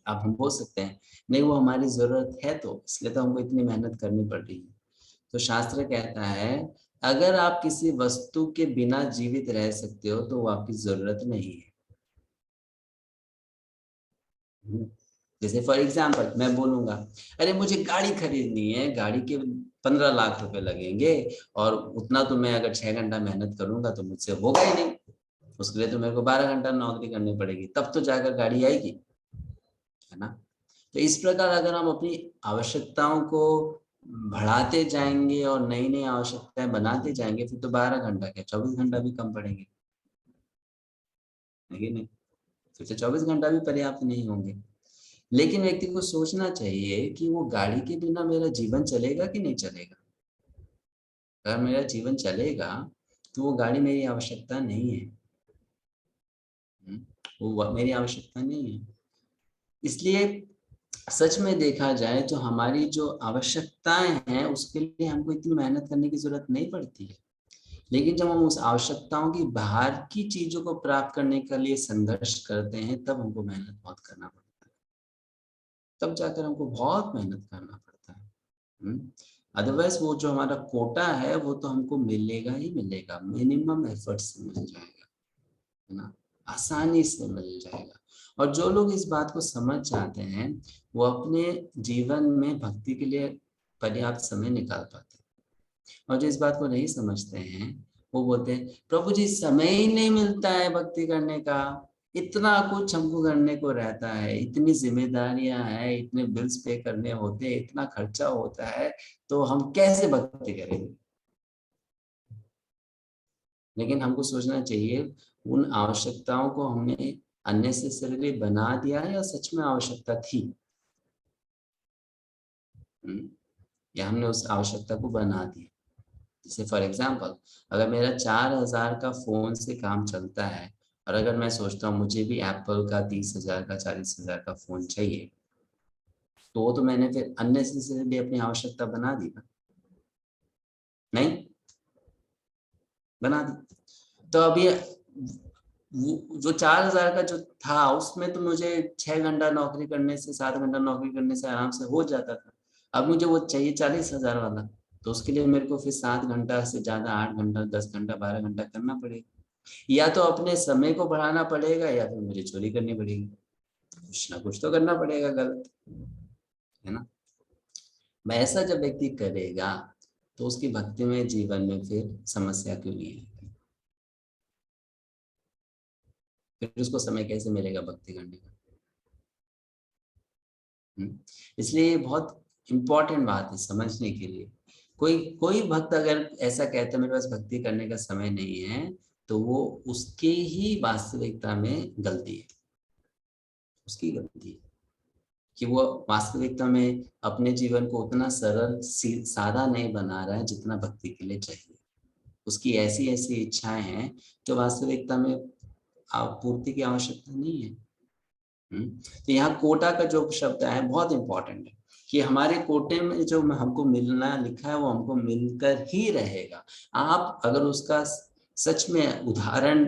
अब हम बोल सकते हैं नहीं वो हमारी जरूरत है तो इसलिए तो हमको इतनी मेहनत करनी पड़ रही है। तो शास्त्र कहता है अगर आप किसी वस्तु के बिना जीवित रह सकते हो तो वो आपकी जरूरत नहीं है। जैसे फॉर एग्जाम्पल मैं बोलूंगा अरे मुझे गाड़ी खरीदनी है, गाड़ी के 15 लाख रुपए लगेंगे और उतना तो मैं अगर 6 घंटा मेहनत करूंगा तो मुझसे होगा ही नहीं, उसके लिए तो मेरे को 12 घंटा नौकरी करनी पड़ेगी, तब तो जाकर गाड़ी आएगी, है ना। तो इस प्रकार अगर हम अपनी आवश्यकताओं को बढ़ाते जाएंगे और नई नई आवश्यकताएं बनाते जाएंगे फिर तो 12 घंटा क्या 24 घंटा भी कम पड़ेंगे, नहीं, फिर तो 24 घंटा भी पर्याप्त नहीं होंगे। लेकिन व्यक्ति को सोचना चाहिए कि वो गाड़ी के बिना मेरा जीवन चलेगा कि नहीं चलेगा। अगर मेरा जीवन चलेगा तो वो गाड़ी मेरी आवश्यकता नहीं है, वो मेरी आवश्यकता नहीं है। इसलिए सच में देखा जाए तो हमारी जो आवश्यकताएं हैं उसके लिए हमको इतनी मेहनत करने की जरूरत नहीं पड़ती है, लेकिन जब हम उस आवश्यकताओं की बाहर की चीजों को प्राप्त करने के लिए संघर्ष करते हैं तब हमको मेहनत बहुत करना पड़ता है, तब जाकर हमको बहुत मेहनत करना पड़ता है। अदरवाइज वो जो हमारा कोटा है वो तो हमको मिलेगा ही मिलेगा, मिनिमम एफर्ट से मिल जाएगा, है ना, आसानी से मिल जाएगा। और जो लोग इस बात को समझ जाते हैं वो अपने जीवन में भक्ति के लिए पर्याप्त समय निकाल पाते हैं, और जो इस बात को नहीं समझते हैं वो बोलते हैं प्रभु जी समय ही नहीं मिलता है भक्ति करने का, इतना कुछ हमको करने को रहता है, इतनी जिम्मेदारियां हैं, इतने बिल्स पे करने होते हैं, इतना खर्चा होता है, तो हम कैसे भक्ति करेंगे। लेकिन हमको सोचना चाहिए उन आवश्यकताओं को हमने अननेसेसरीली बना दिया है या सच में आवश्यकता थी, या हमने उस आवश्यकता को बना दिया। जैसे फॉर एग्जाम्पल अगर मेरा 4000 का फोन से काम चलता है और अगर मैं सोचता हूँ मुझे भी एप्पल का 30,000 का 40,000 का फोन चाहिए, तो वो तो मैंने फिर अननेसेसरीली अपनी आवश्यकता बना दी ना, नहीं बना दी। तो अभी जो 4000 का जो था उसमें तो मुझे 6 घंटा नौकरी करने से 7 घंटा नौकरी करने से आराम से हो जाता था, अब मुझे वो चाहिए 40,000 वाला, तो उसके लिए मेरे को फिर 7 घंटा से ज्यादा 8 घंटा 10 घंटा 12 घंटा करना पड़ेगा, या तो अपने समय को बढ़ाना पड़ेगा या फिर मुझे चोरी करनी पड़ेगी। कुछ ना कुछ तो करना पड़ेगा गलत, है ना। ऐसा जब व्यक्ति करेगा तो उसकी भक्तिमय जीवन में फिर समस्या क्यों नहीं है, फिर उसको समय कैसे मिलेगा भक्ति करने का। इसलिए ये बहुत इम्पोर्टेंट बात है समझने के लिए। कोई भक्त अगर ऐसा कहता है मेरे पास भक्ति करने का समय नहीं है, तो वो उसके ही वास्तविकता में गलती है, उसकी गलती है कि वो वास्तविकता में अपने जीवन को उतना सरल सादा नहीं बना रहा है जितना भक्ति के लिए चाहिए। उसकी ऐसी ऐसी इच्छाएं हैं जो वास्तविकता में पूर्ति की आवश्यकता नहीं है। तो यहाँ कोटा का जो शब्द है बहुत इंपॉर्टेंट है कि हमारे कोटे में जो हमको मिलना लिखा है वो हमको मिलकर ही रहेगा। आप अगर उसका सच में उदाहरण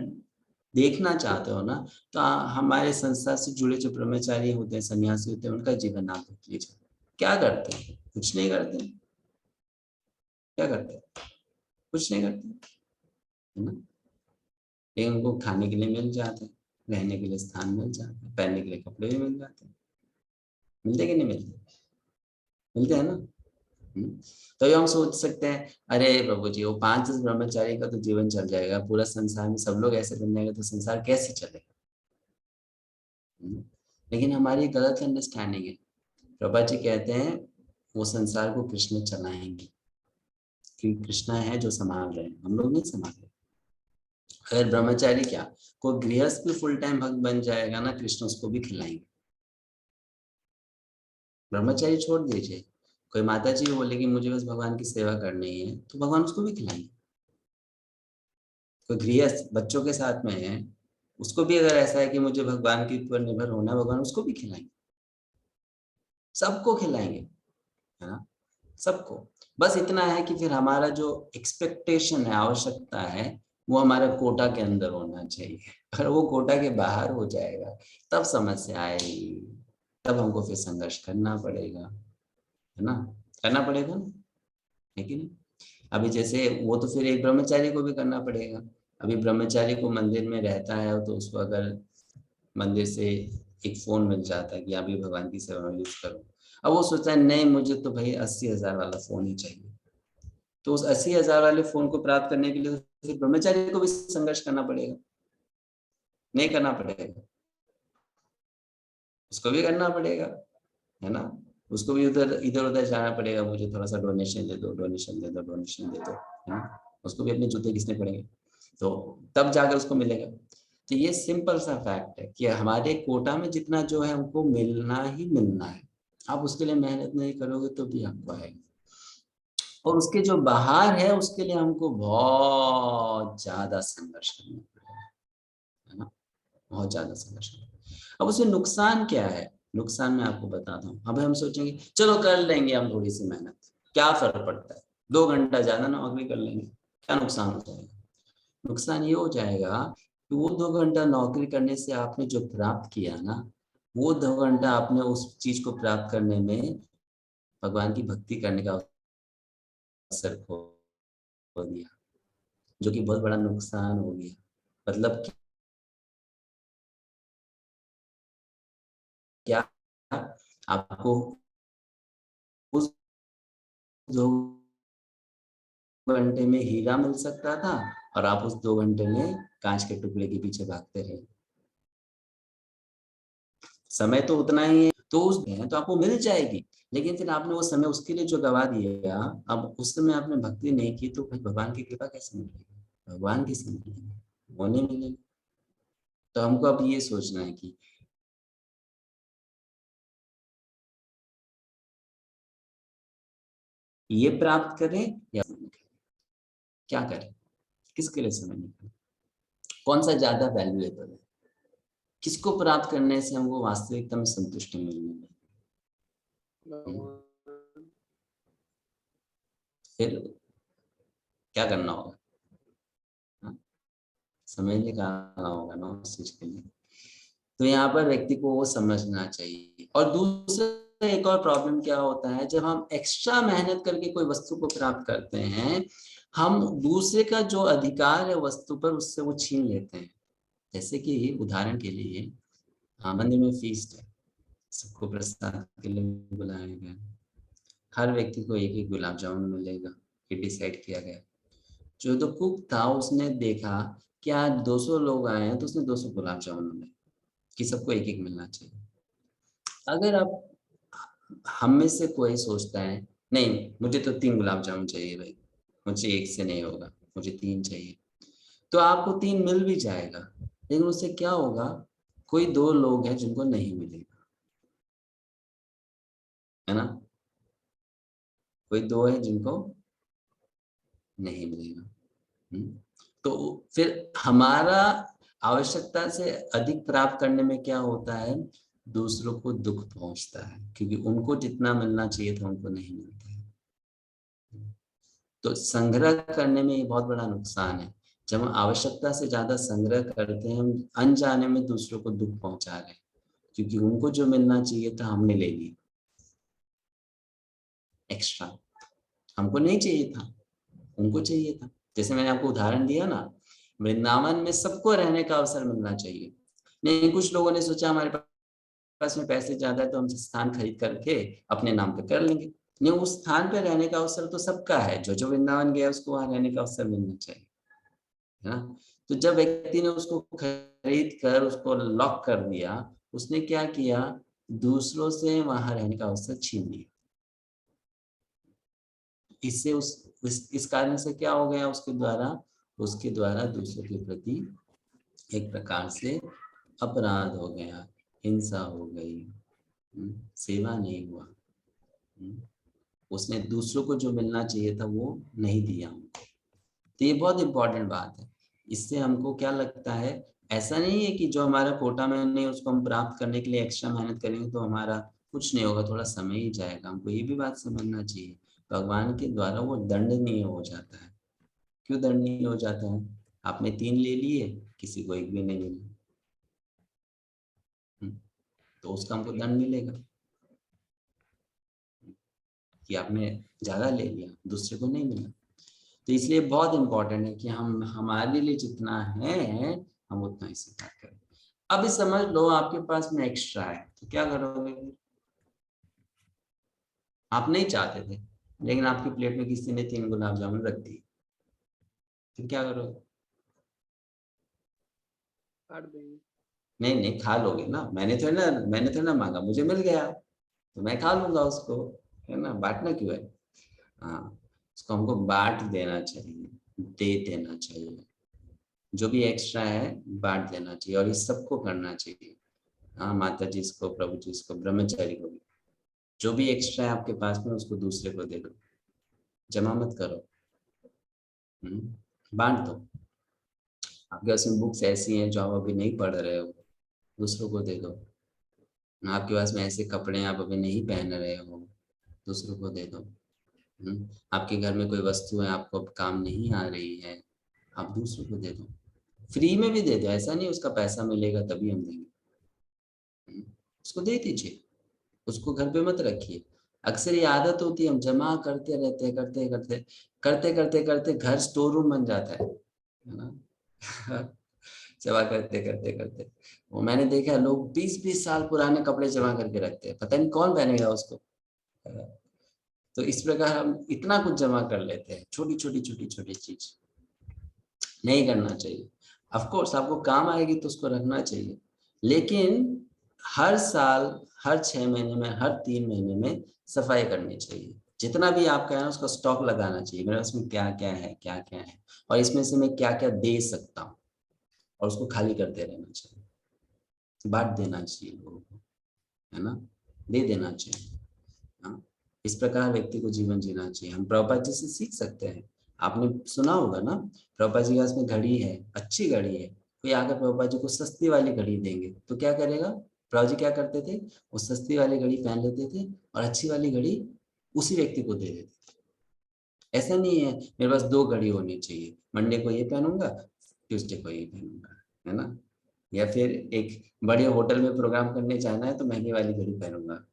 देखना चाहते हो ना, तो हमारे संस्था से जुड़े जो ब्रह्मचारी होते हैं, सन्यासी होते हैं, उनका जीवन आप देख लीजिए। क्या करते हैं? कुछ नहीं करते। क्या करते हैं? कुछ नहीं करते, है ना। लेकिन उनको खाने के लिए मिल जाते हैं, रहने के लिए स्थान मिल जाता है, पहनने के लिए कपड़े भी मिल जाते हैं। मिलते कि नहीं मिलते? मिलते हैं ना। तो ये हम सोच सकते हैं अरे प्रभु जी वो 5 ब्रह्मचारी का तो जीवन चल जाएगा, पूरा संसार में सब लोग ऐसे बन जाएंगे तो संसार कैसे चलेगा। लेकिन हमारी गलत अंडरस्टैंडिंग है। प्रभा जी कहते हैं वो संसार को कृष्ण चलाएंगे, क्योंकि कृष्ण है जो संभाल रहे हैं, हम लोग नहीं संभाल रहे। अगर ब्रह्मचारी क्या कोई गृहस्थ भी फुल टाइम भक्त बन जाएगा ना, कृष्ण उसको भी खिलाएंगे। ब्रह्मचारी छोड़ दीजिए, कोई माता जी बोलेगी मुझे बस भगवान की सेवा करनी है, तो भगवान उसको भी खिलाएंगे। कोई गृहस्थ बच्चों के साथ में है, उसको भी अगर ऐसा है कि मुझे भगवान के ऊपर निर्भर होना, भगवान उसको भी खिलाएंगे। सबको खिलाएंगे, है ना, सबको। बस इतना है कि फिर हमारा जो एक्सपेक्टेशन है, आवश्यकता है, वो हमारे कोटा के अंदर होना चाहिए। अगर वो कोटा के बाहर हो जाएगा तब समस्या आएगी, तब हमको फिर संघर्ष करना पड़ेगा, है ना, करना पड़ेगा ना, है कि नहीं। अभी जैसे वो तो फिर एक ब्रह्मचारी को भी करना पड़ेगा। अभी ब्रह्मचारी को मंदिर में रहता है तो उसको अगर मंदिर से एक फोन मिल जाता है कि अभी भगवान की सेवा में यूज करो, अब वो सोचता है नहीं मुझे तो भाई 80,000 वाला फोन ही चाहिए, तो उस 80,000 वाले फोन को प्राप्त करने के लिए फिर ब्रह्मचारी को भी संघर्ष करना पड़ेगा, नहीं करना पड़ेगा, उसको भी करना पड़ेगा, है ना। उसको भी इधर उधर जाना पड़ेगा, मुझे थोड़ा सा डोनेशन दे दो, डोनेशन दे दो, डोनेशन दे दो, है ना। उसको भी अपने जूते घिसने पड़ेंगे, तो तब जाकर उसको मिलेगा। तो ये सिंपल सा फैक्ट है कि हमारे कोटा में जितना जो है हमको मिलना ही मिलना है। आप उसके लिए मेहनत नहीं करोगे तो भी आपको आएगा, और उसके जो बाहर है उसके लिए हमको बहुत ज्यादा संघर्ष करना पड़ेगा, है ना, बहुत ज्यादा संघर्ष करना। अब उसमें नुकसान क्या है? नुकसान मैं आपको बताता हूँ। अब हम सोचेंगे चलो कर लेंगे हम थोड़ी सी मेहनत, क्या फर्क पड़ता है, 2 घंटा ज्यादा नौकरी कर लेंगे, क्या नुकसान हो जाएगा? नुकसान ये हो जाएगा कि वो 2 घंटा नौकरी करने से आपने जो प्राप्त किया ना, वो 2 घंटा आपने उस चीज को प्राप्त करने में भगवान की भक्ति करने का अवसर खो दिया, जो कि बहुत बड़ा नुकसान हो गया। मतलब क्या आपको उस 2 घंटे में हीरा मिल सकता था और आप उस 2 घंटे में कांच के टुकड़े के पीछे भागते रहे। समय तो उतना ही है, तो उस तो आपको मिल जाएगी, लेकिन फिर आपने वो समय उसके लिए जो गवा दिया, अब उस समय आपने भक्ति नहीं की तो फिर भगवान की कृपा कैसे मिलेगी? भगवान किसे मिलेगी? वो नहीं मिलेगी। तो हमको अब ये सोचना है कि ये प्राप्त करें या क्या करें, किसके लिए समय निकालें, कौन सा ज्यादा वैल्यूएबल है, किसको प्राप्त करने से हमको वास्तविकता में संतुष्टि मिलने लगी। फिर क्या करना होगा? समय निकालना होगा ना उस चीज के लिए। तो यहाँ पर व्यक्ति को वो समझना चाहिए। और दूसरा एक और प्रॉब्लम क्या होता है, जब हम एक्स्ट्रा मेहनत करके कोई वस्तु को प्राप्त करते हैं, हम दूसरे का जो अधिकार है वस्तु पर उससे वो छीन लेते हैं। जैसे कि उदाहरण के लिए हाँ, मंदिर में फीस्ट है, सबको प्रसाद के लिए बुलाया गया। हर व्यक्ति को एक एक गुलाब जामुन मिलेगा, ये डिसाइड किया गया। जो तो कुक था उसने देखा कि आज 200 लोग आए हैं, तो उसने 200 गुलाब जामुन बनाए कि सबको एक एक मिलना चाहिए। अगर आप हम में से कोई सोचता है नहीं मुझे तो 3 गुलाब जामुन चाहिए भाई, मुझे एक से नहीं होगा, मुझे 3 चाहिए, तो आपको 3 मिल भी जाएगा, लेकिन उससे क्या होगा, कोई 2 लोग हैं जिनको नहीं मिलेगा, है ना, कोई 2 है जिनको नहीं मिलेगा। तो फिर हमारा आवश्यकता से अधिक प्राप्त करने में क्या होता है, दूसरों को दुख पहुंचता है, क्योंकि उनको जितना मिलना चाहिए था उनको नहीं मिलता है। तो संग्रह करने में ये बहुत बड़ा नुकसान है। जब हम आवश्यकता से ज्यादा संग्रह करते हैं, हम अनजाने में दूसरों को दुख पहुंचा रहे हैं, क्योंकि उनको जो मिलना चाहिए था हमने ले लिया एक्स्ट्रा, हमको नहीं चाहिए था, उनको चाहिए था। जैसे मैंने आपको उदाहरण दिया ना, वृंदावन में सबको रहने का अवसर मिलना चाहिए, नहीं कुछ लोगों ने सोचा हमारे पास में पैसे ज्यादा है तो हम स्थान खरीद करके अपने नाम पे कर लेंगे। नहीं, उस स्थान पे रहने का अवसर तो सबका है, जो वृंदावन गया उसको वहां रहने का अवसर मिलना चाहिए, है ना। तो जब व्यक्ति ने उसको खरीद कर उसको लॉक कर दिया, उसने क्या किया, दूसरों से वहां रहने का अवसर छीन लिया। इससे इस कारण से क्या हो गया, उसके द्वारा दूसरों के प्रति एक प्रकार से अपराध हो गया, हिंसा हो गई, सेवा नहीं हुआ, उसने दूसरों को जो मिलना चाहिए था वो नहीं दिया। तो ये बहुत इंपॉर्टेंट बात है। इससे हमको क्या लगता है, ऐसा नहीं है कि जो हमारा कोटा में नहीं उसको हम प्राप्त करने के लिए एक्स्ट्रा मेहनत करेंगे तो हमारा कुछ नहीं होगा, थोड़ा समय ही जाएगा। हमको ये भी बात समझना चाहिए, भगवान के द्वारा वो दंडनीय हो जाता है। क्यों दंडनीय हो जाता है, आपने 3 ले लिए, किसी को 1 भी नहीं मिला, तो उसका हमको दंड मिलेगा कि आपने ज्यादा ले लिया, दूसरे को नहीं मिला। तो इसलिए बहुत इंपॉर्टेंट है कि हम हमारे लिए जितना है हम उतना ही स्वीकार करें। अभी समझ लो आपके पास में एक्स्ट्रा है, तो क्या करोगे, आप नहीं चाहते थे लेकिन आपकी प्लेट में किसी ने 3 गुलाब जामुन रख दी, फिर क्या करोगे, काट देंगे। नहीं नहीं खा लोगे ना, मैंने थोड़ा ना मांगा, मुझे मिल गया तो मैं खा लूंगा उसको, है ना, बांटना क्यों है। हाँ, उसको हमको बांट देना चाहिए, दे देना चाहिए, जो भी एक्स्ट्रा है बांट देना चाहिए, और इस सबको करना चाहिए। हाँ, माता जी को, प्रभु जी को, ब्रह्मचारी को भी, जो भी एक्स्ट्रा है आपके पास में उसको दूसरे को दे दो, जमा मत करो, बांट दो। आपके पास में बुक्स ऐसी हैं जो आप अभी नहीं पढ़ रहे हो, दूसरों को दे दो। आपके पास में ऐसे कपड़े हैं आप अभी नहीं पहन रहे हो, दूसरों को दे दो। आपके घर में कोई वस्तु है आपको अब काम नहीं आ रही है, आप दूसरों को दे दो, फ्री में भी दे दो, ऐसा नहीं उसका पैसा मिलेगा तभी हम देंगे, उसको दे दीजिए, उसको घर पे मत रखिए। अक्सर ये आदत होती है, हम जमा करते रहते हैं, करते घर स्टोर रूम बन जाता है ना जमा करते करते करते वो मैंने देखा है, लोग 20-20 साल पुराने कपड़े जमा करके रखते हैं, पता नहीं कौन पहनेगा उसको। तो इस प्रकार हम इतना कुछ जमा कर लेते हैं, छोटी छोटी चीज नहीं करना चाहिए। ऑफ कोर्स आपको काम आएगी तो उसको रखना चाहिए, लेकिन हर साल, हर 6 महीने में, हर 3 महीने में सफाई करनी चाहिए। जितना भी आपका है उसका स्टॉक लगाना चाहिए, मेरे उसमें क्या क्या है और इसमें से मैं क्या क्या दे सकता हूँ, और उसको खाली करते रहना चाहिए, बांट देना चाहिए लोगों को, है ना, दे देना चाहिए। हाँ, इस प्रकार व्यक्ति को जीवन जीना चाहिए। हम प्रभुपाद जी से सीख सकते हैं। आपने सुना होगा ना, प्रभुपाद जी के पास में घड़ी है, अच्छी घड़ी है, कोई आकर प्रभुपाद जी को सस्ती वाली घड़ी देंगे तो क्या करेगा, प्रभु जी क्या करते थे, वो सस्ती वाली घड़ी पहन लेते थे और अच्छी वाली घड़ी उसी व्यक्ति को दे देते थे। ऐसा नहीं है मेरे पास 2 घड़ी होनी चाहिए, मंडे को ये पहनूंगा, ट्यूसडे को ये पहनूंगा, है ना, या फिर एक बड़े होटल में प्रोग्राम करने जाना है तो महंगी वाली घड़ी पहनूंगा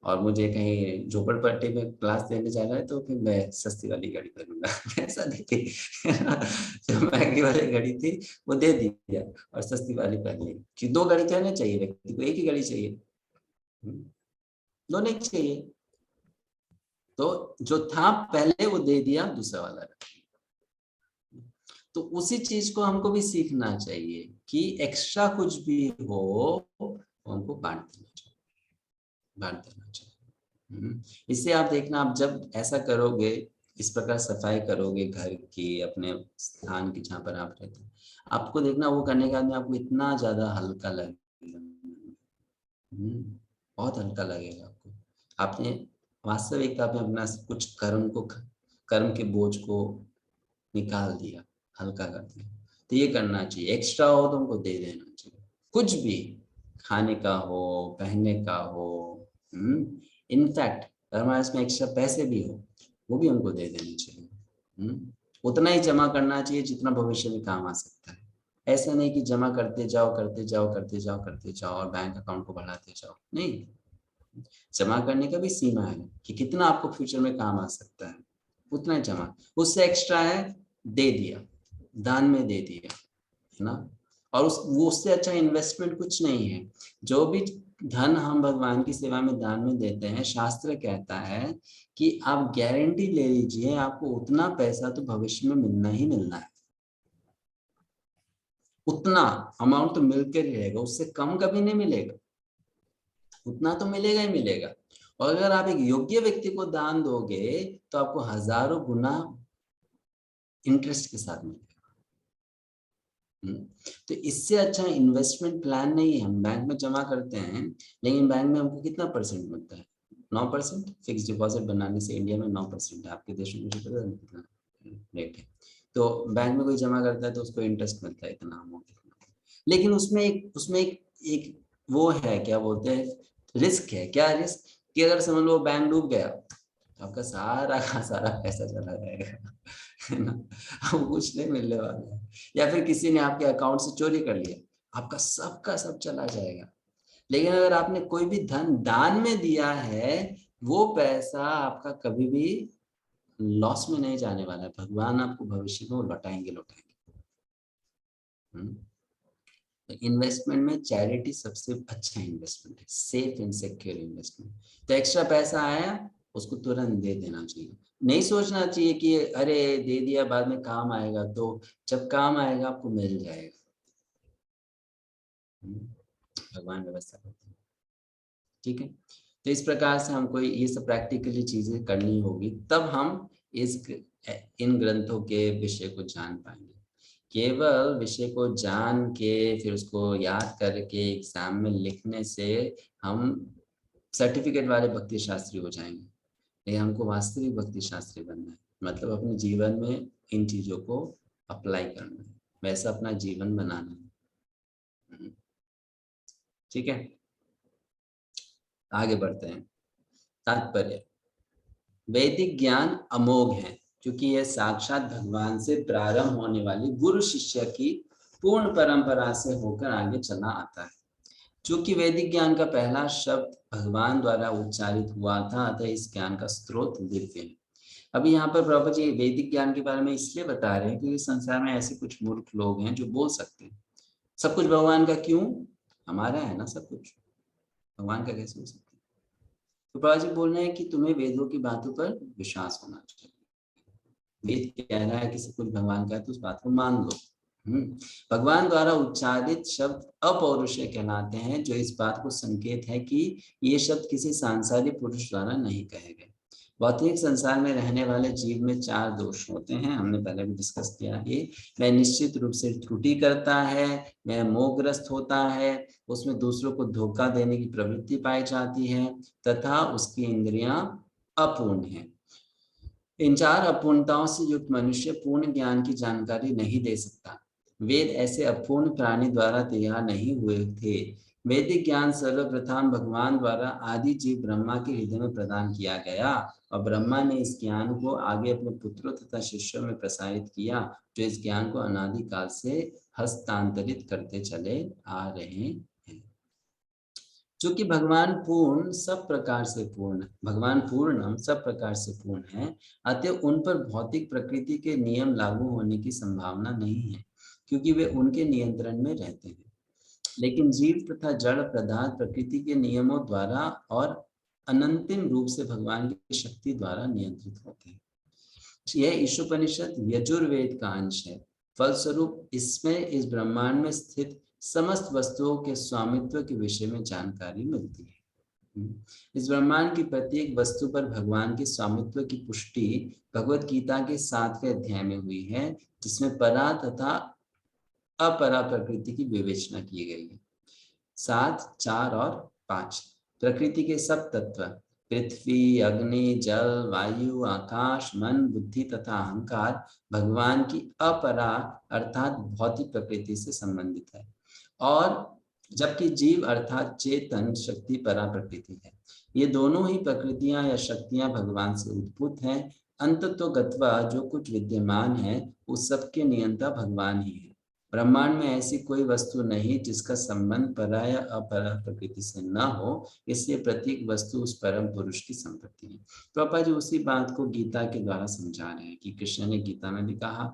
और मुझे कहीं झोपड़पट्टी में क्लास देने जाना है तो फिर मैं सस्ती वाली गाड़ी करूंगा। ऐसा नहीं जो महंगी वाली गाड़ी थी वो दे दिया और सस्ती वाली पहन ली कि 2 गाड़ी कहना चाहिए व्यक्ति को, एक ही गाड़ी चाहिए, 2 नहीं चाहिए। तो जो था पहले वो दे दिया, दूसरा वाला रख दिया। तो उसी चीज को हमको भी सीखना चाहिए कि एक्स्ट्रा कुछ भी हो हमको बांट देना चाहिए, बांट देना चाहिए। इससे आप देखना, आप जब ऐसा करोगे, इस प्रकार सफाई करोगे घर की, अपने स्थान की जहाँ पर आप रहते हैं, आपको देखना वो करने के बाद में आपको इतना ज्यादा हल्का लगेगा, बहुत हल्का लगेगा आपको। आपने वास्तविकता में अपना कुछ कर्म के बोझ को निकाल दिया, हल्का कर दिया। तो ये करना चाहिए। एक्स्ट्रा हो तो उनको दे देना चाहिए, कुछ भी खाने का हो, पहनने का हो। इनफैक्ट अगर हमारे इसमें एक्स्ट्रा पैसे भी हो वो भी हमको दे देने चाहिए। उतना ही जमा करना चाहिए जितना भविष्य में काम आ सकता है। ऐसा नहीं कि जमा करते जाओ करते जाओ करते जाओ करते जाओ और बैंक अकाउंट को बढ़ाते जाओ, नहीं। जमा करने का भी सीमा है कि कितना आपको फ्यूचर में काम आ सकता है, उतना ही जमा। उससे एक्स्ट्रा है दे दिया, दान में दे दिया, है ना। और वो उससे अच्छा इन्वेस्टमेंट कुछ नहीं है। जो भी धन हम भगवान की सेवा में दान में देते हैं, शास्त्र कहता है कि आप गारंटी ले लीजिए आपको उतना पैसा तो भविष्य में मिलना ही मिलना है। उतना अमाउंट तो मिलकर ही रहेगा, उससे कम कभी नहीं मिलेगा, उतना तो मिलेगा ही मिलेगा। और अगर आप एक योग्य व्यक्ति को दान दोगे तो आपको हजारों गुना इंटरेस्ट के साथ मिलेगा। तो इससे अच्छा इन्वेस्टमेंट प्लान नहीं है। हम बैंक में जमा करते हैं, लेकिन बैंक में हमको कितना परसेंट मिलता है? 9%। फिक्स डिपॉजिट बनाने से इंडिया में 9% है, आपके देश में मुझे पता नहीं कितना रेट है। तो बैंक में कोई जमा करता है तो उसको इंटरेस्ट मिलता है इतना अमाउंट। लेकिन उसमें एक वो है, क्या बोलते हैं, रिस्क है। क्या रिस्क? कि अगर समझ लो बैंक डूब गया तो आपका सारा का सारा पैसा चला जाएगा, है ना। अब कुछ नहीं मिलने वाला है। या फिर किसी ने आपके अकाउंट से चोरी कर लिया, आपका सब का सब चला जाएगा। लेकिन अगर आपने कोई भी धन दान में दिया है, वो पैसा आपका कभी भी लॉस में नहीं जाने वाला है। भगवान आपको भविष्य में लौटाएंगे। इन्वेस्टमेंट में चैरिटी सबसे अच्छा इन्वेस्टमेंट है, सेफ एंड सिक्योर इन्वेस्टमेंट। तो एक्स्ट्रा पैसा आया उसको तुरंत दे देना चाहिए। नहीं सोचना चाहिए कि अरे दे दिया बाद में काम आएगा, तो जब काम आएगा आपको मिल जाएगा। भगवान व्यवस्था करते हैं, ठीक है। तो इस प्रकार से हमको ये सब प्रैक्टिकली चीजें करनी होगी, तब हम इन ग्रंथों के विषय को जान पाएंगे। केवल विषय को जान के फिर उसको याद करके एग्जाम में लिखने से हम सर्टिफिकेट वाले भक्ति शास्त्री हो जाएंगे। लेकिन हमको वास्तविक भक्ति शास्त्री बनना है, मतलब अपने जीवन में इन चीजों को अप्लाई करना है, वैसा अपना जीवन बनाना है। ठीक है, आगे बढ़ते हैं। तात्पर्य, वैदिक ज्ञान अमोघ है क्योंकि यह साक्षात भगवान से प्रारंभ होने वाली गुरु शिष्य की पूर्ण परंपरा से होकर आगे चला आता है। चूंकि वैदिक ज्ञान का पहला शब्द भगवान द्वारा उच्चारित हुआ था, अतः इस ज्ञान का स्रोत दिव्य है। अभी यहाँ पर प्रभु जी वैदिक ज्ञान के बारे में इसलिए बता रहे हैं क्योंकि संसार में ऐसे कुछ मूर्ख लोग हैं जो बोल सकते हैं सब कुछ भगवान का, क्यों? हमारा है ना सब कुछ, भगवान का कैसे हो सकता है? तो प्रभु जी बोल रहे हैं कि तुम्हें वेदों की बातों पर विश्वास होना चाहिए। वेद कह रहा है कि सब कुछ भगवान का है तो उस बात को मान लो। भगवान द्वारा उच्चारित शब्द अपौरुषेय कहलाते हैं, जो इस बात को संकेत है कि ये शब्द किसी सांसारिक पुरुष द्वारा नहीं कहे गए। भौतिक संसार में रहने वाले जीव में 4 दोष होते हैं, हमने पहले भी डिस्कस किया है। वह निश्चित रूप से त्रुटि करता है, वह मोहग्रस्त होता है, उसमें दूसरों को धोखा देने की प्रवृत्ति पाई जाती है तथा उसकी इंद्रियां अपूर्ण है। इन 4 अपूर्णताओं से युक्त मनुष्य पूर्ण ज्ञान की जानकारी नहीं दे सकता। वेद ऐसे अपूर्ण प्राणी द्वारा तैयार नहीं हुए थे। वैदिक ज्ञान सर्वप्रथम भगवान द्वारा आदि जीव ब्रह्मा के हृदय में प्रदान किया गया और ब्रह्मा ने इस ज्ञान को आगे अपने पुत्रों तथा शिष्यों में प्रसारित किया, जो इस ज्ञान को अनादि काल से हस्तांतरित करते चले आ रहे हैं। चूंकि भगवान पूर्ण सब प्रकार से पूर्ण, भगवान पूर्णम सब प्रकार से पूर्ण है, अतः उन पर भौतिक प्रकृति के नियम लागू होने की संभावना नहीं है, क्योंकि वे उनके नियंत्रण में रहते हैं। लेकिन जीव तथा जड़ पदार्थ प्रकृति के नियमों द्वारा और अनंतिम रूप से भगवान की शक्ति द्वारा नियंत्रित होते हैं। यह ईशोपनिषद यजुर्वेद का अंश है। फलस्वरूप इसमें इस ब्रह्मांड में स्थित समस्त वस्तुओं के स्वामित्व के विषय में जानकारी मिलती है। इस ब्रह्मांड की प्रत्येक वस्तु पर भगवान के स्वामित्व की पुष्टि भगवत गीता के 7वें अध्याय में हुई है, जिसमें परा तथा अपरा प्रकृति की विवेचना की गई है। 7, 4 और 5 प्रकृति के सब तत्व पृथ्वी, अग्नि, जल, वायु, आकाश, मन, बुद्धि तथा अहंकार भगवान की अपरा अर्थात भौतिक प्रकृति से संबंधित है, और जबकि जीव अर्थात चेतन शक्ति परा प्रकृति है। ये दोनों ही प्रकृतियां या शक्तियां भगवान से उद्भूत हैं। अंततोगत्वा जो कुछ विद्यमान है उस सब के नियंता भगवान ही है। ब्रह्मांड में ऐसी कोई वस्तु नहीं जिसका संबंध परा या अपरा प्रकृति से न हो, इसलिए प्रत्येक वस्तु उस परम पुरुष की संपत्ति है। प्रभुपाद जी उसी बात को गीता के द्वारा समझा रहे हैं कि कृष्ण ने गीता में भी कहा,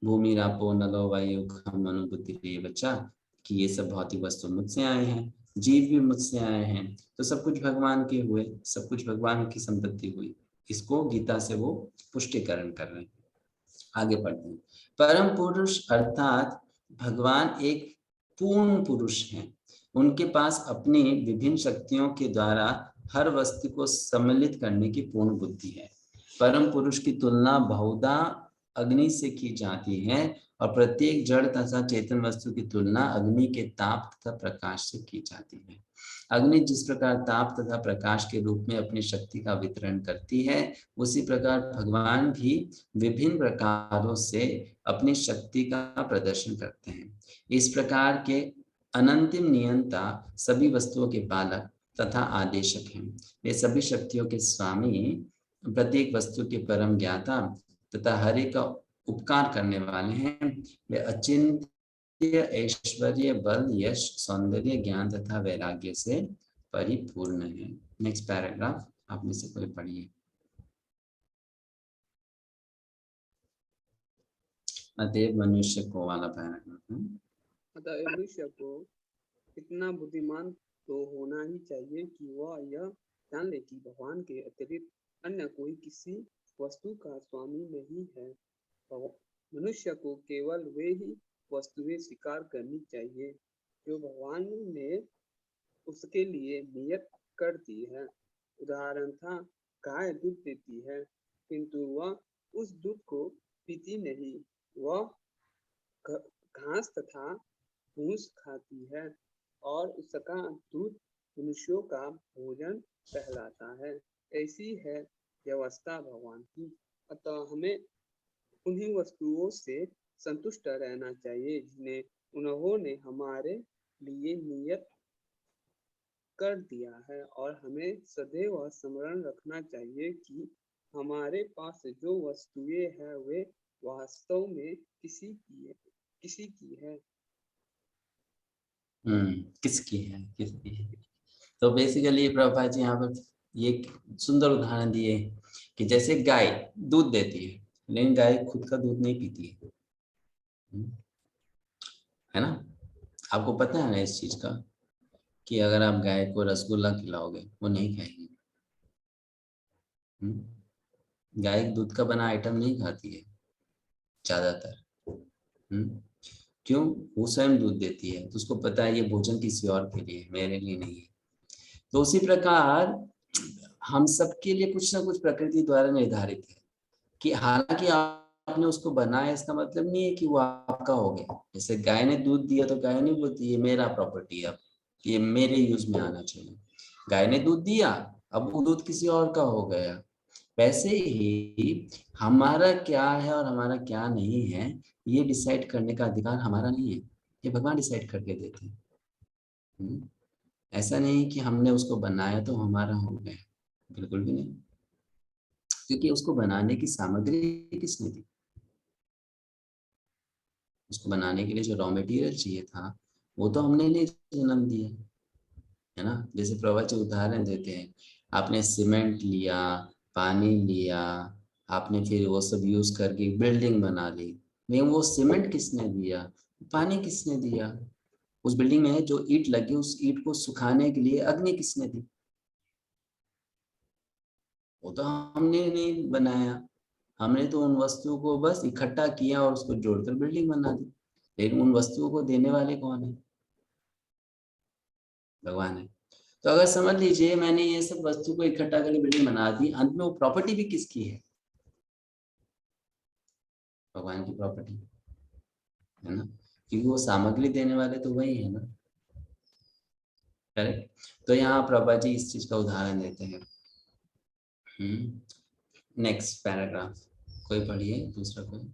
भूमि रापो नलो वायु खम मनो बुद्धि ये बच्चा, कि ये सब भौतिक वस्तु मुझसे आए हैं, जीव भी मुझसे आए हैं, तो सब कुछ भगवान के हुए, सब कुछ भगवान की संपत्ति हुई। इसको गीता से वो पुष्टिकरण कर रहे हैं। आगे पढ़ते हैं। परम पुरुष अर्थात भगवान एक पूर्ण पुरुष हैं। उनके पास अपनी विभिन्न शक्तियों के द्वारा हर वस्तु को सम्मिलित करने की पूर्ण बुद्धि है। परम पुरुष की तुलना बहुधा अग्नि से की जाती है और प्रत्येक जड़ तथा चेतन वस्तु की तुलना अग्नि के ताप तथा प्रकाश से की जाती है। अग्नि जिस प्रकार ताप तथा प्रकाश के रूप में अपनी शक्ति का वितरण करती है, उसी प्रकार भगवान भी विभिन्न प्रकारों से अपनी शक्ति का प्रदर्शन करते हैं। इस प्रकार के अनंतिम नियंता सभी वस्तुओं के पालक तथा आदेशक हैं। वे सभी शक्तियों के स्वामी, प्रत्येक वस्तु के परम ज्ञाता तथा हर एक का उपकार करने वाले हैं। वे अचिंत्य ऐश्वर्य, बल, यश, सौंदर्य, ज्ञान तथा वैराग्य से परिपूर्ण है। नेक्स्ट पैराग्राफ आप में से कोई पढ़िए। अतएव मनुष्य को वाला पैराग्राफ है। अतः मनुष्य को इतना बुद्धिमान तो होना ही चाहिए कि वह यह जान ले कि भगवान के अतिरिक्त अन्य कोई किसी वस्तु का स्वामी नहीं है। मनुष्य को केवल वे ही वस्तुएं स्वीकार करनी चाहिए जो भगवान ने उसके लिए नियत कर दी है। उदाहरण था, गाय दूध देती है किंतु वह उस दूध को पीती नहीं, वह घास तथा भूस खाती है और उसका दूध मनुष्यों का भोजन कहलाता है। ऐसी है व्यवस्था भगवान की। अतः हमें उन्हीं वस्तुओं से संतुष्ट रहना चाहिए जिन्हें उन्होंने हमारे लिए नियत कर दिया है, और हमें सदैव स्मरण रखना चाहिए कि हमारे पास जो वस्तुएं हैं वे वास्तव में किसी की है। किसकी है? तो बेसिकली प्रभुपाद जी यहाँ पर ये सुंदर उदाहरण दिए कि जैसे गाय दूध देती है, लेकिन गाय खुद का दूध नहीं पीती है ना। आपको पता है ना इस चीज का कि अगर आप गाय को रसगुल्ला खिलाओगे वो नहीं खाएगी। गाय दूध का बना आइटम नहीं खाती है ज्यादातर। क्यों? वो स्वयं दूध देती है तो उसको पता है ये भोजन किसी और के लिए, मेरे लिए नहीं है। तो उसी प्रकार हम सबके लिए कुछ ना कुछ प्रकृति द्वारा निर्धारित है कि हालांकि आपने उसको बनाया इसका मतलब नहीं है कि वो आपका हो गया। जैसे गाय ने दूध दिया तो गाय नहीं बोलती ये मेरा प्रॉपर्टी है, अब ये मेरे यूज में आना चाहिए। गाय ने दूध दिया, अब वो दूध किसी और का हो गया। वैसे ही हमारा क्या है और हमारा क्या नहीं है ये डिसाइड करने का अधिकार हमारा नहीं है, ये भगवान डिसाइड करके देते हैं। ऐसा नहीं कि हमने उसको बनाया तो हमारा हो गया, बिल्कुल भी नहीं, क्योंकि उसको बनाने की सामग्री किसने दी? उसको बनाने के लिए जो रॉ मटेरियल चाहिए था वो तो हमने नहीं जन्म दिया, है ना। जैसे प्रभा जी उदाहरण देते हैं, आपने सीमेंट लिया, पानी लिया, आपने फिर वो सब यूज करके बिल्डिंग बना ली, लेकिन वो सीमेंट किसने दिया, पानी किसने दिया, उस बिल्डिंग में जो ईंट लगी उस ईंट को सुखाने के लिए अग्नि किसने दी, वो तो हमने नहीं बनाया, हमने तो उन वस्तुओं को बस इकट्ठा किया और उसको जोड़कर बिल्डिंग बना दी, लेकिन उन वस्तुओं को देने वाले कौन है, भगवान है। तो अगर समझ लीजिए मैंने ये सब वस्तु को इकट्ठा करके बिल्डिंग बना दी, अंत में वो प्रॉपर्टी भी किसकी है, भगवान की प्रॉपर्टी है ना, क्योंकि वो सामग्री देने वाले तो वही है ना, करेक्ट। तो यहाँ प्रभा जी इस चीज का उदाहरण देते हैं। नेक्स्ट पैराग्राफ कोई पढ़िए, दूसरा कोई।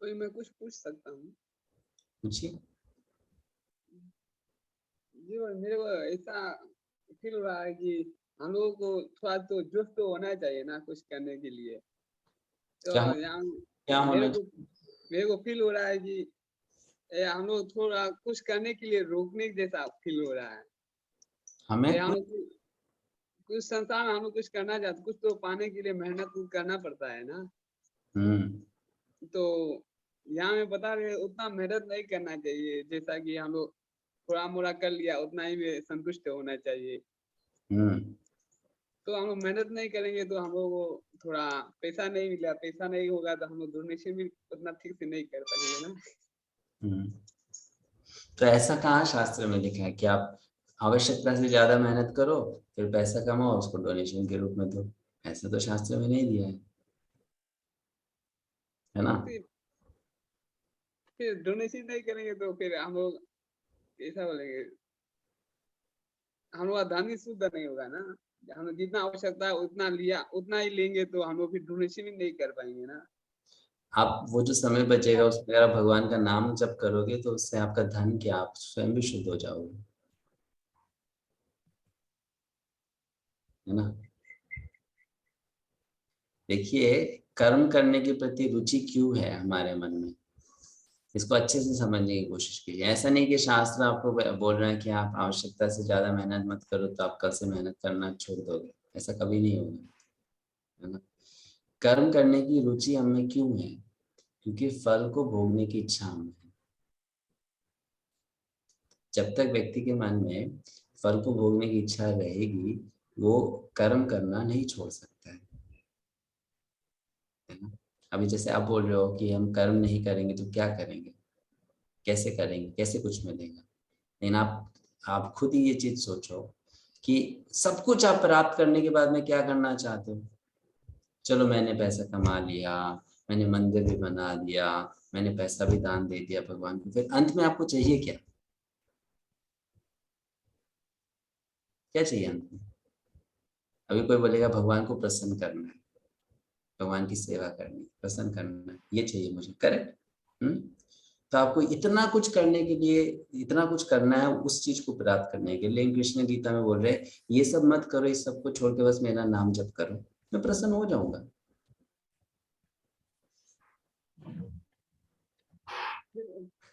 तो मैं कुछ पूछ सकता हूँ? पूछिए। जी मेरे को ऐसा फील हो रहा है कि हम लोगों को थोड़ा तो जोश तो होना चाहिए ना कुछ करने के लिए। तो यहाँ क्या होना मेरे को फील हो रहा है कि हम लोग थोड़ा कुछ करने के लिए रोकने जैसा फील हो रहा है। हमें हम कुछ संसार में हम लोग कुछ करना चाहते, कुछ तो पाने के लिए मेहनत करना पड़ता है ना। तो यहाँ में बता रहे उतना मेहनत नहीं करना चाहिए, जैसा कि हम लोग थोड़ा मोड़ा कर लिया उतना ही में संतुष्ट होना चाहिए। तो हम लोग मेहनत नहीं करेंगे तो हम लोग को थोड़ा पैसा नहीं मिला, पैसा नहीं होगा तो हम लोग डोनेशन भी उतना ठीक से नहीं कर पाएंगे ना। तो ऐसा कहाँ शास्त्र में लिखा है कि आप आवश्यकता से ज्यादा मेहनत करो फिर पैसा कमाओ उसको डोनेशन के रूप में दो, ऐसा तो शास्त्र में नहीं दिया है ना। फिर डोनेशन नहीं करेंगे तो फिर हम लोग ऐसा बोलेंगे, हम लोग धन ही शुद्ध नहीं होगा ना। हम लोग जितना आवश्यकता है उतना लिया उतना ही लेंगे तो हम लोग फिर डोनेशन भी नहीं कर पाएंगे ना। आप वो जो समय बचेगा उसमें अगर भगवान का नाम जप करोगे तो उससे आपका धन क्या, आप स्वयं भी शुद्ध हो जाओगे, है ना। देखिए कर्म करने के प्रति रुचि क्यों है हमारे मन में, इसको अच्छे से समझने की कोशिश कीजिए। ऐसा नहीं कि शास्त्र आपको बोल रहा है कि आप आवश्यकता से ज्यादा मेहनत मत करो तो आप कल से मेहनत करना छोड़ दोगे, ऐसा कभी नहीं होगा, है ना। कर्म करने की रुचि हमें क्यों है, क्योंकि फल को भोगने की इच्छा हमें है। जब तक व्यक्ति के मन में फल को भोगने की इच्छा रहेगी वो कर्म करना नहीं छोड़ सकता है ना। अभी जैसे आप बोल रहे हो कि हम कर्म नहीं करेंगे तो क्या करेंगे, कैसे करेंगे, कैसे कुछ मिलेगा, लेकिन आप खुद ही ये चीज सोचो कि सब कुछ आप प्राप्त करने के बाद में क्या करना चाहते हो। चलो मैंने पैसा कमा लिया, मैंने मंदिर भी बना दिया, मैंने पैसा भी दान दे दिया भगवान को, फिर अंत में आपको चाहिए क्या, क्या चाहिए अंत में। अभी कोई बोलेगा भगवान को प्रसन्न करना है, भगवान की सेवा करनी, प्रसन्न करना है, ये चाहिए मुझे, करेक्ट। तो आपको इतना कुछ करने के लिए, इतना कुछ करना है उस चीज को प्राप्त करने के लिए। कृष्ण गीता में बोल रहे हैं ये सब मत करो, इस सब को छोड़ के बस मेरा नाम जप करो, मैं प्रसन्न हो जाऊंगा,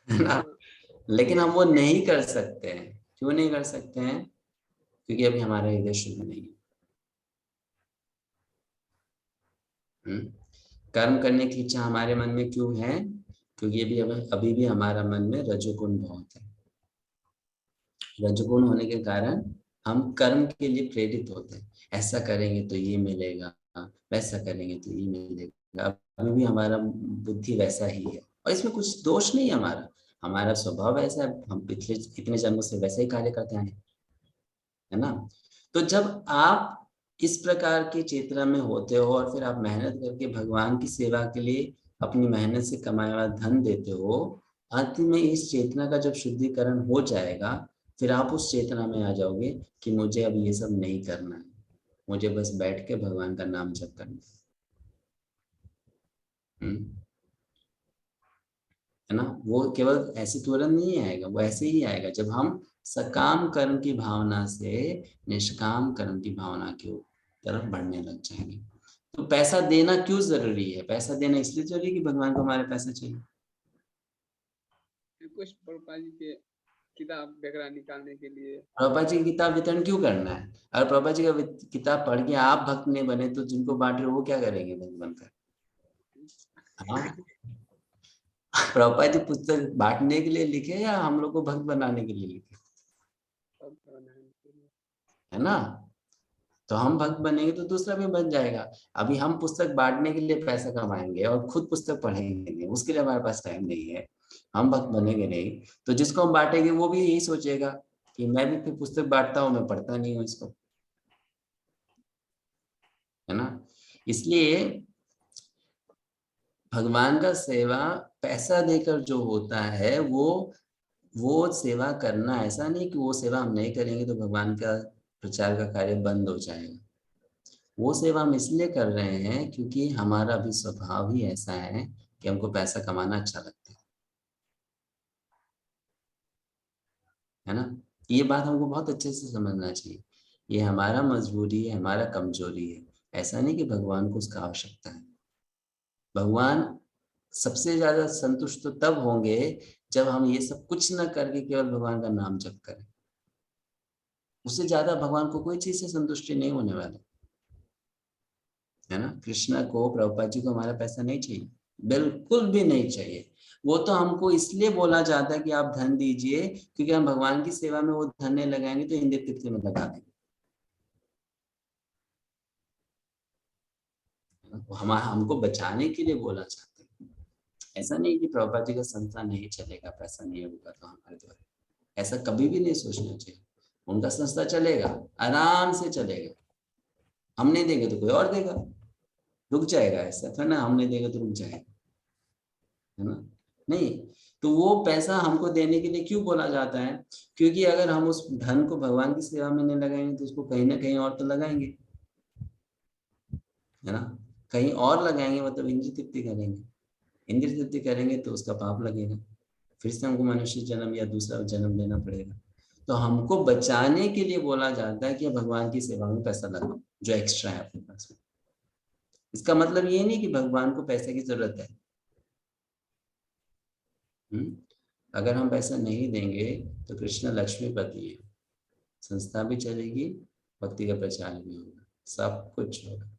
है ना। लेकिन हम वो नहीं कर सकते हैं, क्यों नहीं कर सकते हैं, क्योंकि अभी हमारा हृदय शुद्ध नहीं है। कर्म करने की इच्छा हमारे मन में क्यों है, क्योंकि अभी भी हमारा मन में रजोगुण बहुत है। रजोगुण होने के कारण हम कर्म के लिए प्रेरित होते हैं, ऐसा करेंगे तो ये मिलेगा, वैसा करेंगे तो ये मिलेगा। अभी भी हमारा बुद्धि वैसा ही है और इसमें कुछ दोष नहीं है, हमारा स्वभाव ऐसा है, हम पिछले इतने जन्मों से वैसे ही कार्य करते हैं, है ना। तो जब आप इस प्रकार की चेतना में होते हो और फिर आप मेहनत करके भगवान की सेवा के लिए अपनी मेहनत से कमाया हुआ धन देते हो, अंत में इस चेतना का जब शुद्धिकरण हो जाएगा फिर आप उस चेतना में आ जाओगे कि मुझे अब ये सब नहीं करना है, मुझे बस बैठ के भगवान का नाम जप करना है ना। वो केवल ऐसे तुरंत नहीं आएगा, वो ऐसे ही आएगा जब हम सकाम कर्म की भावना से निष्काम कर्म की भावना की तरफ बढ़ने लग जाएंगे। तो पैसा देना क्यों जरूरी है? पैसा देना इसलिए जरूरी है कि भगवान को हमारे पैसा चाहिए। कुछ प्रभुपाद जी के किताब वगैरह निकालने के लिए। प्रभुपाद जी की किताब वितरण क्यों करना है? अगर प्रभुपाद जी का किताब पढ़ के आप भक्त नहीं बने तो जिनको बांट रहे हो वो क्या करेंगे भक्त बनकर? हाँ, प्रभुपाद जी पुस्तक बांटने के लिए लिखे या हम लोग को भक्त बनाने के लिए लिखे? है ना? तो हम भक्त बनेंगे तो दूसरा भी बन जाएगा। अभी हम पुस्तक बांटने के लिए पैसा कमाएंगे और खुद पुस्तक पढ़ेंगे नहीं, उसके लिए हमारे पास टाइम नहीं है, हम भक्त बनेंगे नहीं। तो जिसको हम बांटेंगे वो भी यही सोचेगा कि मैं भी फिर पुस्तक बांटता हूँ, मैं पढ़ता नहीं हूँ इसको, है ना? इसलिए भगवान का सेवा पैसा देकर जो होता है वो सेवा करना, ऐसा नहीं कि वो सेवा हम नहीं करेंगे तो भगवान का प्रचार का कार्य बंद हो जाएगा। वो सेवा हम इसलिए कर रहे हैं क्योंकि हमारा भी स्वभाव ही ऐसा है कि हमको पैसा कमाना अच्छा लगता है ना? ये बात हमको बहुत अच्छे से समझना चाहिए। ये हमारा मजबूरी है, हमारा कमजोरी है, ऐसा नहीं कि भगवान को उसका आवश्यकता है। भगवान सबसे ज्यादा संतुष्ट तो तब होंगे जब हम ये सब कुछ न करके केवल भगवान का नाम जप करें। उससे ज्यादा भगवान को कोई चीज से संतुष्टि नहीं होने वाला, है ना? कृष्णा को, प्रभुपाद जी को हमारा पैसा नहीं चाहिए, बिल्कुल भी नहीं चाहिए। वो तो हमको इसलिए बोला जाता है कि आप धन दीजिए, क्योंकि हम भगवान की सेवा में वो धन नहीं लगाएंगे तो इंद्र तृप्ति में लगा देंगे। हमको बचाने के लिए बोला जाता है। ऐसा नहीं कि प्रभुपाद जी का संस्था नहीं चलेगा, पैसा नहीं होगा तो हमारे द्वारा, ऐसा कभी भी नहीं सोचना चाहिए। उनका संस्था चलेगा, आराम से चलेगा। हम नहीं देंगे तो कोई और देगा, रुक जाएगा। ऐसा था ना, हम नहीं देंगे तो रुक जाएगा, है ना? नहीं, तो वो पैसा हमको देने के लिए क्यों बोला जाता है? क्योंकि अगर हम उस धन को भगवान की सेवा में नहीं लगाएंगे तो उसको कहीं ना कहीं और तो लगाएंगे, है ना? कहीं और लगाएंगे मतलब इंद्र तृप्ति करेंगे। इंद्र तृप्ति करेंगे तो उसका पाप लगेगा, फिर से हमको मनुष्य जन्म या दूसरा जन्म लेना पड़ेगा। तो हमको बचाने के लिए बोला जाता है कि भगवान की सेवा में पैसा लगाओ जो एक्स्ट्रा है अपने पास में। इसका मतलब ये नहीं कि भगवान को पैसे की जरूरत है। अगर हम पैसा नहीं देंगे तो कृष्ण लक्ष्मीपति है, संस्था भी चलेगी, भक्ति का प्रचार भी होगा, सब कुछ होगा।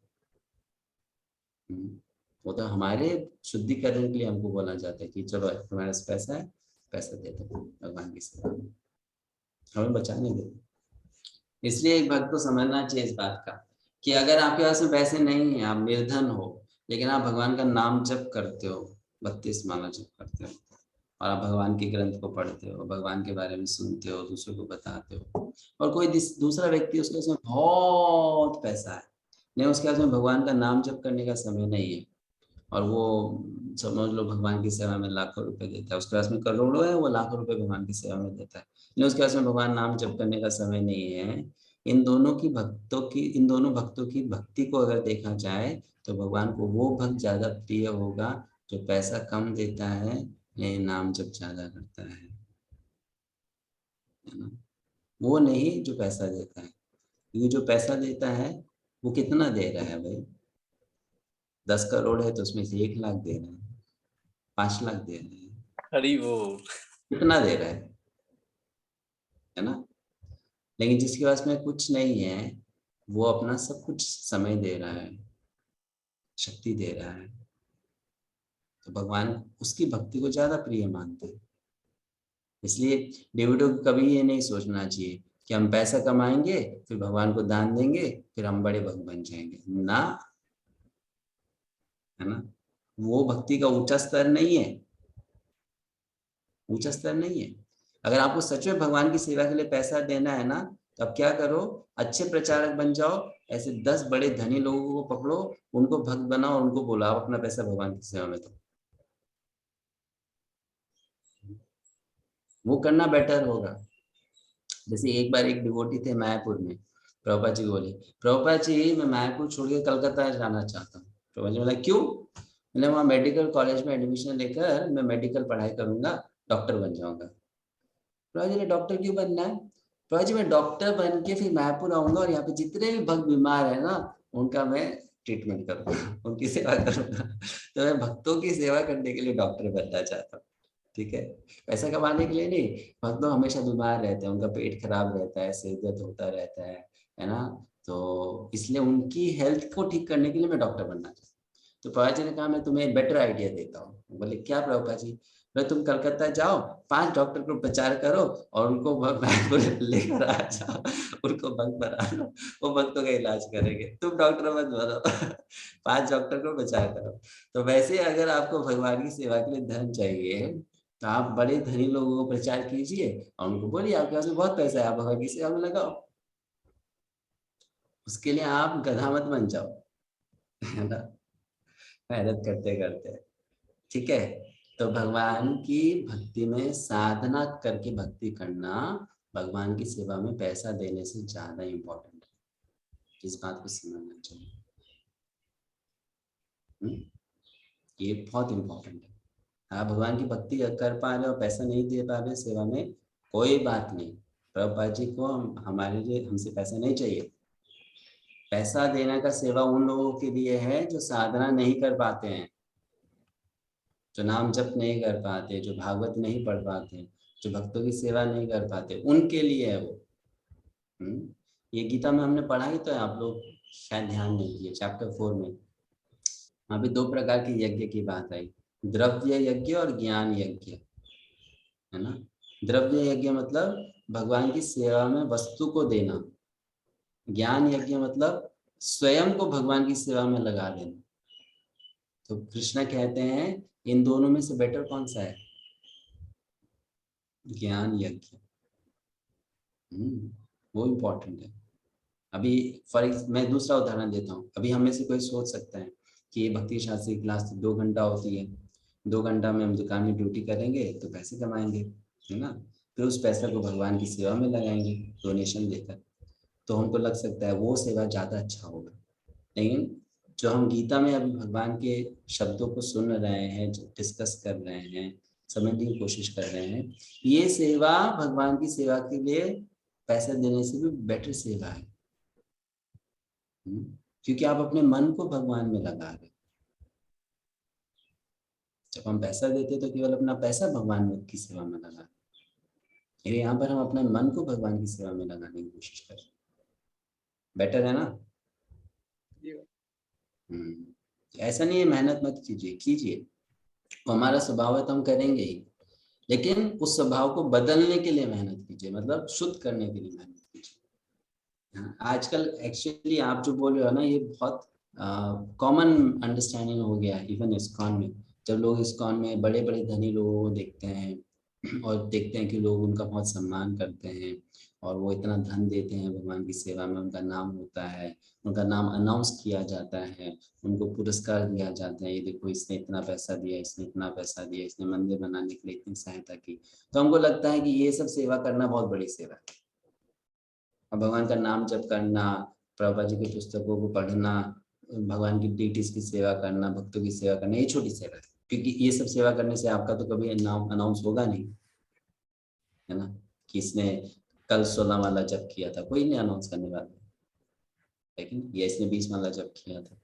वो तो हमारे शुद्धिकरण के लिए हमको बोला जाता है कि चलो तुम्हारे पास पैसा है, पैसा दे दो भगवान की सेवा में, हमें बचाने दो। इसलिए एक भक्त को समझना चाहिए इस बात का कि अगर आपके पास में पैसे नहीं है, आप निर्धन हो, लेकिन आप भगवान का नाम जप करते हो, 32 माला जप करते हो, और आप भगवान के ग्रंथ को पढ़ते हो, भगवान के बारे में सुनते हो, दूसरों को बताते हो, और कोई दूसरा व्यक्ति उसके उसमें बहुत पैसा है, नहीं उसके पास में भगवान का नाम जप करने का समय नहीं है, और वो समझ लो भगवान की सेवा में लाखों रुपए देता है, उसके पास में करोड़ों है, वो लाखों रुपए भगवान की सेवा में देता है, नहीं उसके पास में भगवान नाम जप करने का समय नहीं है। इन दोनों भक्तों की भक्ति को अगर देखा जाए तो भगवान को वो भक्त ज्यादा प्रिय होगा जो पैसा कम देता है लेकिन नाम जप ज्यादा करता है ना? वो नहीं जो पैसा देता है, क्योंकि जो पैसा देता है वो कितना दे रहा है भाई? 10 करोड़ है तो उसमें से 1 लाख दे रहे हैं, 5 लाख दे रहे हैं, हरी वो कितना दे रहा है ना? लेकिन जिसके पास में कुछ नहीं है वो अपना सब कुछ समय दे रहा है, शक्ति दे रहा है, तो भगवान उसकी भक्ति को ज्यादा प्रिय मानते हैं। इसलिए डेविडो को कभी ये नहीं सोचना चाहिए कि हम पैसा कमाएंगे फिर भगवान को दान देंगे फिर हम बड़े भक्त बन जाएंगे, ना, है ना? वो भक्ति का ऊंचा स्तर नहीं है, ऊंचा स्तर नहीं है। अगर आपको सच में भगवान की सेवा के लिए पैसा देना है ना, तो आप क्या करो, अच्छे प्रचारक बन जाओ, ऐसे 10 बड़े धनी लोगों को पकड़ो, उनको भक्त बनाओ और उनको बुलाओ अपना पैसा भगवान की सेवा में दो, वो करना बेटर होगा। जैसे एक बार एक डिवोटी थे मायापुर में, प्रभुपाद जी बोले, प्रभुपाद जी मैं मायापुर छोड़ के कलकत्ता जाना चाहता हूँ। प्रभुपाद जी बोला क्यों? मैंने वहाँ मेडिकल कॉलेज में एडमिशन लेकर मैं मेडिकल पढ़ाई करूंगा, डॉक्टर बन जाऊंगा। प्रभुपाद जी ने डॉक्टर क्यों बनना है? प्रभुपाद जी मैं डॉक्टर बन के फिर मायापुर आऊंगा और यहाँ पे जितने भी भक्त बीमार है ना उनका मैं ट्रीटमेंट करूंगा, उनकी सेवा करूंगा। तो मैं भक्तों की सेवा करने के लिए डॉक्टर बनना चाहता हूँ, ठीक है, पैसा कमाने के लिए नहीं। भक्त लोग हमेशा बीमार रहते हैं, उनका पेट खराब रहता है, सिर दर्द होता रहता है ना, तो इसलिए उनकी हेल्थ को ठीक करने के लिए मैं डॉक्टर बनना चाहता हूँ। तो प्रभुपाद जी ने कहा मैं तुम्हें बेटर आइडिया देता हूँ। बोले क्या प्रभुपाद जी? बोले तुम कलकत्ता जाओ, 5 डॉक्टर को प्रचार करो और उनको बैंगलोर लेकर आ जाओ, उनको भक्त बना लो, वो भक्तों का इलाज करेंगे, तुम डॉक्टर मत बनो। 5 डॉक्टर को प्रचार करो। तो वैसे अगर आपको भगवान की सेवा के लिए धन चाहिए तो आप बड़े धनी लोगों को प्रचार कीजिए और उनको बोलिए आपके पास में बहुत पैसा है, आप भगवान की सेवा में लगाओ। उसके लिए आप गधा मत बन जाओ, है ना, मेहनत करते करते, ठीक है। तो भगवान की भक्ति में साधना करके भक्ति करना भगवान की सेवा में पैसा देने से ज्यादा इम्पोर्टेंट है। इस बात को समझना चाहिए। ये बहुत इम्पोर्टेंट है। आप भगवान की भक्ति कर पा रहे हो, पैसा नहीं दे पा रहे सेवा में, कोई बात नहीं। प्रभुपाद जी को हमारे लिए हमसे पैसा नहीं चाहिए। पैसा देने का सेवा उन लोगों के लिए है जो साधना नहीं कर पाते हैं, जो नाम जप नहीं कर पाते, जो भागवत नहीं पढ़ पाते, जो भक्तों की सेवा नहीं कर पाते, उनके लिए है वो। ये गीता में हमने पढ़ा ही तो है, आप लोग शायद ध्यान नहीं दिए। चैप्टर 4 में वहाँ पे 2 प्रकार के यज्ञ की बात आई, द्रव्य यज्ञ और ज्ञान यज्ञ, है ना। द्रव्य यज्ञ मतलब भगवान की सेवा में वस्तु को देना, ज्ञान यज्ञ मतलब स्वयं को भगवान की सेवा में लगा देना। तो कृष्ण कहते हैं इन दोनों में से बेटर कौन सा है? ज्ञान यज्ञ। वो इम्पोर्टेंट है। अभी मैं दूसरा उदाहरण देता हूँ। अभी हमें से कोई सोच सकता है कि ये भक्ति शास्त्री क्लास 2 घंटा होती है, 2 घंटा में हम दुकान में ड्यूटी करेंगे तो पैसे कमाएंगे, है ना, फिर उस पैसा को भगवान की सेवा में लगाएंगे डोनेशन देकर, तो हमको लग सकता है वो सेवा ज़्यादा अच्छा होगा। लेकिन जो हम गीता में अभी भगवान के शब्दों को सुन रहे हैं, जो डिस्कस कर रहे हैं, समझने की कोशिश कर रहे हैं, ये सेवा भगवान की सेवा के लिए पैसे देने से भी बेटर सेवा है। क्योंकि आप अपने मन को भगवान में लगा रहे। जब हम पैसा देते तो केवल अपना पैसा भगवान की सेवा में लगा रहे, यहाँ पर हम अपने मन को भगवान की सेवा में लगाने की कोशिश कर रहे। बेटर है ना। ऐसा नहीं है मेहनत मत कीजिए, कीजिए, हमारा स्वभाव है तो हम करेंगे ही, लेकिन उस स्वभाव को बदलने के लिए मेहनत कीजिए, मतलब शुद्ध करने के लिए मेहनत कीजिए। आजकल एक्चुअली आप जो बोल रहे हो ना, ये बहुत कॉमन अंडरस्टैंडिंग हो गया है इवन इस्कॉन में। जब लोग इस्कॉन में बड़े बड़े धनी लोगों को देखते हैं और देखते हैं कि लोग उनका बहुत सम्मान करते हैं और वो इतना धन देते हैं भगवान की सेवा में, उनका नाम होता है, उनका नाम अनाउंस किया जाता है, उनको पुरस्कार दिया जाता है, ये देखो इसने इतना पैसा दिया, इसने इतना पैसा दिया, इसने मंदिर बनाने के लिए इतनी सहायता की, तो हमको लगता है कि ये सब सेवा करना बहुत बड़ी सेवा है। और भगवान का नाम जप करना, प्रभुपाद जी की पुस्तकों को पढ़ना, भगवान की डिटीज की सेवा करना, भक्तों की सेवा करना, ये छोटी सेवा है, क्योंकि ये सब सेवा करने से आपका तो कभी नाम अनाउंस होगा नहीं, है ना, कि इसने कल 16 माला जप किया था, कोई नहीं अनाउंस करने वाला, लेकिन ये इसने 20 माला जप किया था।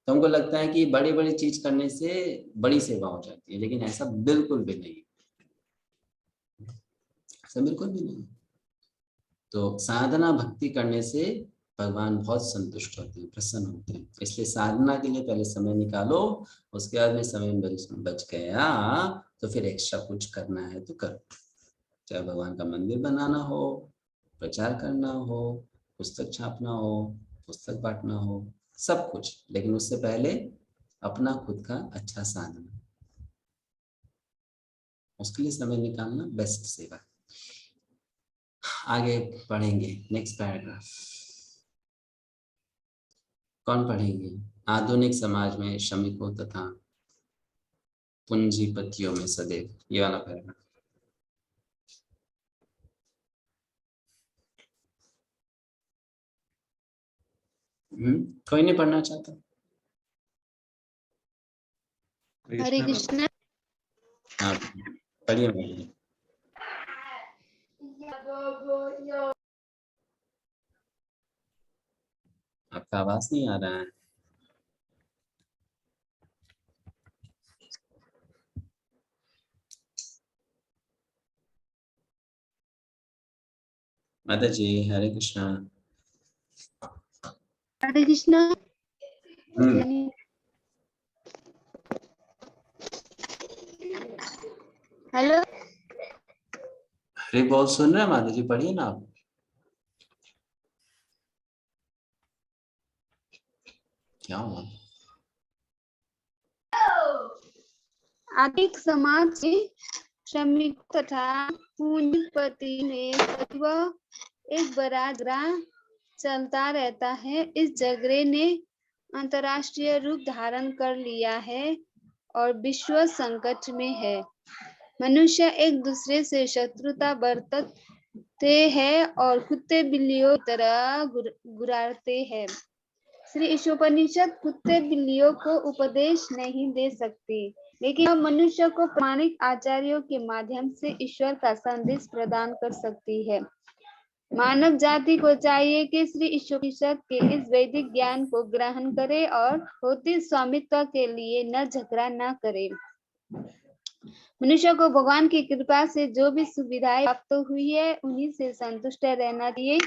तो हमको लगता है कि बड़ी बड़ी चीज करने से बड़ी सेवा हो जाती है, लेकिन ऐसा बिल्कुल भी नहीं, ऐसा बिल्कुल भी नहीं। तो साधना भक्ति करने से भगवान बहुत संतुष्ट होते हैं, प्रसन्न होते हैं। इसलिए साधना के लिए पहले समय निकालो, उसके बाद में समय बच गया तो फिर एक्स्ट्रा कुछ करना है तो करो, चाहे भगवान का मंदिर बनाना हो, प्रचार करना हो, पुस्तक छापना हो, पुस्तक बांटना हो, सब कुछ, लेकिन उससे पहले अपना खुद का अच्छा साधना, उसके लिए समय निकालना बेस्ट सेवा। आगे पढ़ेंगे नेक्स्ट पैराग्राफ। कौन पढ़ेंगे? आधुनिक समाज में श्रमिकों तथा पूंजीपतियों में सदैव, ये वाला पैराग्राफ। कोई नहीं पढ़ना चाहता? हरे कृष्णा। हाँ पढ़िए। आपका आवाज नहीं आ रहा है। माता जी हरे कृष्णा। हरे कृष्णा। हेलो। हरे बोल सुन रहे हैं माता जी, पढ़िए ना आप। क्या हुआ? आर्थिक समाज के श्रमिक तथा पूंजीपति में वह एक बड़ा झगड़ा चलता रहता है। इस झगड़े ने अंतरराष्ट्रीय रूप धारण कर लिया है और विश्व संकट में है। मनुष्य एक दूसरे से शत्रुता बरतते हैं और कुत्ते बिल्लियों की तरह गुर्राते हैं। श्री ईशोपनिषद कुत्ते बिल्लियों को उपदेश नहीं दे सकती, लेकिन वह मनुष्य को प्रामाणिक आचार्यों के माध्यम से ईश्वर का संदेश प्रदान कर सकती है। मानव जाति को चाहिए कि श्री ईशोपनिषद के इस वैदिक ज्ञान को ग्रहण करे और भौतिक स्वामित्व के लिए न झगड़ा न करे। मनुष्य को भगवान की कृपा से जो भी सुविधाएं प्राप्त हुई है उन्हीं से संतुष्ट रहना चाहिए।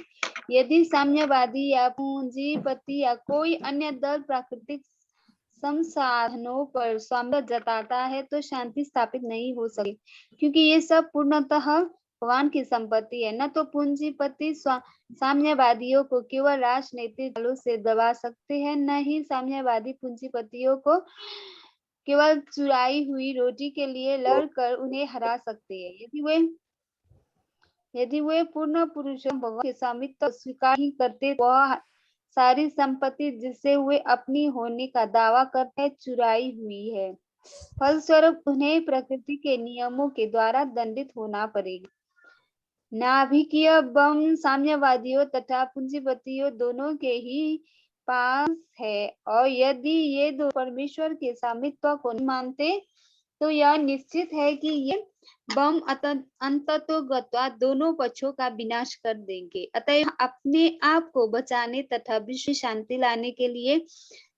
यदि साम्यवादी या पूंजीपति या कोई अन्य दल प्राकृतिक संसाधनों पर स्वामित्व जताता है तो शांति स्थापित नहीं हो सकती, क्योंकि ये सब पूर्णतः भगवान की संपत्ति है। न तो पूंजीपति साम्यवादियों को केवल राजनीतिक दलों से दबा सकते हैं, न ही साम्यवादी पूंजीपतियों को केवल चुराई हुई रोटी के लिए लड़कर उन्हें हरा सकते हैं। यदि वे पूर्ण पुरुषों भगवान के स्वामित्व स्वीकार ही करते, वह सारी संपत्ति जिसे वे अपनी होने का दावा करते हैं चुराई हुई है। फलस्वरूप उन्हें प्रकृति के नियमों के द्वारा दंडित होना पड़ेगा। नाभिकीय बम साम्यवादियों तथा पूंजीपतियों दोनों के ही पास है, और यदि ये दो परमेश्वर के स्वामित्व को नहीं मानते तो यह निश्चित है कि ये बम अंततोगत्वा दोनों पक्षों का विनाश कर देंगे। अतः अपने आप को बचाने तथा विश्व शांति लाने के लिए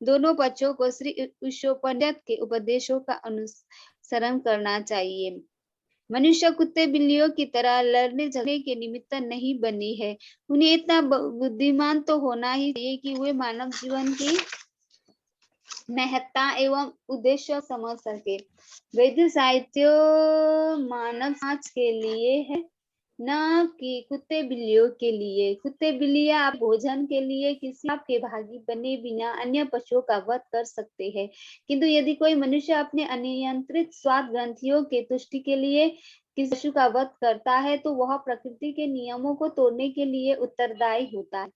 दोनों पक्षों को श्री ईशोपनिषद के उपदेशों का अनुसरण करना चाहिए। मनुष्य कुत्ते बिल्लियों की तरह लड़ने झगड़ने के निमित्त नहीं बनी है। उन्हें इतना बुद्धिमान तो होना ही चाहिए कि वे मानव जीवन की महत्ता एवं उद्देश्य समझ सके। वैदिक साहित्य मानव समाज के लिए है, न कि कुत्ते बिल्लियों के लिए। कुत्ते बिल्लियां आप भोजन के लिए किसी आपके भागी बने बिना अन्य पशुओं का वध कर सकते हैं, किंतु यदि कोई मनुष्य अपने अनियंत्रित स्वाद ग्रंथियों के तुष्टि के लिए किसी पशु का वध करता है तो वह प्रकृति के नियमों को तोड़ने के लिए उत्तरदायी होता है।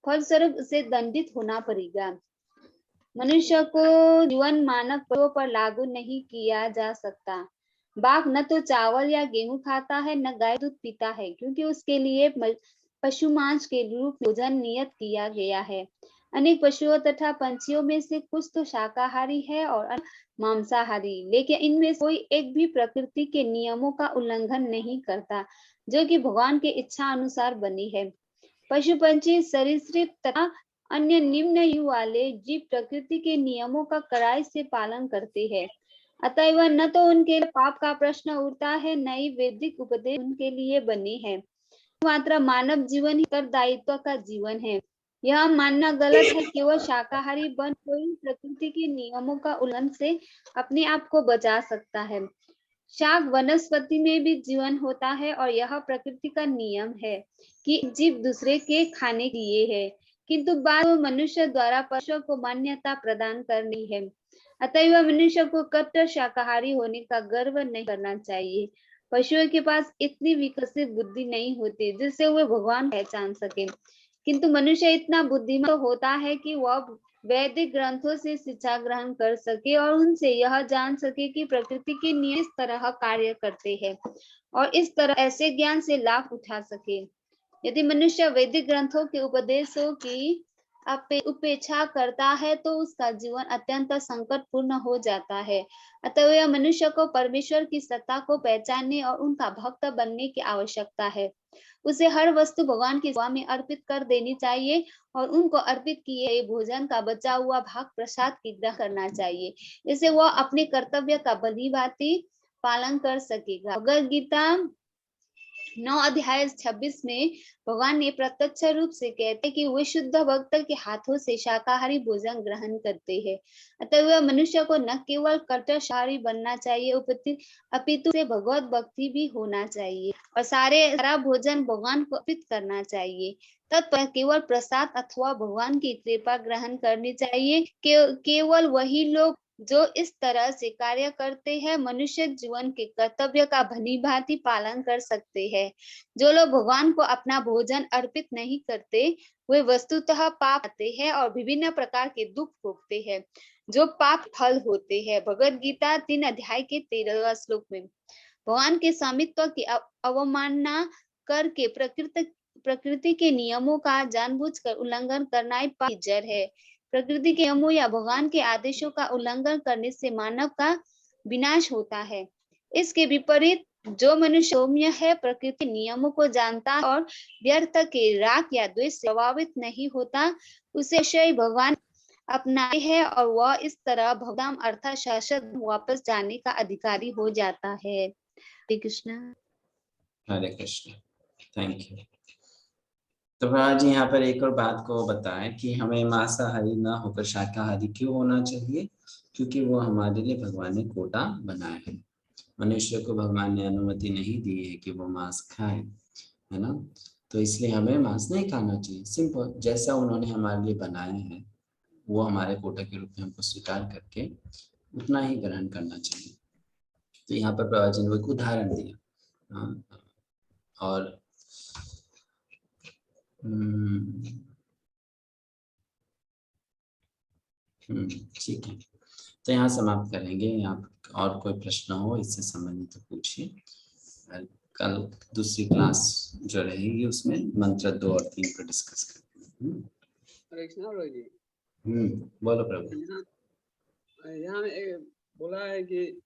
फलस्वरूप उसे दंडित होना पड़ेगा। मनुष्य को जीवन मानव पशुओं पर लागू नहीं किया जा सकता। बाघ न तो चावल या गेहूं खाता है, न गाय दूध पीता है, क्योंकि उसके लिए पशु मांस के रूप भोजन नियत किया गया है। अनेक पशुओं तथा पंछियों में से कुछ तो शाकाहारी है और मांसाहारी, लेकिन इनमें कोई एक भी प्रकृति के नियमों का उल्लंघन नहीं करता, जो कि भगवान के इच्छा अनुसार बनी है। पशु पंछी सरीसृप तथा अन्य निम्न आयु वाले जीव प्रकृति के नियमों का कड़ाई से पालन करते हैं। अतएव न तो उनके पाप का प्रश्न उठता है, न ही वैदिक उपदेश उनके लिए बने हैं। मात्र मानव जीवन ही उत्तरदायित्व का जीवन है। यह मानना गलत है कि वह शाकाहारी बन कोई प्रकृति के नियमों का उल्लंघन से अपने आप को बचा सकता है। शाक वनस्पति में भी जीवन होता है और यह प्रकृति का नियम है कि जीव दूसरे के खाने के लिए है, किंतु बात मनुष्य द्वारा पशुओं को मान्यता प्रदान करनी है। अतएव मनुष्य को कट्टर शाकाहारी होने का गर्व नहीं करना चाहिए। पशुओं के पास इतनी विकसित बुद्धि नहीं होती जिससे वे भगवान पहचान सके, किंतु मनुष्य इतना बुद्धिमान होता है कि वह वैदिक ग्रंथों से शिक्षा ग्रहण कर सके और उनसे यह जान सके कि प्रकृति के नियम इस तरह कार्य करते हैं और इस तरह ऐसे ज्ञान से लाभ उठा सके। यदि मनुष्य वैदिक ग्रंथों के उपदेशों की उपेक्षा करता है तो उसका जीवन अत्यंत संकटपूर्ण हो जाता है। अतः यह मनुष्य को परमेश्वर की सत्ता को पहचानने और उनका भक्त बनने की आवश्यकता है। उसे हर वस्तु भगवान की सेवा में अर्पित कर देनी चाहिए और उनको अर्पित किए गए भोजन का बचा हुआ भाग प्रसाद की ग्रहण करना चाहिए। इससे वह अपने कर्तव्य का भली भांति पालन कर सकेगा। भगवद गीता 9 अध्याय 26 में भगवान ने प्रत्यक्ष रूप से कहते हैं कि वे शुद्ध भक्त के हाथों से शाकाहारी भोजन ग्रहण करते हैं। अतः वह मनुष्य को न केवल कट्टर शाकाहारी बनना चाहिए अपितु से भगवत भक्ति भी होना चाहिए और सारा भोजन भगवान को अर्पित करना चाहिए। तत्पर केवल प्रसाद अथवा भगवान की कृपा ग्रहण करनी चाहिए। केवल वही लोग जो इस तरह से कार्य करते हैं मनुष्य जीवन के कर्तव्य का भली भांति पालन कर सकते हैं। जो लोग भगवान को अपना भोजन अर्पित नहीं करते वे वस्तुतः पाप करते हैं और विभिन्न प्रकार के दुख भोगते हैं जो पाप फल होते हैं। भगवद गीता 3 अध्याय के 13वें श्लोक में भगवान के स्वामित्व की अवमानना करके प्रकृति के नियमों का जानबूझकर उल्लंघन करना ही पाप की जड़ है। प्रकृति के नियमों या भगवान के आदेशों का उल्लंघन करने से मानव का विनाश होता है। इसके विपरीत जो मनुष्य सौम्य है, प्रकृति नियमों को जानता और व्यर्थ के राग या द्वेष से प्रभावित नहीं होता, उसे अवश्य भगवान अपनाते हैं और वह इस तरह भगवान अर्थात शाश्वत वापस जाने का अधिकारी हो जाता है। हरे कृष्ण। हरे कृष्ण, थैंक यू। तो प्रभुपाद जी यहाँ पर एक और बात को बताएं कि हमें मांसाहारी ना होकर शाकाहारी क्यों होना चाहिए, क्योंकि वो हमारे लिए भगवान ने कोटा बनाया है। मनुष्य को भगवान ने अनुमति नहीं दी है कि वो मांस खाए, है ना। तो इसलिए हमें मांस नहीं खाना चाहिए। सिंपल, जैसा उन्होंने हमारे लिए बनाया है वो हमारे कोटा के रूप में हमको स्वीकार करके उतना ही ग्रहण करना चाहिए। तो यहाँ पर प्रभुपाद जी ने एक उदाहरण दिया। और ठीक है, तो यहाँ समाप्त करेंगे। आप और कोई प्रश्न हो इससे संबंधित तो पूछिए। कल दूसरी क्लास जो रहेगी उसमें मंत्र 2 और 3 पर डिस्कस करेंगे। हरे कृष्ण रोहित जी। बोलो प्रभु। यहाँ बोला है कि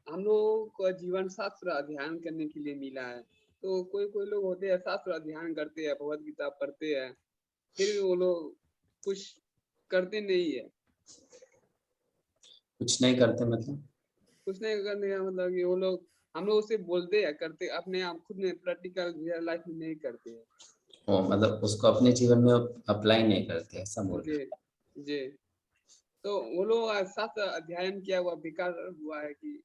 हम लोग को जीवन शास्त्र अध्ययन करने के लिए मिला है। तो कोई लोग होते हैं शास्त्र अध्ययन करते हैं, भगवद गीता पढ़ते हैं, फिर भी वो लोग कुछ करते नहीं है। कुछ नहीं करते मतलब? कुछ नहीं करने का मतलब कि वो लोग, हम लोग उसे बोलते हैं करते, अपने आप खुद में प्रैक्टिकल रियल लाइफ में नहीं करते हैं। मतलब उसको अपने जीवन में अप्लाई नहीं करते, ऐसा बोल रहे हैं? जी। तो वो लोग शास्त्र अध्ययन किया हुआ बेकार हुआ है कि?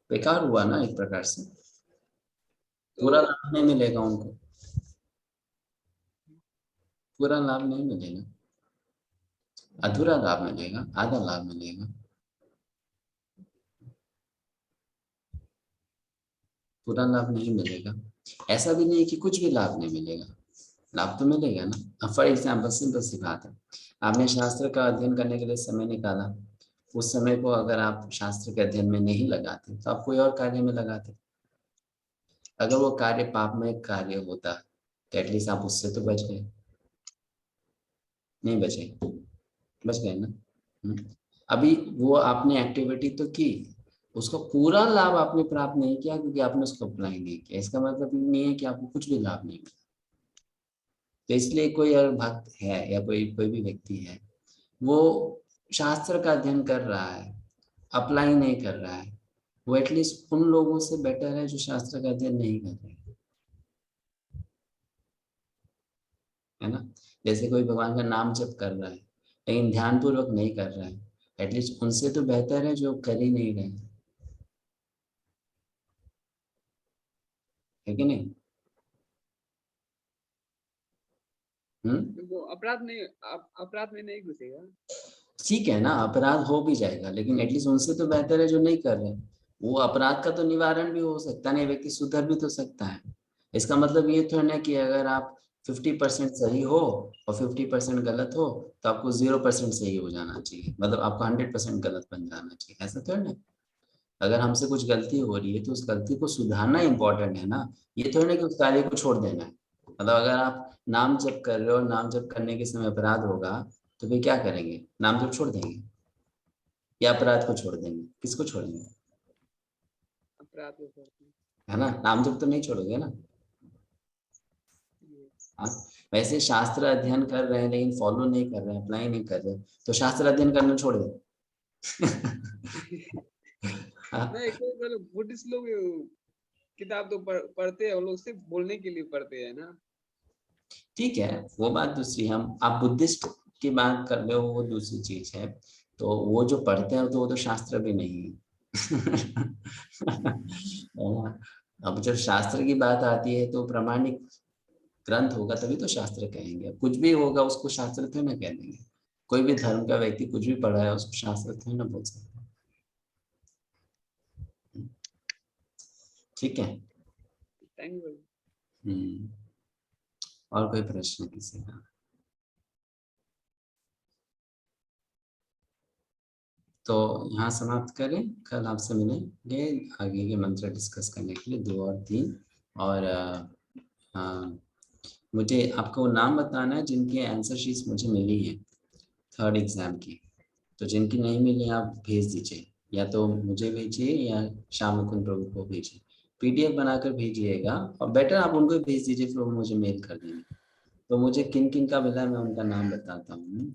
बेकार हुआ ना, एक प्रकार से। पूरा लाभ नहीं मिलेगा उनको, पूरा लाभ नहीं मिलेगा, अधूरा लाभ मिलेगा, आधा लाभ मिलेगा। पूरा लाभ नहीं मिलेगा। ऐसा भी नहीं कि कुछ भी लाभ नहीं मिलेगा, लाभ तो मिलेगा ना। फॉर एग्जाम्पल, सिंपल सी बात है, आपने शास्त्र का अध्ययन करने के लिए समय निकाला, उस समय को अगर आप शास्त्र के अध्ययन में नहीं लगाते तो आप कोई और कार्य में लगाते। अगर वो कार्य पापमय कार्य होता तो एटलीस्ट आप उससे तो बच गए। नहीं बचे, बच गए ना। अभी वो आपने एक्टिविटी तो की, उसका पूरा लाभ आपने प्राप्त नहीं किया क्योंकि आपने उसको अप्लाई नहीं किया। इसका मतलब नहीं है कि आपको कुछ भी लाभ नहीं मिला। तो इसलिए कोई अगर भक्त है या कोई भी व्यक्ति है, वो शास्त्र का अध्ययन कर रहा है, अप्लाई नहीं कर रहा है, वो एटलीस्ट उन लोगों से बेटर है जो शास्त्र का अध्ययन नहीं कर रहे, है ना। जैसे कोई भगवान का नाम जप कर रहा है लेकिन ध्यान पूर्वक नहीं कर रहा है, एटलीस्ट उनसे तो बेहतर है जो कर ही नहीं रहे, है कि नहीं? वो अपराध में नहीं घुसेगा। ठीक है ना, अपराध हो भी जाएगा लेकिन एटलीस्ट उनसे तो बेहतर है जो नहीं कर रहे। वो अपराध का तो निवारण भी हो सकता है, व्यक्ति सुधर भी तो सकता है। इसका मतलब ये थोड़ा ना कि अगर आप 50% सही हो और 50% गलत हो तो आपको 0% सही हो जाना चाहिए, मतलब आपको 100% गलत बन जाना चाहिए, ऐसा थोड़ा ना। अगर हमसे कुछ गलती हो रही है तो उस गलती को सुधारना इम्पोर्टेंट है ना, ये थोड़ा ना कि उस कार्य को छोड़ देना है। मतलब अगर आप नाम जप कर रहे हो, नाम जप करने के समय अपराध होगा तो फिर क्या करेंगे? नाम जप छोड़ देंगे या अपराध को छोड़ देंगे? किसको छोड़ेंगे? अपराध को छोड़ेंगे, है ना। नाम जप तो नहीं छोड़ोगे ना। हाँ, वैसे शास्त्र अध्ययन कर रहे हैं लेकिन फॉलो नहीं कर रहे हैं, अप्लाई नहीं कर रहे, तो शास्त्र अध्ययन करना छोड़ दे। नहीं, कोई बुद्धिस्ट लोग किताब तो पढ़ते हैं, वो लोग सिर्फ बोलने के लिए पढ़ते हैं ना। ठीक है, वो बात दूसरी। हम आप बुद्धिस्ट की बात कर रहे हो, वो दूसरी चीज है। तो वो जो पढ़ते हैं तो वो तो शास्त्र भी नहीं है। अब जब शास्त्र की बात आती है तो प्रामाणिक ग्रंथ होगा तभी तो शास्त्र कहेंगे। कुछ भी होगा उसको शास्त्र थोड़ी ना कह देंगे। कोई भी धर्म का व्यक्ति कुछ भी पढ़ा है उसको शास्त्र थोड़ी ना बोल सकता। ठीक है। Thank you. और कोई प्रश्न किसी का? तो यहाँ समाप्त करें। कल आपसे मिलेंगे आगे के मंत्र डिस्कस करने के लिए 2 और 3। और मुझे आपको नाम बताना है जिनके आंसर शीट्स मुझे मिली है 3rd एग्जाम की। तो जिनकी नहीं मिली आप भेज दीजिए, या तो मुझे भेजिए या श्याम मुकुंद प्रभु को भेजिए। PDF बनाकर भेजिएगा, और बेटर आप उनको भेज दीजिए, फिर वो मुझे मेल कर देंगे। तो मुझे किन किन का मिला है मैं उनका नाम बताता हूँ।